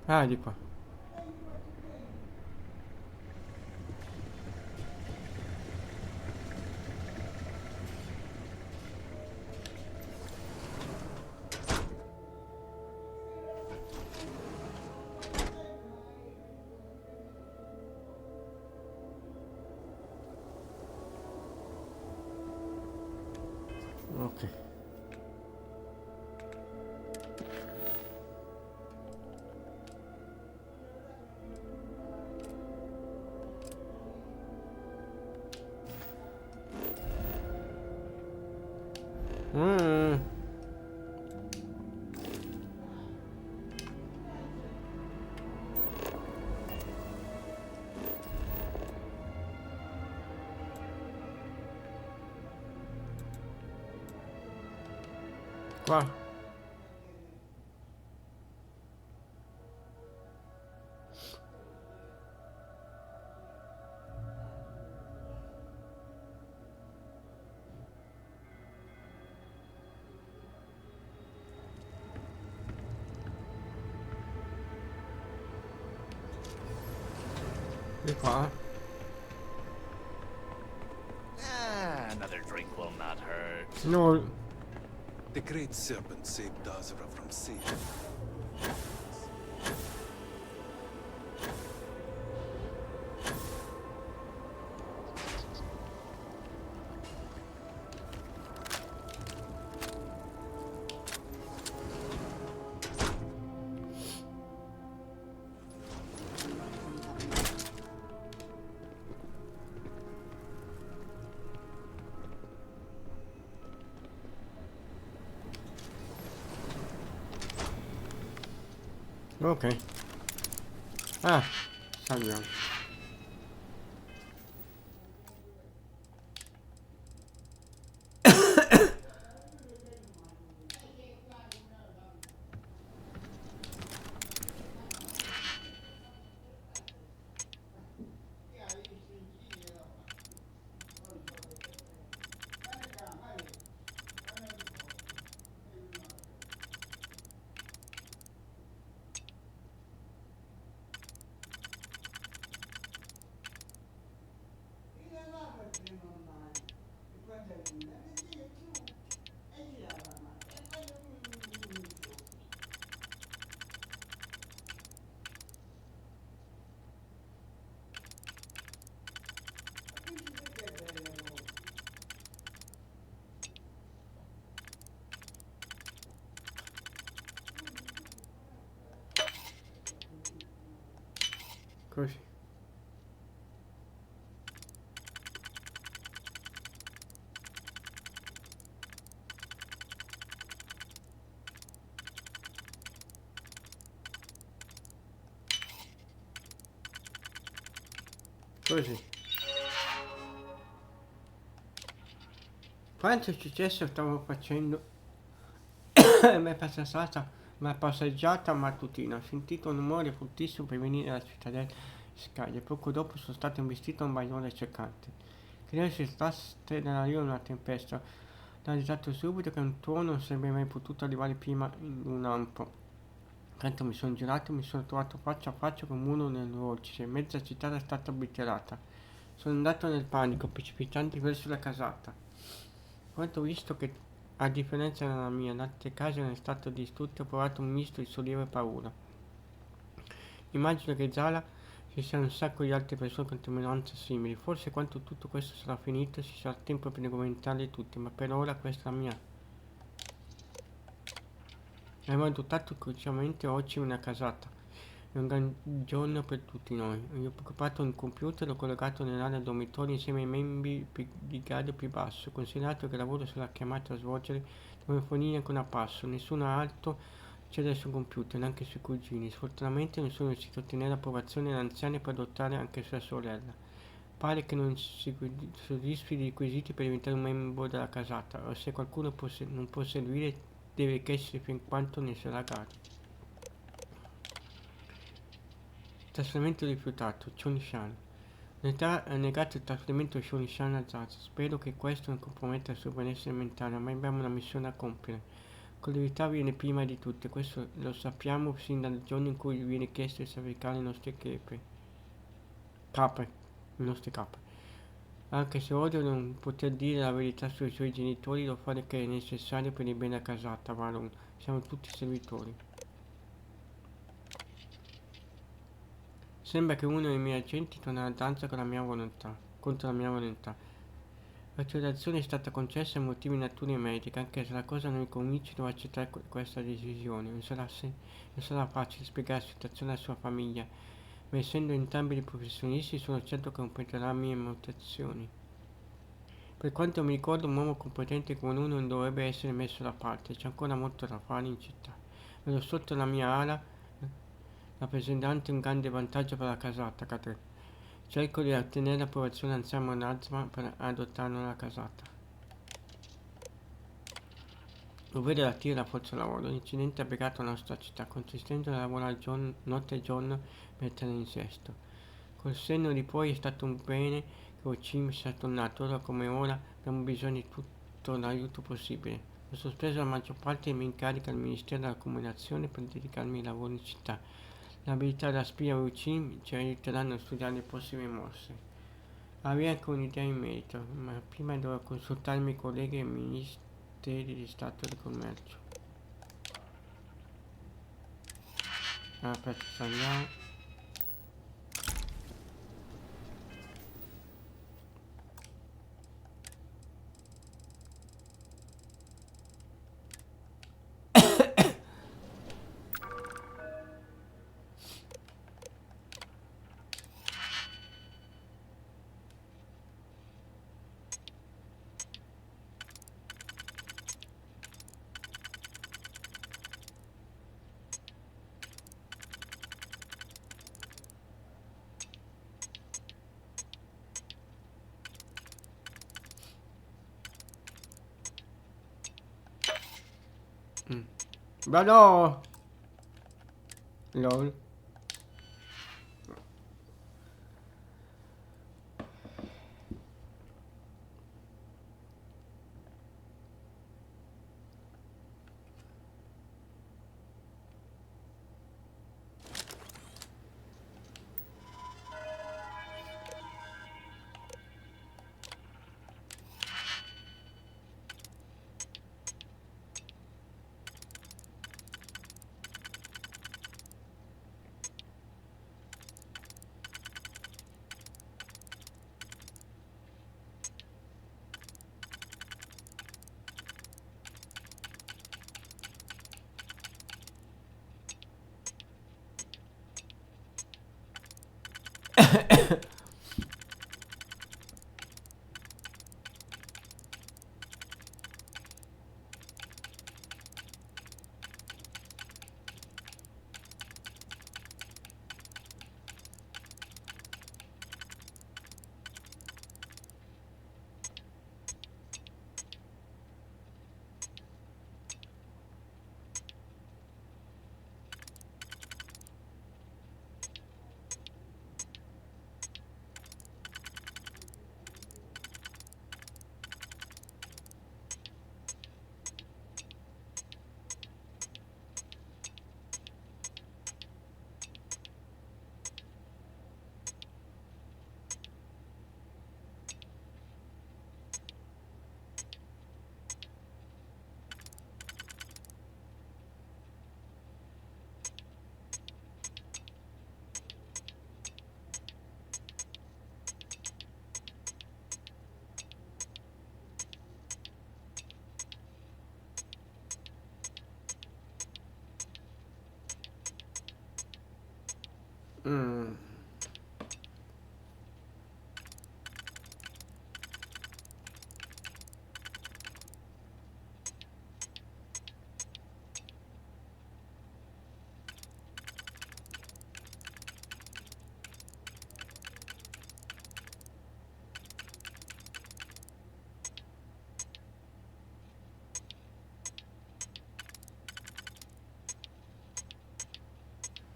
Ah, di qua. Ok. qua. Di qua. Another drink will not hurt. No. The great serpent saved Dazra from Satan. Ok. Ah, salviamo. Così. Così. Quanto è successo stavo facendo una passeggiata mattutina. Ho sentito un rumore fortissimo per venire dalla cittadella scaglie. Poco dopo sono stato investito da un bagliore cercante. Credo si trattasse dall'arrivo di una tempesta. Ho realizzato subito che un tuono non sarebbe mai potuto arrivare prima in un lampo. Quando mi sono girato mi sono trovato faccia a faccia con uno nel vortice. Mezza città era stata obliterata. Sono andato nel panico, precipitante verso la casata. Quando ho visto che, a differenza della mia, le altre case erano state distrutte, ho provato un misto di sollievo e paura. Immagino che Zala ci sia un sacco di altre persone con temperanze simili. Forse quando tutto questo sarà finito ci sarà tempo per documentarli tutti, ma per ora questa è la mia. Abbiamo adottato crucialmente oggi una casata. È un gran giorno per tutti noi. Ho occupato un computer, l'ho collegato nell'area dormitorio insieme ai membri di grado più basso. Considerato che il lavoro sarà chiamato a svolgere, devo fornire ancora a passo. Nessuno altro c'è sul computer, neanche sui cugini. Sfortunatamente non sono riuscito a ottenere l'approvazione dell'anziana per adottare anche sua sorella. Pare che non soddisfi i requisiti per diventare un membro della casata, o se qualcuno non può servire, deve crescere fin quanto ne sarà grado. Trasferimento rifiutato, Chonishan. L'unità ha negato il trasferimento di Chonishan a Zaza. Spero che questo non comprometta il suo benessere mentale, ma abbiamo una missione a compiere. Collettività viene prima di tutto, questo lo sappiamo sin dal giorno in cui viene chiesto di sacrificare le nostre capre, le nostre capre. Anche se odio non poter dire la verità sui suoi genitori, devo fare che è necessario per il bene della casata, Valon. Siamo tutti servitori. Sembra che uno dei miei agenti torna a danza con la mia volontà, contro la mia volontà. L'accelerazione è stata concessa a motivi di natura medica, anche se la cosa non mi convince, devo accettare questa decisione. Non sarà facile spiegare la situazione alla sua famiglia, ma essendo entrambi dei professionisti sono certo che comprenderà le mie motivazioni. Per quanto mi ricordo, un uomo competente come lui non dovrebbe essere messo da parte, c'è ancora molto da fare in città. Vedo sotto la mia ala rappresentante un grande vantaggio per la casata, Cadre. Cerco di ottenere l'approvazione anziano Nazma per adottarlo nella casata. ovvero la tira la forza lavoro. L'incidente ha piegato la nostra città, consistendo nel lavorare notte e giorno per tenere in sesto. Col senno di poi è stato un bene che Ocim sia tornato. Ora come ora abbiamo bisogno di tutto l'aiuto possibile. Ho sospeso la maggior parte dei miei incarichi al Ministero della Comunicazione per dedicarmi ai lavori in città. L'abilità della spia Ocim ci aiuteranno a studiare le prossime mosse. Avevo anche un'idea in merito, ma prima dovevo consultare i miei colleghi e ministeri di Stato del Commercio. Aspetta, andiamo. Vado! LOL.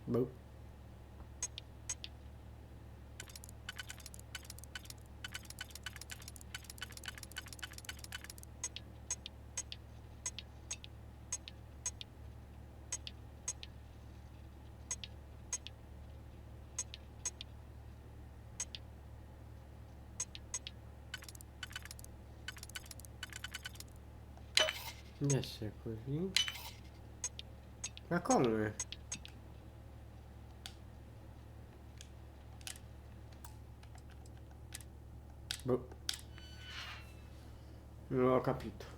Boh. Adesso è così. Ma come? Boh. Non ho capito.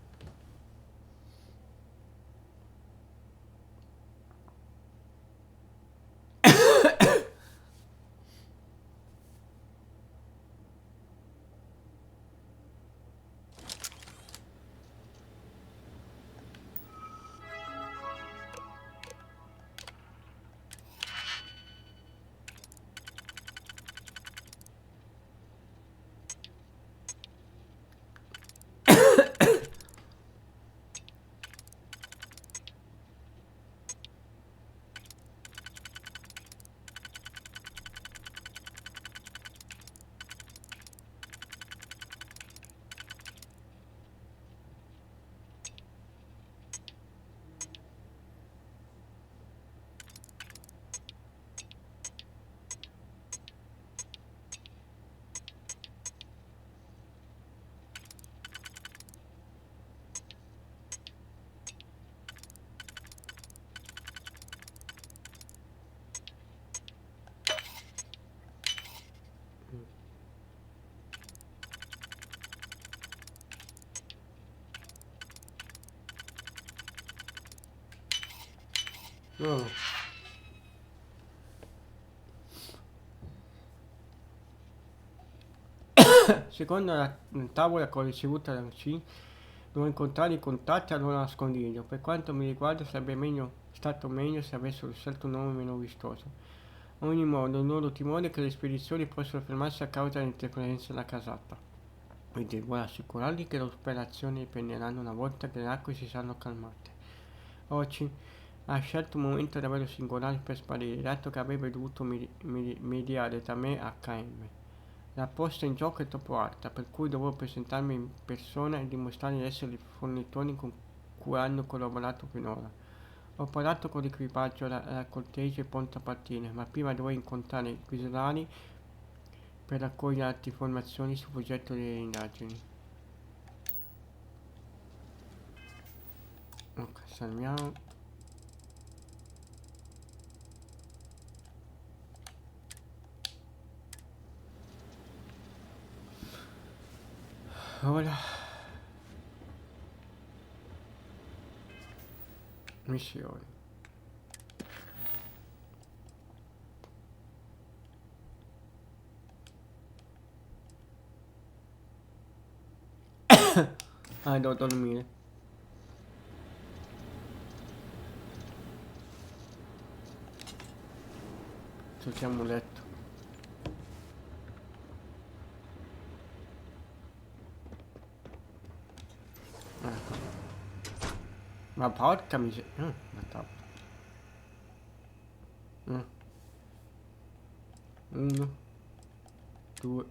No. Secondo la tavola con ricevuta dal C, devo incontrare i contatti e non nascondiglio. Per quanto mi riguarda sarebbe stato meglio se avessero scelto un nome meno vistoso. A ogni modo, il loro timore è che le spedizioni possano fermarsi a causa dell'interferenza della casata. Quindi vuole assicurargli che le operazioni riprenderanno una volta che le acque si saranno calmate. Oggi ha scelto un momento davvero singolare per sparire, dato che avrebbe dovuto mediare da me a KM. La posta in gioco è troppo alta, per cui dovevo presentarmi in persona e dimostrare di essere i fornitori con cui hanno collaborato finora. Ho parlato con l'equipaggio alla cortese pronta a partire, ma prima dovevo incontrare i Quislari per raccogliere altre informazioni sul progetto delle indagini. Ok, salviamo. Ora missioni. Devo dormire. Cerchiamo un letto. Ecco. Ma porca miseria. La tappa. 1, 2,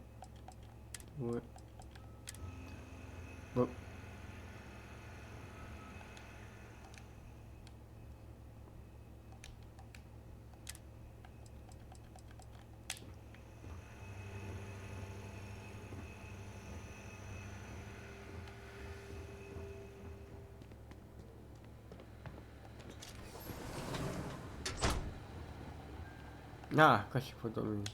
2. Boh. Qua si può dormire.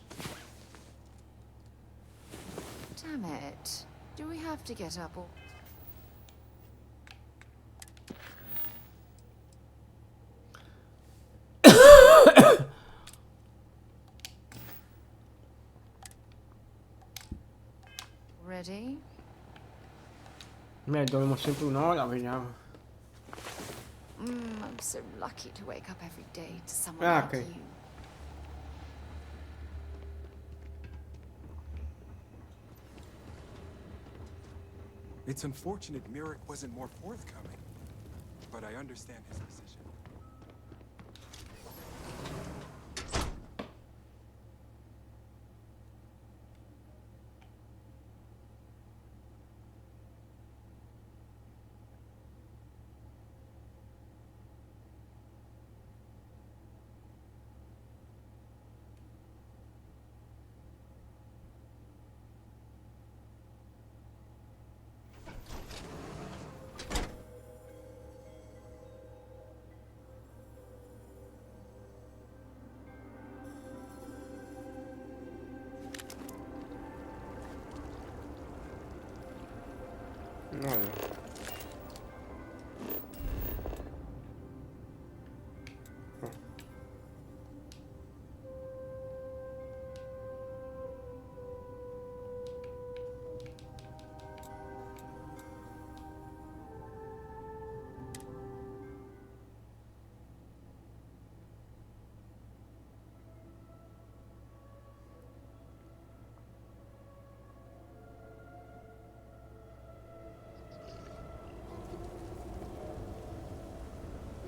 Damn it. Do we have to get up or... Ready? Dormo sempre un'ora, vediamo. I'm so lucky to wake up every day to someone like Okay. you. It's unfortunate Merrick wasn't more forthcoming, but I understand his position. No.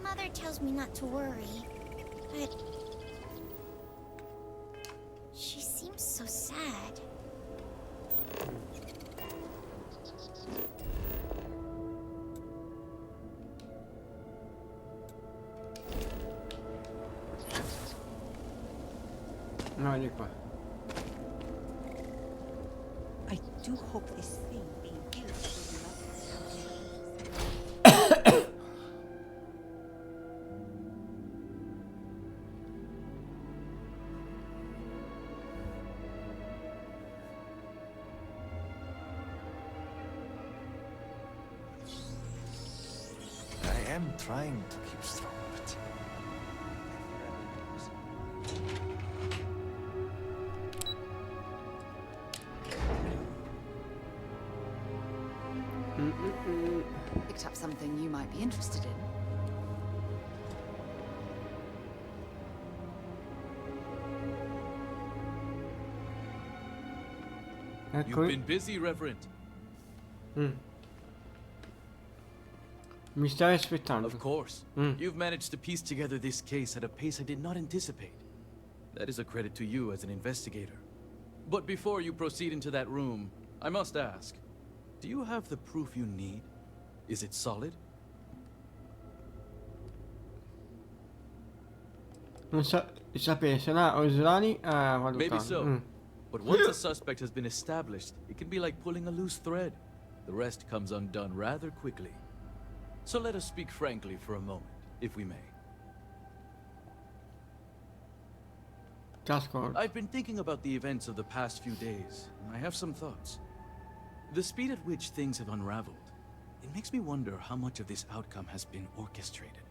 Mother tells me not to worry, but she seems so sad. No, di qua. I do hope this thing being killed will not. I am trying to keep strong, but something you might be interested in. You've been busy, Reverend. Mi stai aspettando. Of course. You've managed to piece together this case at a pace I did not anticipate. That is a credit to you as an investigator. But before you proceed into that room, I must ask, do you have the proof you need? Is it solid? Non sapere, sarà Oslani a valutare. Maybe so. But once a suspect has been established, it can be like pulling a loose thread. The rest comes undone rather quickly. So let us speak frankly for a moment, if we may. I've been thinking about the events of the past few days, and I have some thoughts. The speed at which things have unraveled, it makes me wonder how much of this outcome has been orchestrated.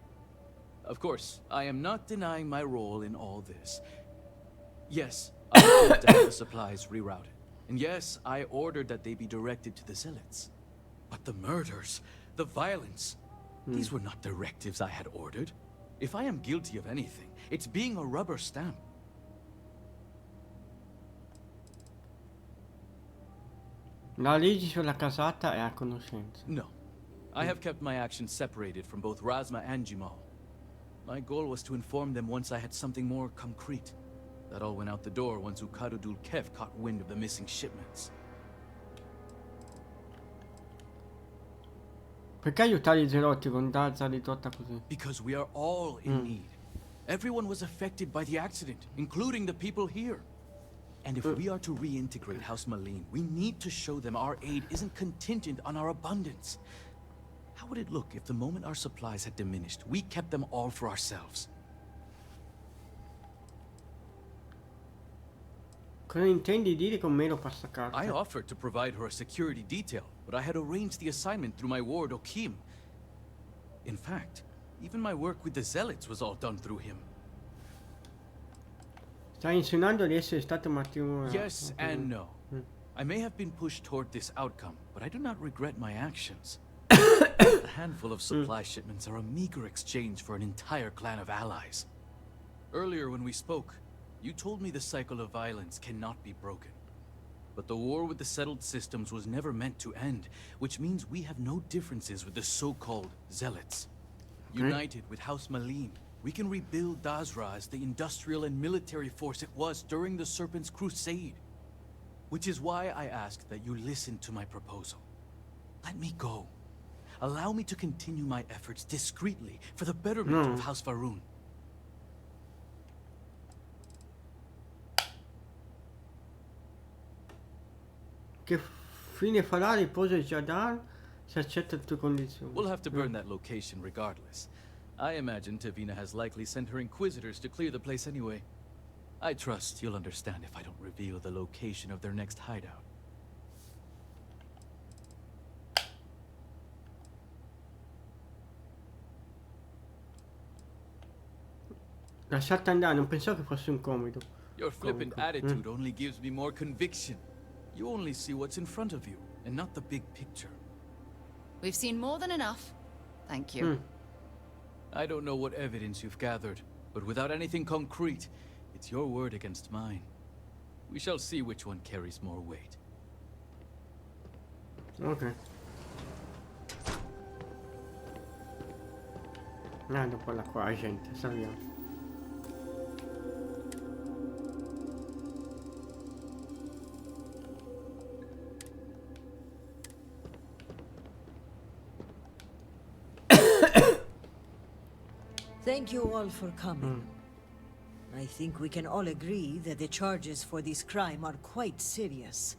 Of course, I am not denying my role in all this. Yes, I ordered to have the supplies rerouted. And yes, I ordered that they be directed to the zealots. But the murders, the violence, these were not directives I had ordered. If I am guilty of anything, it's being a rubber stamp. La legge sulla casata è a conoscenza. No. I have kept my actions separated from both Razma and Jimal. My goal was to inform them once I had something more concrete. That all went out the door once Ukadudul Kev caught wind of the missing shipments. Perché aiutare i zelotti con Dazza ridotta così? Because we are all in need. Everyone was affected by the accident, including the people here. And if we are to reintegrate House Malene, we need to show them our aid isn't contingent on our abundance. How would it look if the moment our supplies had diminished, we kept them all for ourselves? Cosa intendi dire con mero passacarte? I offered to provide her a security detail, but I had arranged the assignment through my ward Okim. In fact, even my work with the Zealots was all done through him. Stai insinuando di essere stato matrimoniato? Yes and no. I may have been pushed toward this outcome, but I do not regret my actions. A handful of supply shipments are a meager exchange for an entire clan of allies. Earlier when we spoke, you told me the cycle of violence cannot be broken. But the war with the settled systems was never meant to end, which means we have no differences with the so-called Zealots. United with House Malene, we can rebuild Dazra as the industrial and military force it was during the Serpent's Crusade. Which is why I ask that you listen to my proposal. Let me go. Allow me to continue my efforts discreetly for the betterment of House Varun. Che fine farà riposo Jadar se accetta le tue condizioni? We'll have to burn that location regardless. I imagine Tavina has likely sent her inquisitors to clear the place anyway. I trust you'll understand if I don't reveal the location of their next hideout. Lasciate andare, non pensavo che fosse un comodo. Your flippant attitude only gives me more conviction. You only see what's in front of you, and not the big picture. We've seen more than enough. Thank you. I don't know what evidence you've gathered, but without anything concrete, it's your word against mine. We shall see which one carries more weight. Ok. Dopo la qua, gente, saliamo. Thank you all for coming. I think we can all agree that the charges for this crime are quite serious.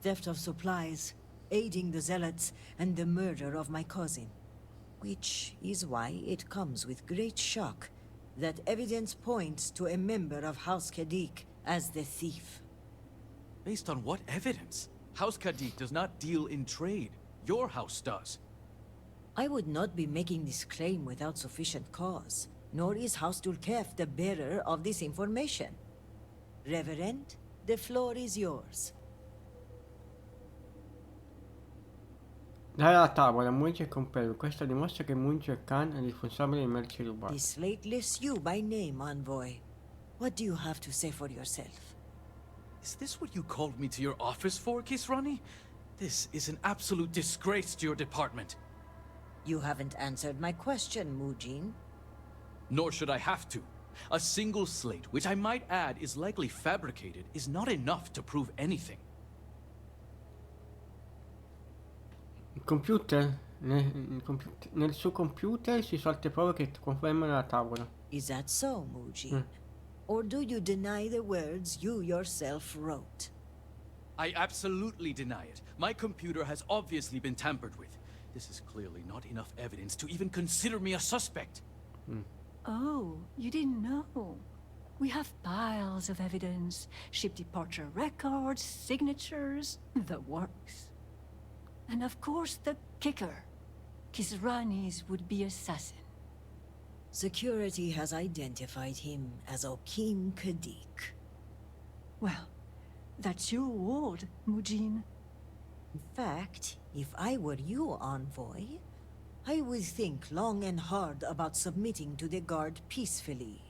Theft of supplies, aiding the Zealots, and the murder of my cousin. Which is why it comes with great shock that evidence points to a member of House Kadik as the thief. Based on what evidence? House Kadik does not deal in trade. Your house does. I would not be making this claim without sufficient cause, nor is House Dulkef the bearer of this information. Reverend, the floor is yours. Dare la tavola, Munch e compare. Questo dimostra che Munch e Khan è responsabile di merci rubate. This slate lists you by name, envoy. What do you have to say for yourself? Is this what you called me to your office for, Kisrani? This is an absolute disgrace to your department. You haven't answered my question, Mujin. Nor should I have to. A single slate, which I might add is likely fabricated, is not enough to prove anything. Il computer? Nel suo computer si sono altre prove che confermano la tavola. Is that so, Mujin? Or do you deny the words you yourself wrote? I absolutely deny it. My computer has obviously been tampered with. This is clearly not enough evidence to even consider me a suspect. Oh, you didn't know. We have piles of evidence, ship departure records, signatures, the works. And of course the kicker, Kisrani's would-be assassin. Security has identified him as Okim Kadik. Well, that's your ward, Mujin. In fact, if I were you, envoy, I would think long and hard about submitting to the guard peacefully.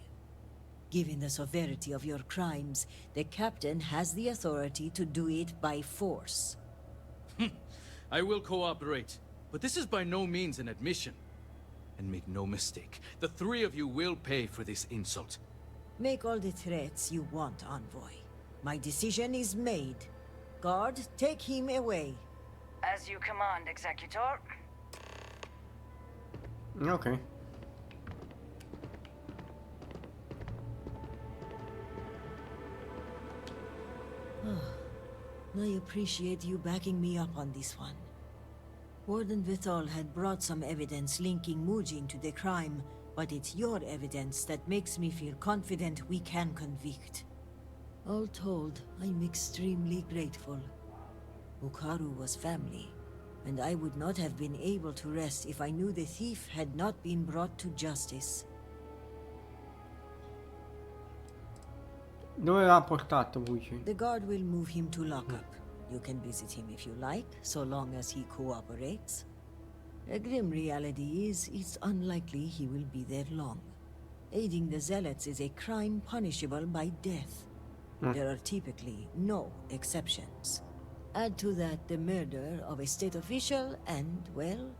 Given the severity of your crimes, the captain has the authority to do it by force. I will cooperate, but this is by no means an admission. And make no mistake, the three of you will pay for this insult. Make all the threats you want, envoy. My decision is made. Guard, take him away. As you command, Executor. Ok. I appreciate you backing me up on this one. Warden Vithal had brought some evidence linking Mujin to the crime, but it's your evidence that makes me feel confident we can convict. All told, I'm extremely grateful. Ukaru was family, and I would not have been able to rest if I knew the thief had not been brought to justice. Dove l'ha portato Mujin? The guard will move him to lockup. You can visit him if you like, so long as he cooperates. A grim reality is, it's unlikely he will be there long. Aiding the Zealots is a crime punishable by death. There are typically no exceptions. Add to that the murder of a state official and, well,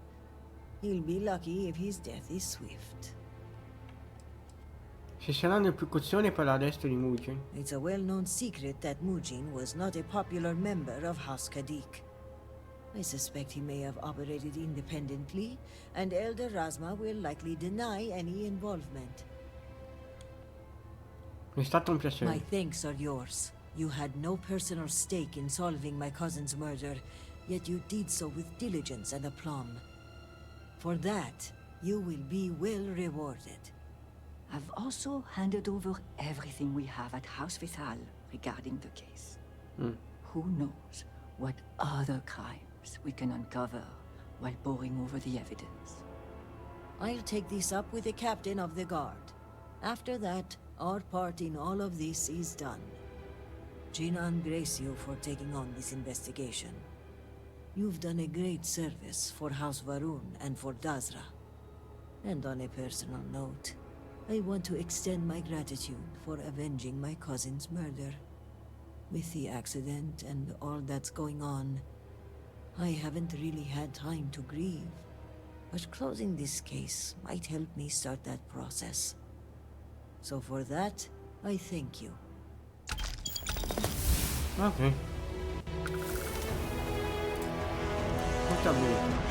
he'll be lucky if his death is swift. Ci saranno ripercussioni per l'arresto di Mujin. It's a well-known secret that Mujin was not a popular member of House Kadik. I suspect he may have operated independently, and Elder Razma will likely deny any involvement. È stato un piacere. My thanks are yours. You had no personal stake in solving my cousin's murder, yet you did so with diligence and aplomb. For that, you will be well rewarded. I've also handed over everything we have at House Vithal regarding the case. Who knows what other crimes we can uncover while poring over the evidence. I'll take this up with the captain of the guard. After that, our part in all of this is done. Jinan grace you for taking on this investigation. You've done a great service for House Varun and for Dazra. And on a personal note, I want to extend my gratitude for avenging my cousin's murder. With the accident and all that's going on, I haven't really had time to grieve. But closing this case might help me start that process. So for that, I thank you. Ok. Molto bene.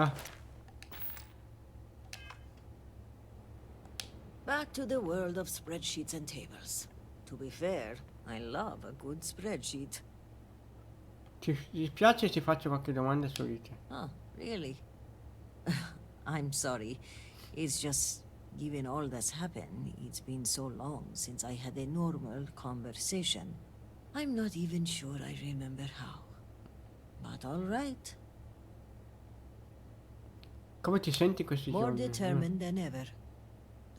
Ah. Back to the world of spreadsheets and tables. To be fair, I love a good spreadsheet. Ti dispiace se faccio qualche domanda solita? Oh, really? I'm sorry. It's just, given all that's happened, it's been so long since I had a normal conversation. I'm not even sure I remember how. But all right. Come ti senti questi More giorni? determined than ever.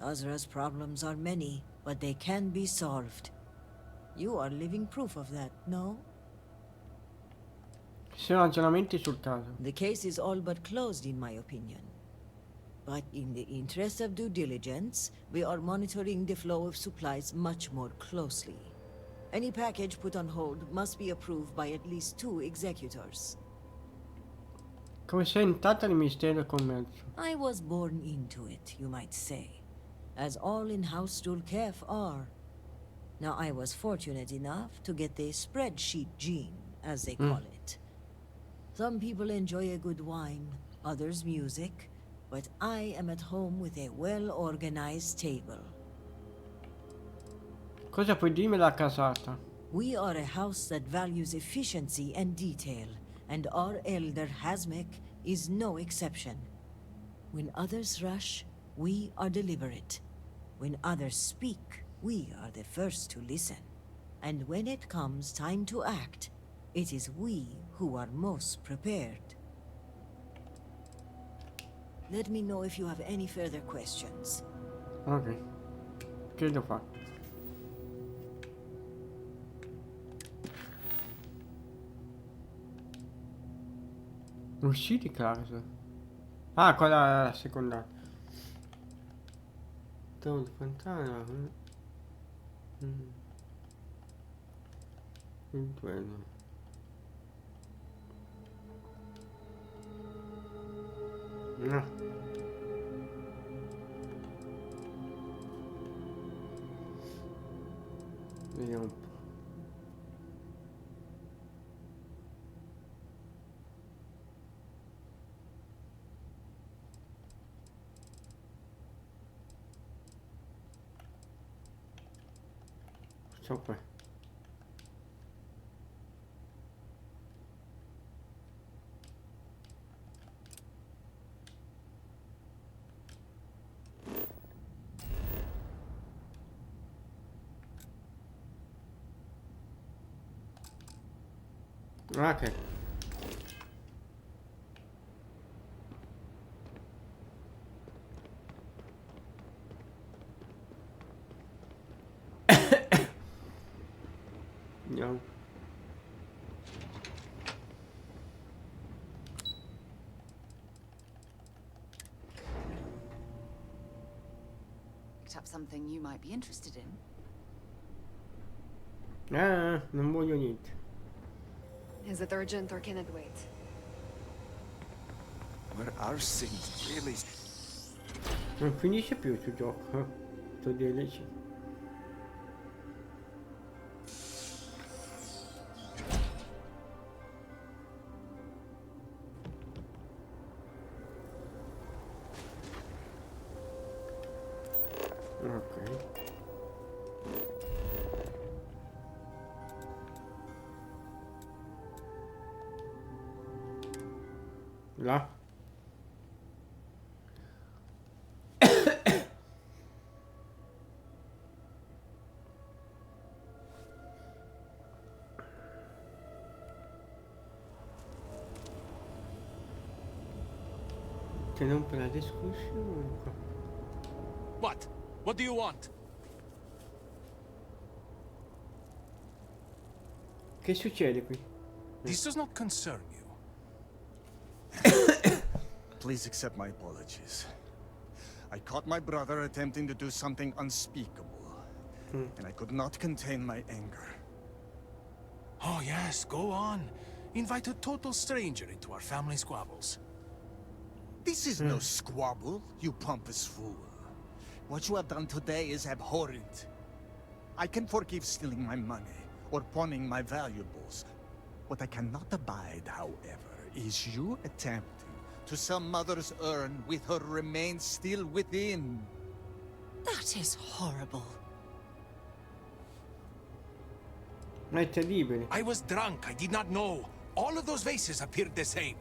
Azra's problems are many, but they can be solved. You are living proof of that, no? Ci sono aggiornamenti sul caso. The case is all but closed, in my opinion. But in the interest of due diligence, we are monitoring the flow of supplies much more closely. Any package put on hold must be approved by at least 2 executors. Come sei entrata nel Ministero del Commercio? I was born into it, you might say. As all in House Dulkef are. Now, I was fortunate enough to get the spreadsheet gene, as they call it. Some people enjoy a good wine, others music, but I am at home with a well-organized table. Cosa puoi dirmi della casata? We are a house that values efficiency and detail, and our elder Hazmek is no exception. When others rush, we are deliberate. When others speak, we are the first to listen. And when it comes time to act, it is we who are most prepared. Let me know if you have any further questions. Ok. Che devo fare? Uscì di casa. Ah, quella è la seconda. Don't fontana. Il duello. No. Vediamo un po'. Sopra. Ok. Andiamo. Picked up something you might be interested in. Non voglio niente. Is it urgent or can it wait? Where are things really? Non finisce più il gioco. Sto DLC. Ok. Là. Interrompe la discussione. What? What do you want? Che succede qui? This does not concern you. Please accept my apologies. I caught my brother attempting to do something unspeakable, and I could not contain my anger. Oh yes, go on. Invite a total stranger into our family squabbles. This is no squabble, you pompous fool. What you have done today is abhorrent. I can forgive stealing my money or pawning my valuables. What I cannot abide, however, is you attempting to some mother's urn with her remains still within. That is horrible. Ma è terribile. I was drunk. I did not know. All of those vases appeared the same.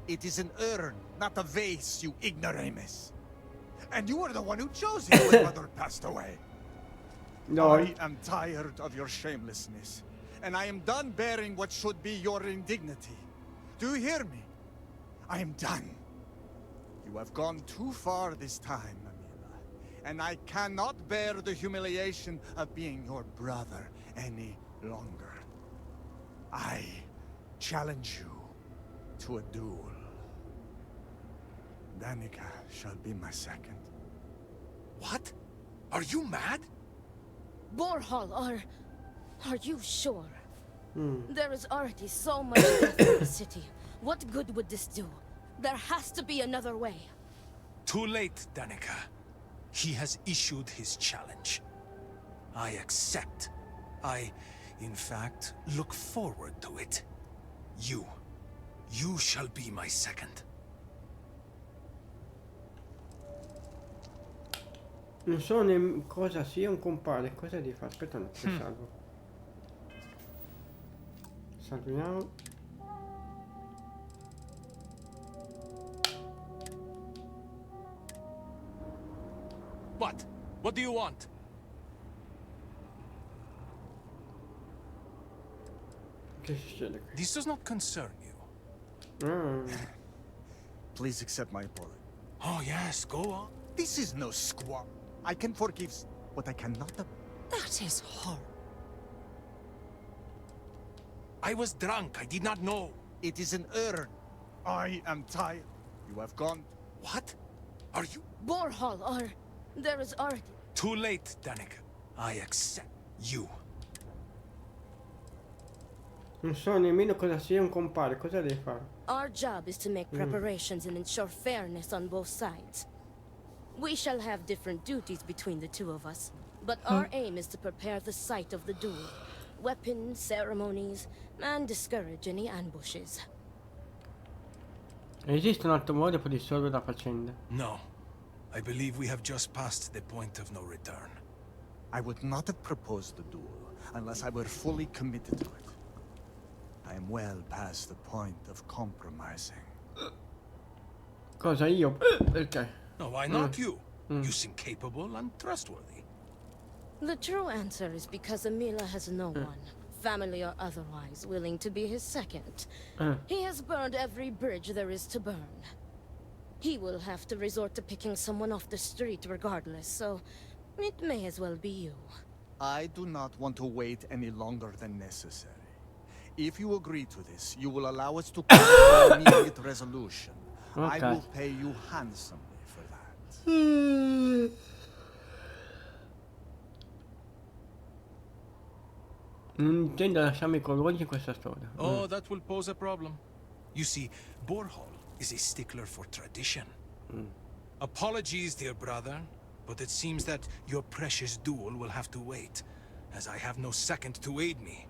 It is an urn, not a vase, you ignoramus. And you were the one who chose it when Mother passed away. No. I am tired of your shamelessness, and I am done bearing what should be your indignity. Do you hear me? I am done. You have gone too far this time, Amila, and I cannot bear the humiliation of being your brother any longer. I challenge you to a duel. Danica shall be my second. What? Are you mad? Borhall, are you sure? There is already so much death in the city. What good would this do? There has to be another way. Too late, Danica. He has issued his challenge. I accept. In fact, look forward to it. You shall be my second. Non so cosa sia un compare, cosa devi fare? Aspetta un attimo, salvo. Salviamo. What? What do you want? Che succede qui? This does not concern you. Please accept my apology. Oh yes, go on. This is no squab. I can forgive, but I cannot. That is horrible. I was drunk. I did not know. It is an urn. I am tired. You have gone. What? Are you? Borhall, there is already... Too late, Danica. I accept you. Non so nemmeno cosa sia un compare, cosa devi fare? Our job is to make preparations and ensure fairness on both sides. We shall have different duties between the two of us, but our aim is to prepare the site of the duel. Weapons, ceremonies, and discourage any ambushes. Esiste un altro modo per risolvere la faccenda? No. I believe we have just passed the point of no return. I would not have proposed the duel unless I were fully committed to it. I am well past the point of compromising. Cosa io? Perché? No, why not you? You seem capable and trustworthy. The true answer is because Amila has no one, family or otherwise, willing to be his second. He has burned every bridge there is to burn. He will have to resort to picking someone off the street regardless, so it may as well be you. I do not want to wait any longer than necessary. If you agree to this, you will allow us to come to an immediate resolution. I will pay you handsomely for that. Non intendo lasciarmi coinvolgere in questa storia. Oh, that will pose a problem. You see, Borhall is a stickler for tradition. Apologies, dear brother, but it seems that your precious duel will have to wait, as I have no second to aid me.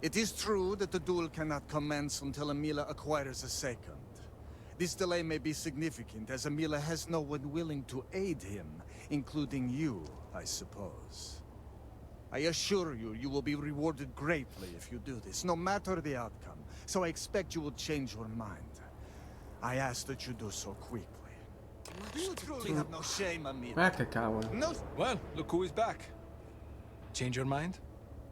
It is true that the duel cannot commence until Amila acquires a second. This delay may be significant, as Amila has no one willing to aid him, including you, I suppose. I assure you, you will be rewarded greatly if you do this, no matter the outcome, so I expect you will change your mind. I ask that you do so quickly. You truly have no shame, Amila. Che cavolo. No. Well, look who is back. Change your mind?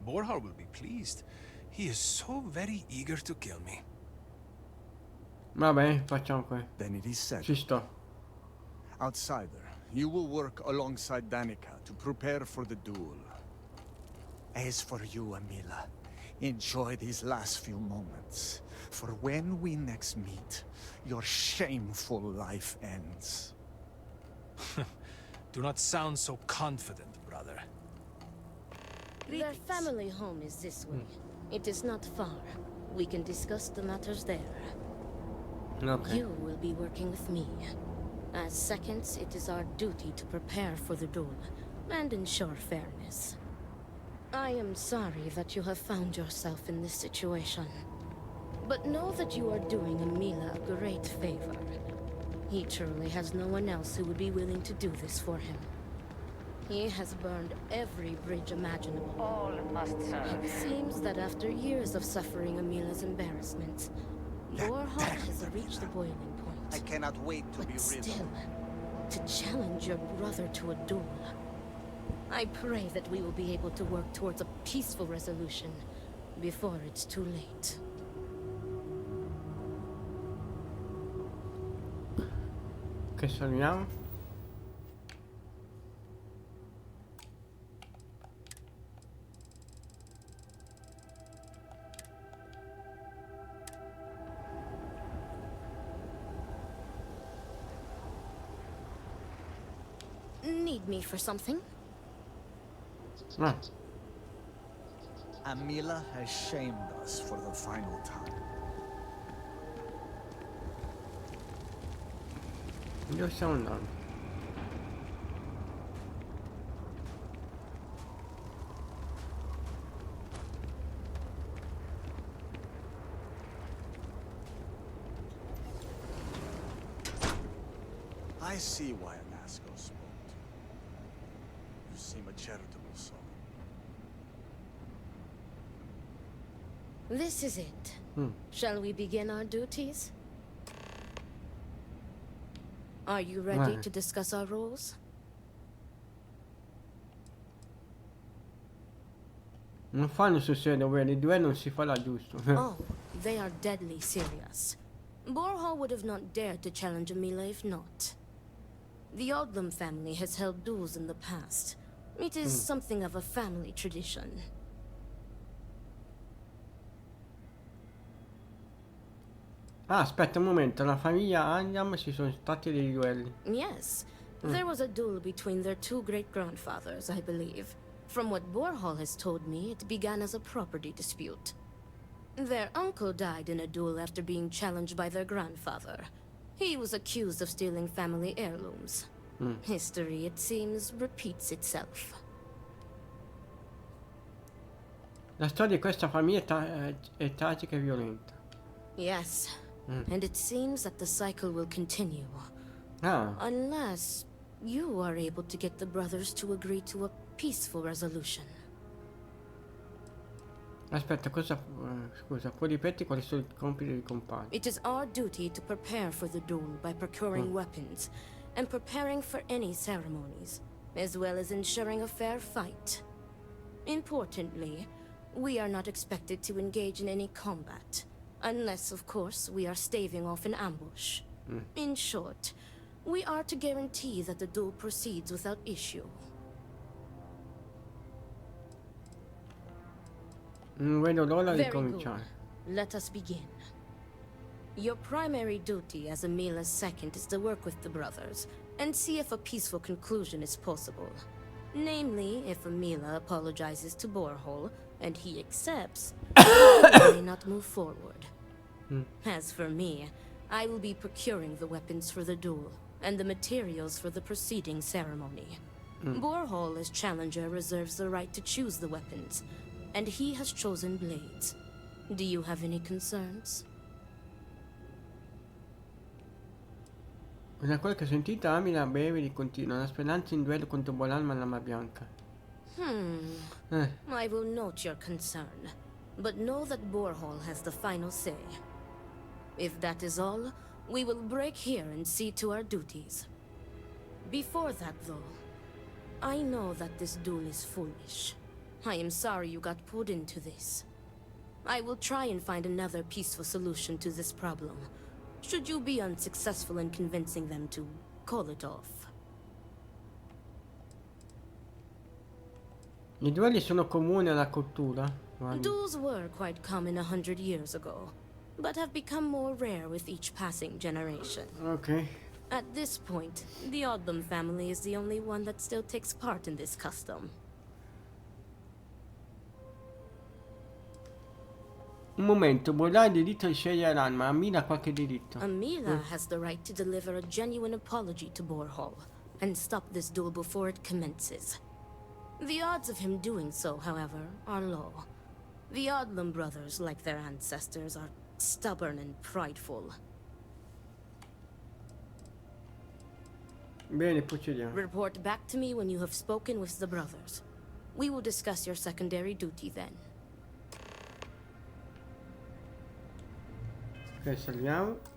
Borhall will be pleased. He is so very eager to kill me. Vabbè, facciamo qui. Then it is said. Ci sto. Outsider, you will work alongside Danica to prepare for the duel. As for you, Amila, enjoy these last few moments. For when we next meet, your shameful life ends. Do not sound so confident, brother. Their family home is this way. It is not far. We can discuss the matters there. Okay. You will be working with me. As seconds, it is our duty to prepare for the duel and ensure fairness. I am sorry that you have found yourself in this situation. But know that you are doing Amila a great favor. He truly has no one else who would be willing to do this for him. He has burned every bridge imaginable. All must serve. It seems that after years of suffering Amila's embarrassments, Borhall has reached the boiling point. I cannot wait to be rid Still, to challenge your brother to a duel. I pray that we will be able to work towards a peaceful resolution before it's too late. Che salviamo? Need me for something? Ah. Amila has shamed us for the final time. Dove stiamo andando? I see why Amasco spoke to you. You seem a charitable soul. This is it. Shall we begin our duties? Are you ready to discuss our roles? Non fanno sul serio dovere, di due non si farà, giusto? Oh, they are deadly serious. Borhall would have not dared to challenge Amila if not. The Odlum family has held duels in the past. It is something of a family tradition. Ah, aspetta un momento, la famiglia Andiam ci sono stati dei duelli. Yes, there was a duel between their two great-grandfathers, I believe. From what Borhall has told me, it began as a property dispute. Their uncle died in a duel after being challenged by their grandfather. He was accused of stealing family heirlooms. History, it seems, repeats itself. La storia di questa famiglia è tragica e violenta. Yes, and it seems that the cycle will continue. Ah. Unless you are able to get the brothers to agree to a peaceful resolution. Aspetta, scusa, puoi ripetere quali sono i compiti dei compagni? It is our duty to prepare for the duel by procuring weapons and preparing for any ceremonies, as well as ensuring a fair fight. Importantly, we are not expected to engage in any combat, unless, of course, we are staving off an ambush. In short, we are to guarantee that the duel proceeds without issue. Non vedo l'ora di Very good. cominciare. Let us begin. Your primary duty as Amila's second is to work with the brothers and see if a peaceful conclusion is possible. Namely, if Amila apologizes to Borhall and he accepts, we may not move forward. As for me, I will be procuring the weapons for the duel and the materials for the preceding ceremony. Borhall, as challenger, reserves the right to choose the weapons, and he has chosen blades. Do you have any concerns? Da quel che ho sentito, Amila beve di continuo, la speranza in duello contro Bolalma e Lama Bianca. I will note your concern, but know that Borhall has the final say. If that is all, we will break here and see to our duties. Before that, though, I know that this duel is foolish. I am sorry you got pulled into this. I will try and find another peaceful solution to this problem, should you be unsuccessful in convincing them to call it off. I duelli sono comuni alla cultura? Duels were quite common 100 years ago, but have become more rare with each passing generation. Ok. At this point, the Odlum family is the only one that still takes part in this custom. Un momento, Bola ha il diritto di scegliere l'arma, Amila ha qualche diritto. Amila has the right to deliver a genuine apology to Borhall and stop this duel before it commences. The odds of him doing so, however, are low. The Odlum brothers, like their ancestors, are stubborn and prideful. Bene, procediamo. Report back to me when you have spoken with the brothers. We will discuss your secondary duty then. Ok, salviamo.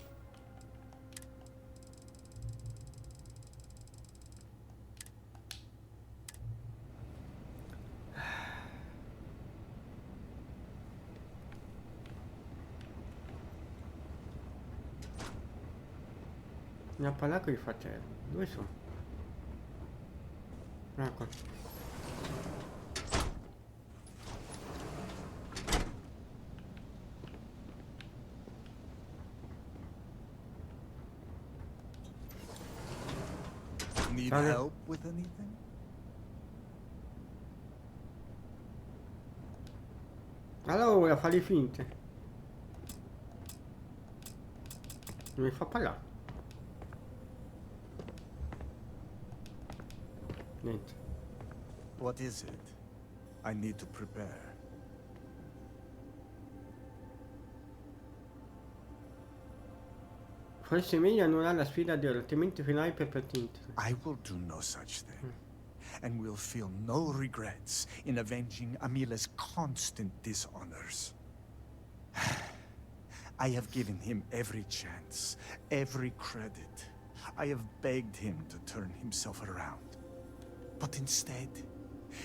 Mi ha parlato di fratelli. Dove sono? Ecco. Need Sorry. help with anything? Allora, fa le finte. Non mi fa parlare. Niente. What is it? I need to prepare. Forse è meglio annullare la sfida di ora, altrimenti finirai per perdere. I will do no such thing. And will feel no regrets in avenging Amila's constant dishonors. I have given him every chance, every credit. I have begged him to turn himself around. But instead,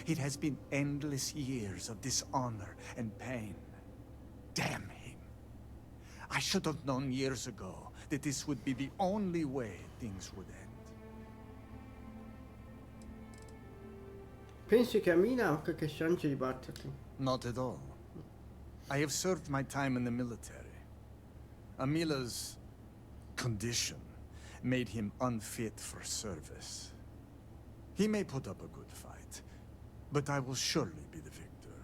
it has been endless years of dishonor and pain. Damn him. I should have known years ago that this would be the only way things would end. Pensi che Amina ha qualche chance di batterti? Not at all. I have served my time in the military. Amila's condition made him unfit for service. He may put up a good fight, but I will surely be the victor.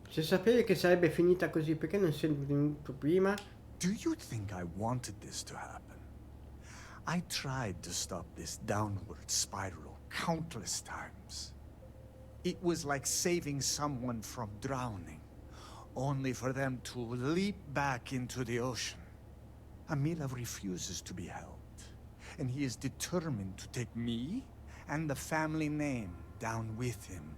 Se sapevi che sarebbe finita così, perché non sei venuto prima? Do you think I wanted this to happen? I tried to stop this downward spiral countless times. It was like saving someone from drowning, only for them to leap back into the ocean. Amila refuses to be helped, and he is determined to take me and the family name down with him.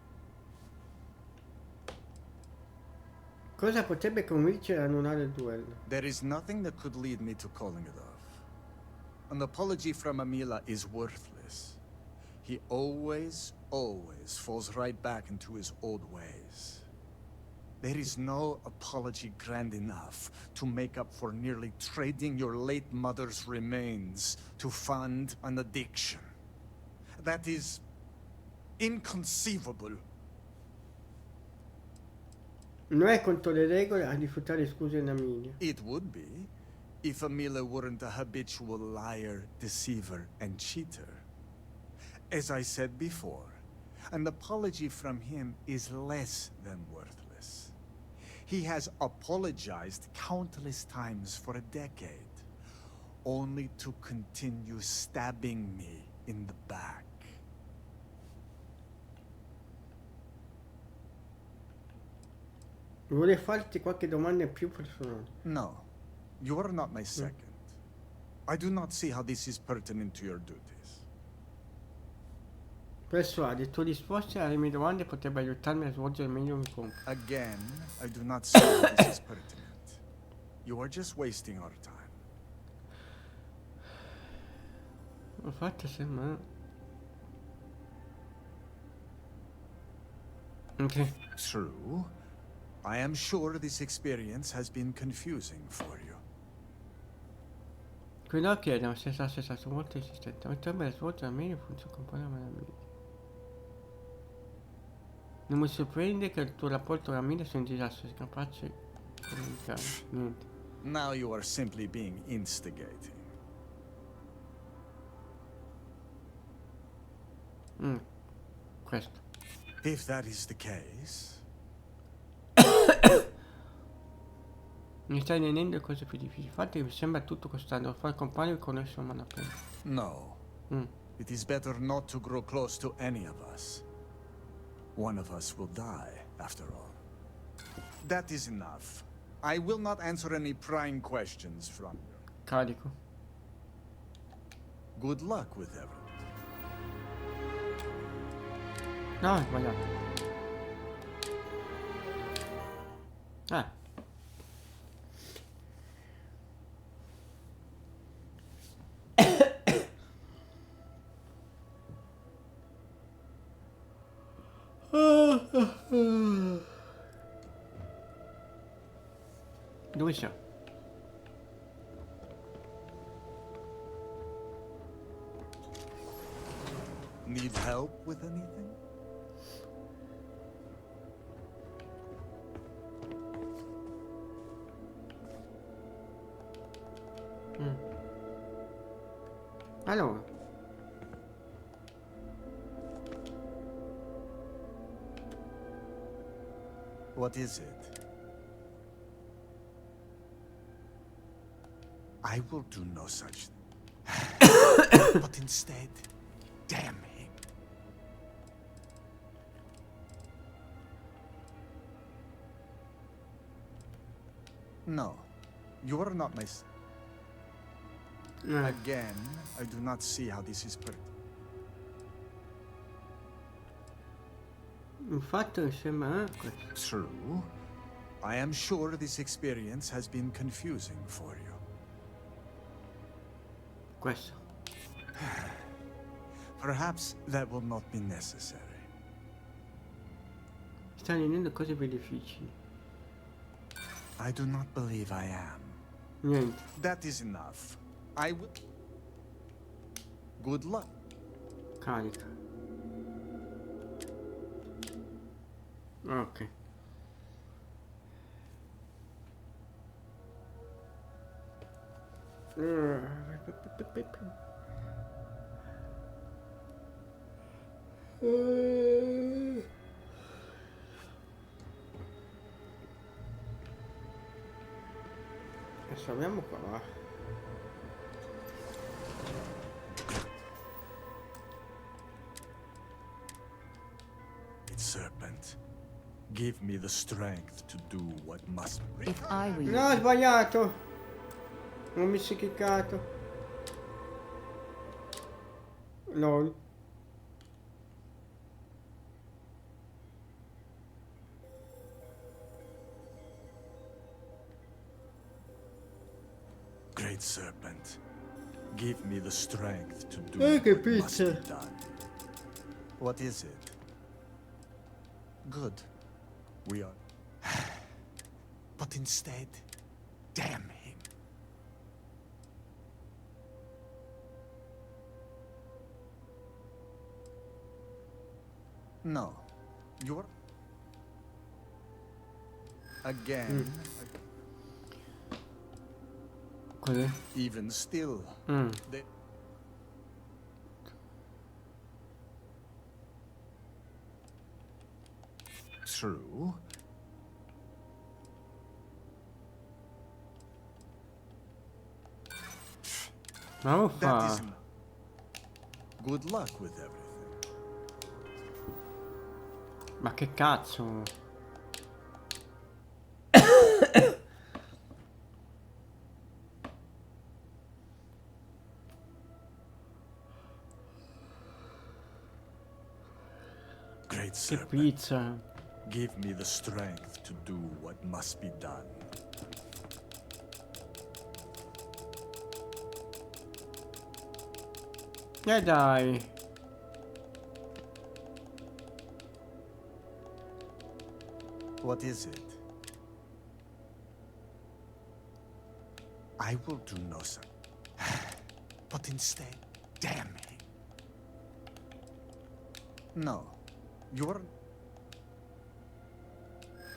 Cosa potrebbe convincere a annullare il duello? There is nothing that could lead me to calling it off. An apology from Amila is worthless. He always falls right back into his old ways. There is no apology grand enough to make up for nearly trading your late mother's remains to fund an addiction. That is inconceivable. Non è contro le regole a rifiutare scuse in Amilia. It would be, if Amila weren't a habitual liar, deceiver, and cheater. As I said before, an apology from him is less than worthless. He has apologized countless times for a decade, only to continue stabbing me in the back. Vorrei farti qualche domanda più personale. No, you are not my second. I do not see how this is pertinent to your duties. Persuadi, le tue risposte alle mie domande potrebbero aiutarmi a svolgere meglio il mio compito. Again, I do not see how this is pertinent. You are just wasting our time. Ho fatto semmai. Ok. True. I am sure this experience has been confusing for you. Quello che chiedo se sia stato molto insistente, potrebbe svolgere meglio funzione compone la meraviglia. Non mi sorprende che il tuo rapporto con Amina sia un disastro, sei capace di comunicare. Niente. Now you are simply being instigating. Questo. If that is the case... Mi stai rendendo cose più difficili. Infatti mi sembra tutto costante. Far compagno e conoscere umano appena. No. It is better not to grow close to any of us. One of us will die, after all. That is enough. I will not answer any prying questions from you. Carico. Good luck with everything. No, ho sbagliato. Dove siamo? Need help with anything? Allora. What is it? I will do no such thing. But instead, damn him. No, you are not my son. Again, I do not see how this is Infatti sembra True. I am sure this experience has been confusing for you. Questo. Perhaps that will not be necessary. Sta rendendo cose più difficili. I do not believe I am. Niente. That is enough. I will... Good luck. Carica. Ok. Adesso abbiamo qua. Serpent, give me the strength to do what must be. If I were you... No, ho sbagliato. Non mi si cliccato. LOL. Great Serpent, give me the strength to do che what must pizza. be done. What is it? Good. We are... But instead, damn him. No. You're... Again. Cos'è? Even still. They... True. Ma That is good luck with everything. Ma che cazzo? Great Che Serpent. pizza. Give me the strength to do what must be done. Dai. What is it? I will do no such. But instead, damn him. No. You're...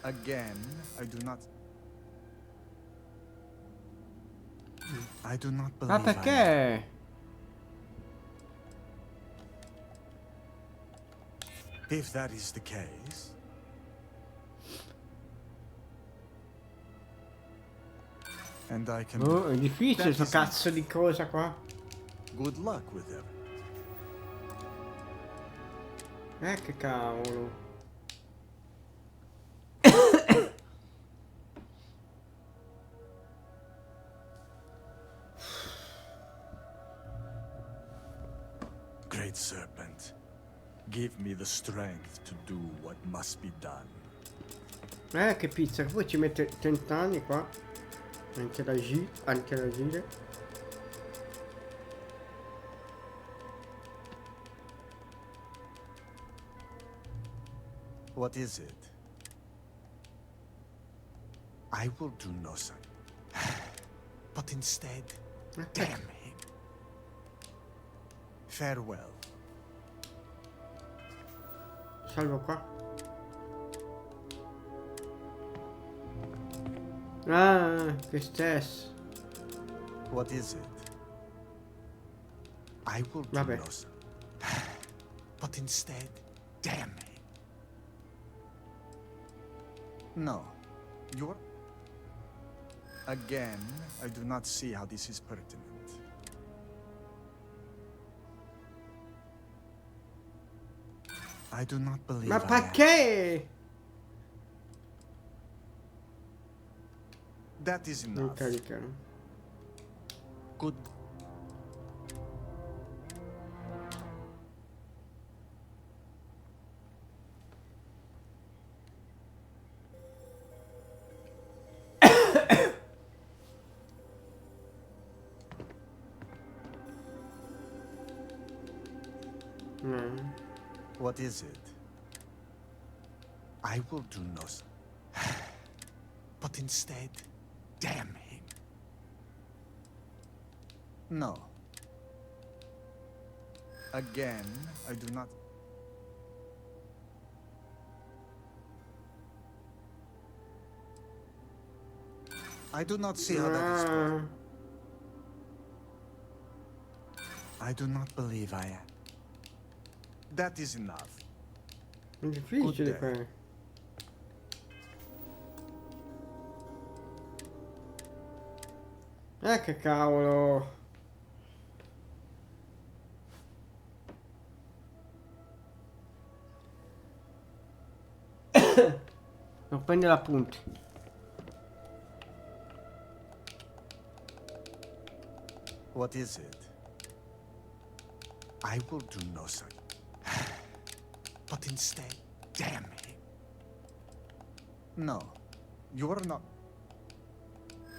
Again, I do not believe Ma perché? If that is the case... And I can... Oh, è difficile sto cazzo di cosa qua. Good luck with them. Che cavolo. Great Serpent, give me the strength to do what must be done. Che pizza, poi ci mette 30 anni qua. Anche da agire. What is it? I will do no such. But instead, damn him. Farewell. Salvo qua. Ah, che stesso. What is it? I will do no such. But instead, damn him. No. You're... Again, I do not see how this is pertinent. I do not believe Ma perché? That is enough. Good. What is it? I will do no such. But instead, damn him. No. Again, I do not... I do not see how that is possible. I do not believe I am. That is enough. È difficile qua. Che cavolo. Non prende l'appunti. What is it? I will do no such. But instead, damn him. No, you're not.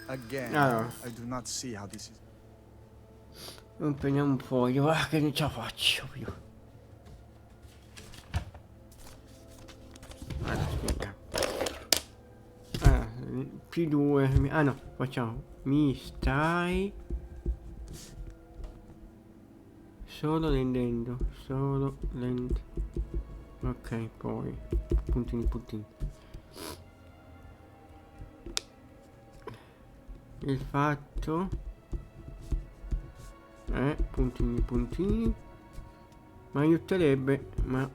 Again, I do not see how this is. Impegniamo un po', io che non ce la faccio più. Aspetta. P2. Ah no, facciamo. Mi stai solo rendendo. Solo rend. Ok, poi puntini. Il fatto puntini ma aiuterebbe, ma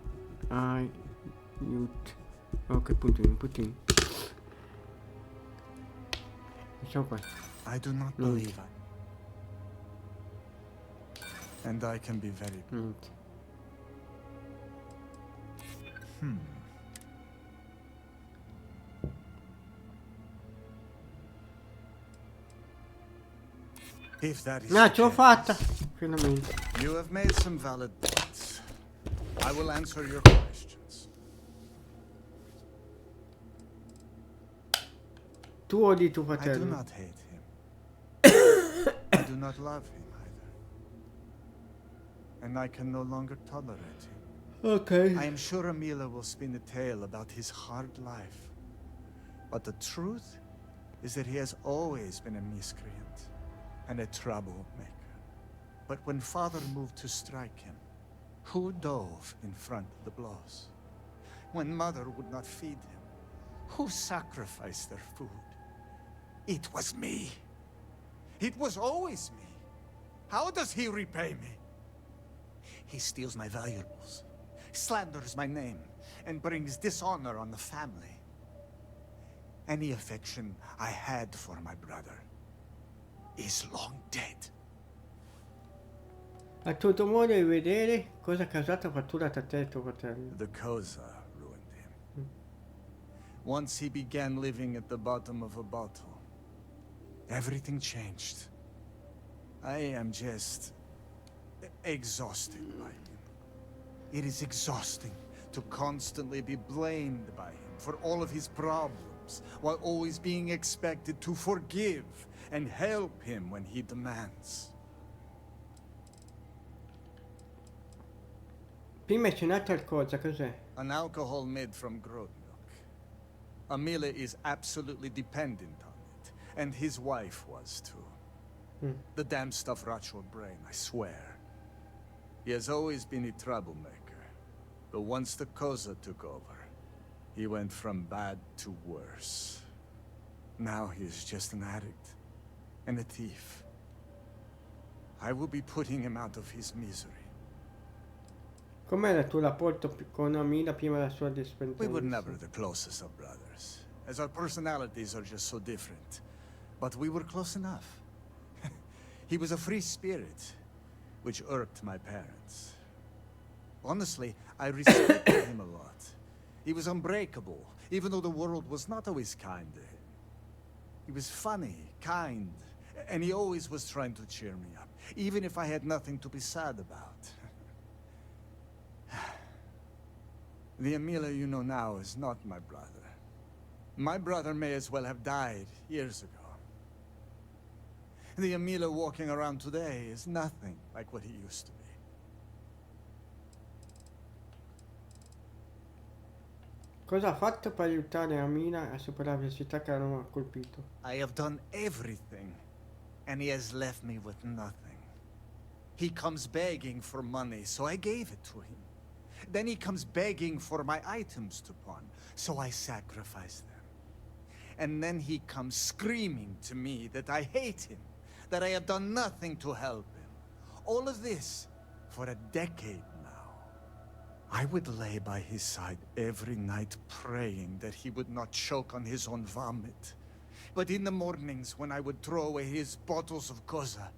ok, puntini facciamo qua. I do not believe it. And I can be very... If that is ce l'ho fatta finalmente. You have made some valid points. I will answer your questions. Tu odi tuo I do fratello. not hate him. I do not love him either. And I can no longer tolerate him. Okay. I am sure Amila will spin a tale about his hard life. But the truth is that he has always been a miscreant and a troublemaker. But when father moved to strike him, who dove in front of the blows? When mother would not feed him, who sacrificed their food? It was me. It was always me. How does he repay me? He steals my valuables, slanders my name, and brings dishonor on the family. Any affection I had for my brother is long dead. Ha tutto modo di vedere cosa ha causato fattura tra te e tuo fratello. The Koza ruined him. Once he began living at the bottom of a bottle, everything changed. I am just exhausted by him. It is exhausting to constantly be blamed by him for all of his problems, while always being expected to forgive and help him when he demands. Prima hai cenato qualcosa, cos'è? An alcohol made from goat milk. Amila is absolutely dependent on it, and his wife was too. The damn stuff rots your brain, I swear. He has always been a troublemaker, but once the Koza took over, he went from bad to worse. Now he is just an addict and a thief. I will be putting him out of his misery. Com'era il tuo rapporto con Amila prima della sua dipendenza? We were never the closest of brothers, as our personalities are just so different. But we were close enough. He was a free spirit, which irked my parents. Honestly, I respected him a lot. He was unbreakable, even though the world was not always kind to him. He was funny, kind, and he always was trying to cheer me up, even if I had nothing to be sad about. The Amila you know now is not my brother. My brother may as well have died years ago. The Amila walking around today is nothing like what he used to be. Cosa ha fatto per aiutare Amila a superare le avversità che l'hanno colpito? I have done everything, and he has left me with nothing. He comes begging for money, so I gave it to him. Then he comes begging for my items to pawn, so I sacrifice them. And then he comes screaming to me that I hate him, that I have done nothing to help him. All of this for a decade now. I would lay by his side every night praying that he would not choke on his own vomit. But in the mornings when I would throw away his bottles of Koza,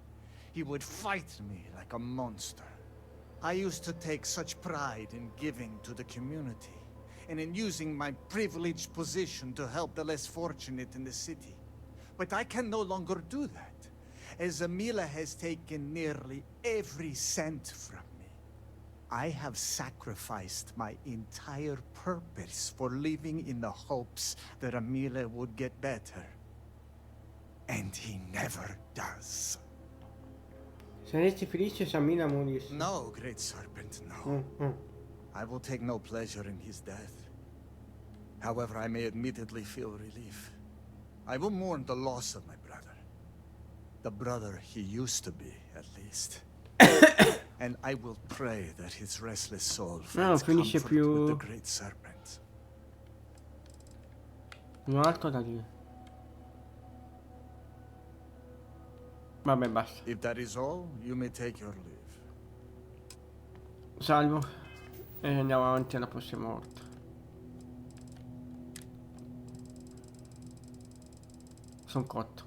he would fight me like a monster. I used to take such pride in giving to the community, and in using my privileged position to help the less fortunate in the city. But I can no longer do that, as Amila has taken nearly every cent from me. I have sacrificed my entire purpose for living in the hopes that Amila would get better. And he never does. Saresti felice se Amila morisse? No, great serpent, no. I will take no pleasure in his death. However, I may admittedly feel relief. I will mourn the loss of my brother. The brother he used to be, at least. And I will pray that his restless soul finds comfort with the great serpent. Non ho altro da dire. Vabbè, basta. If that is all, you may take your leave. Salvo. E andiamo avanti alla prossima volta. Sono cotto.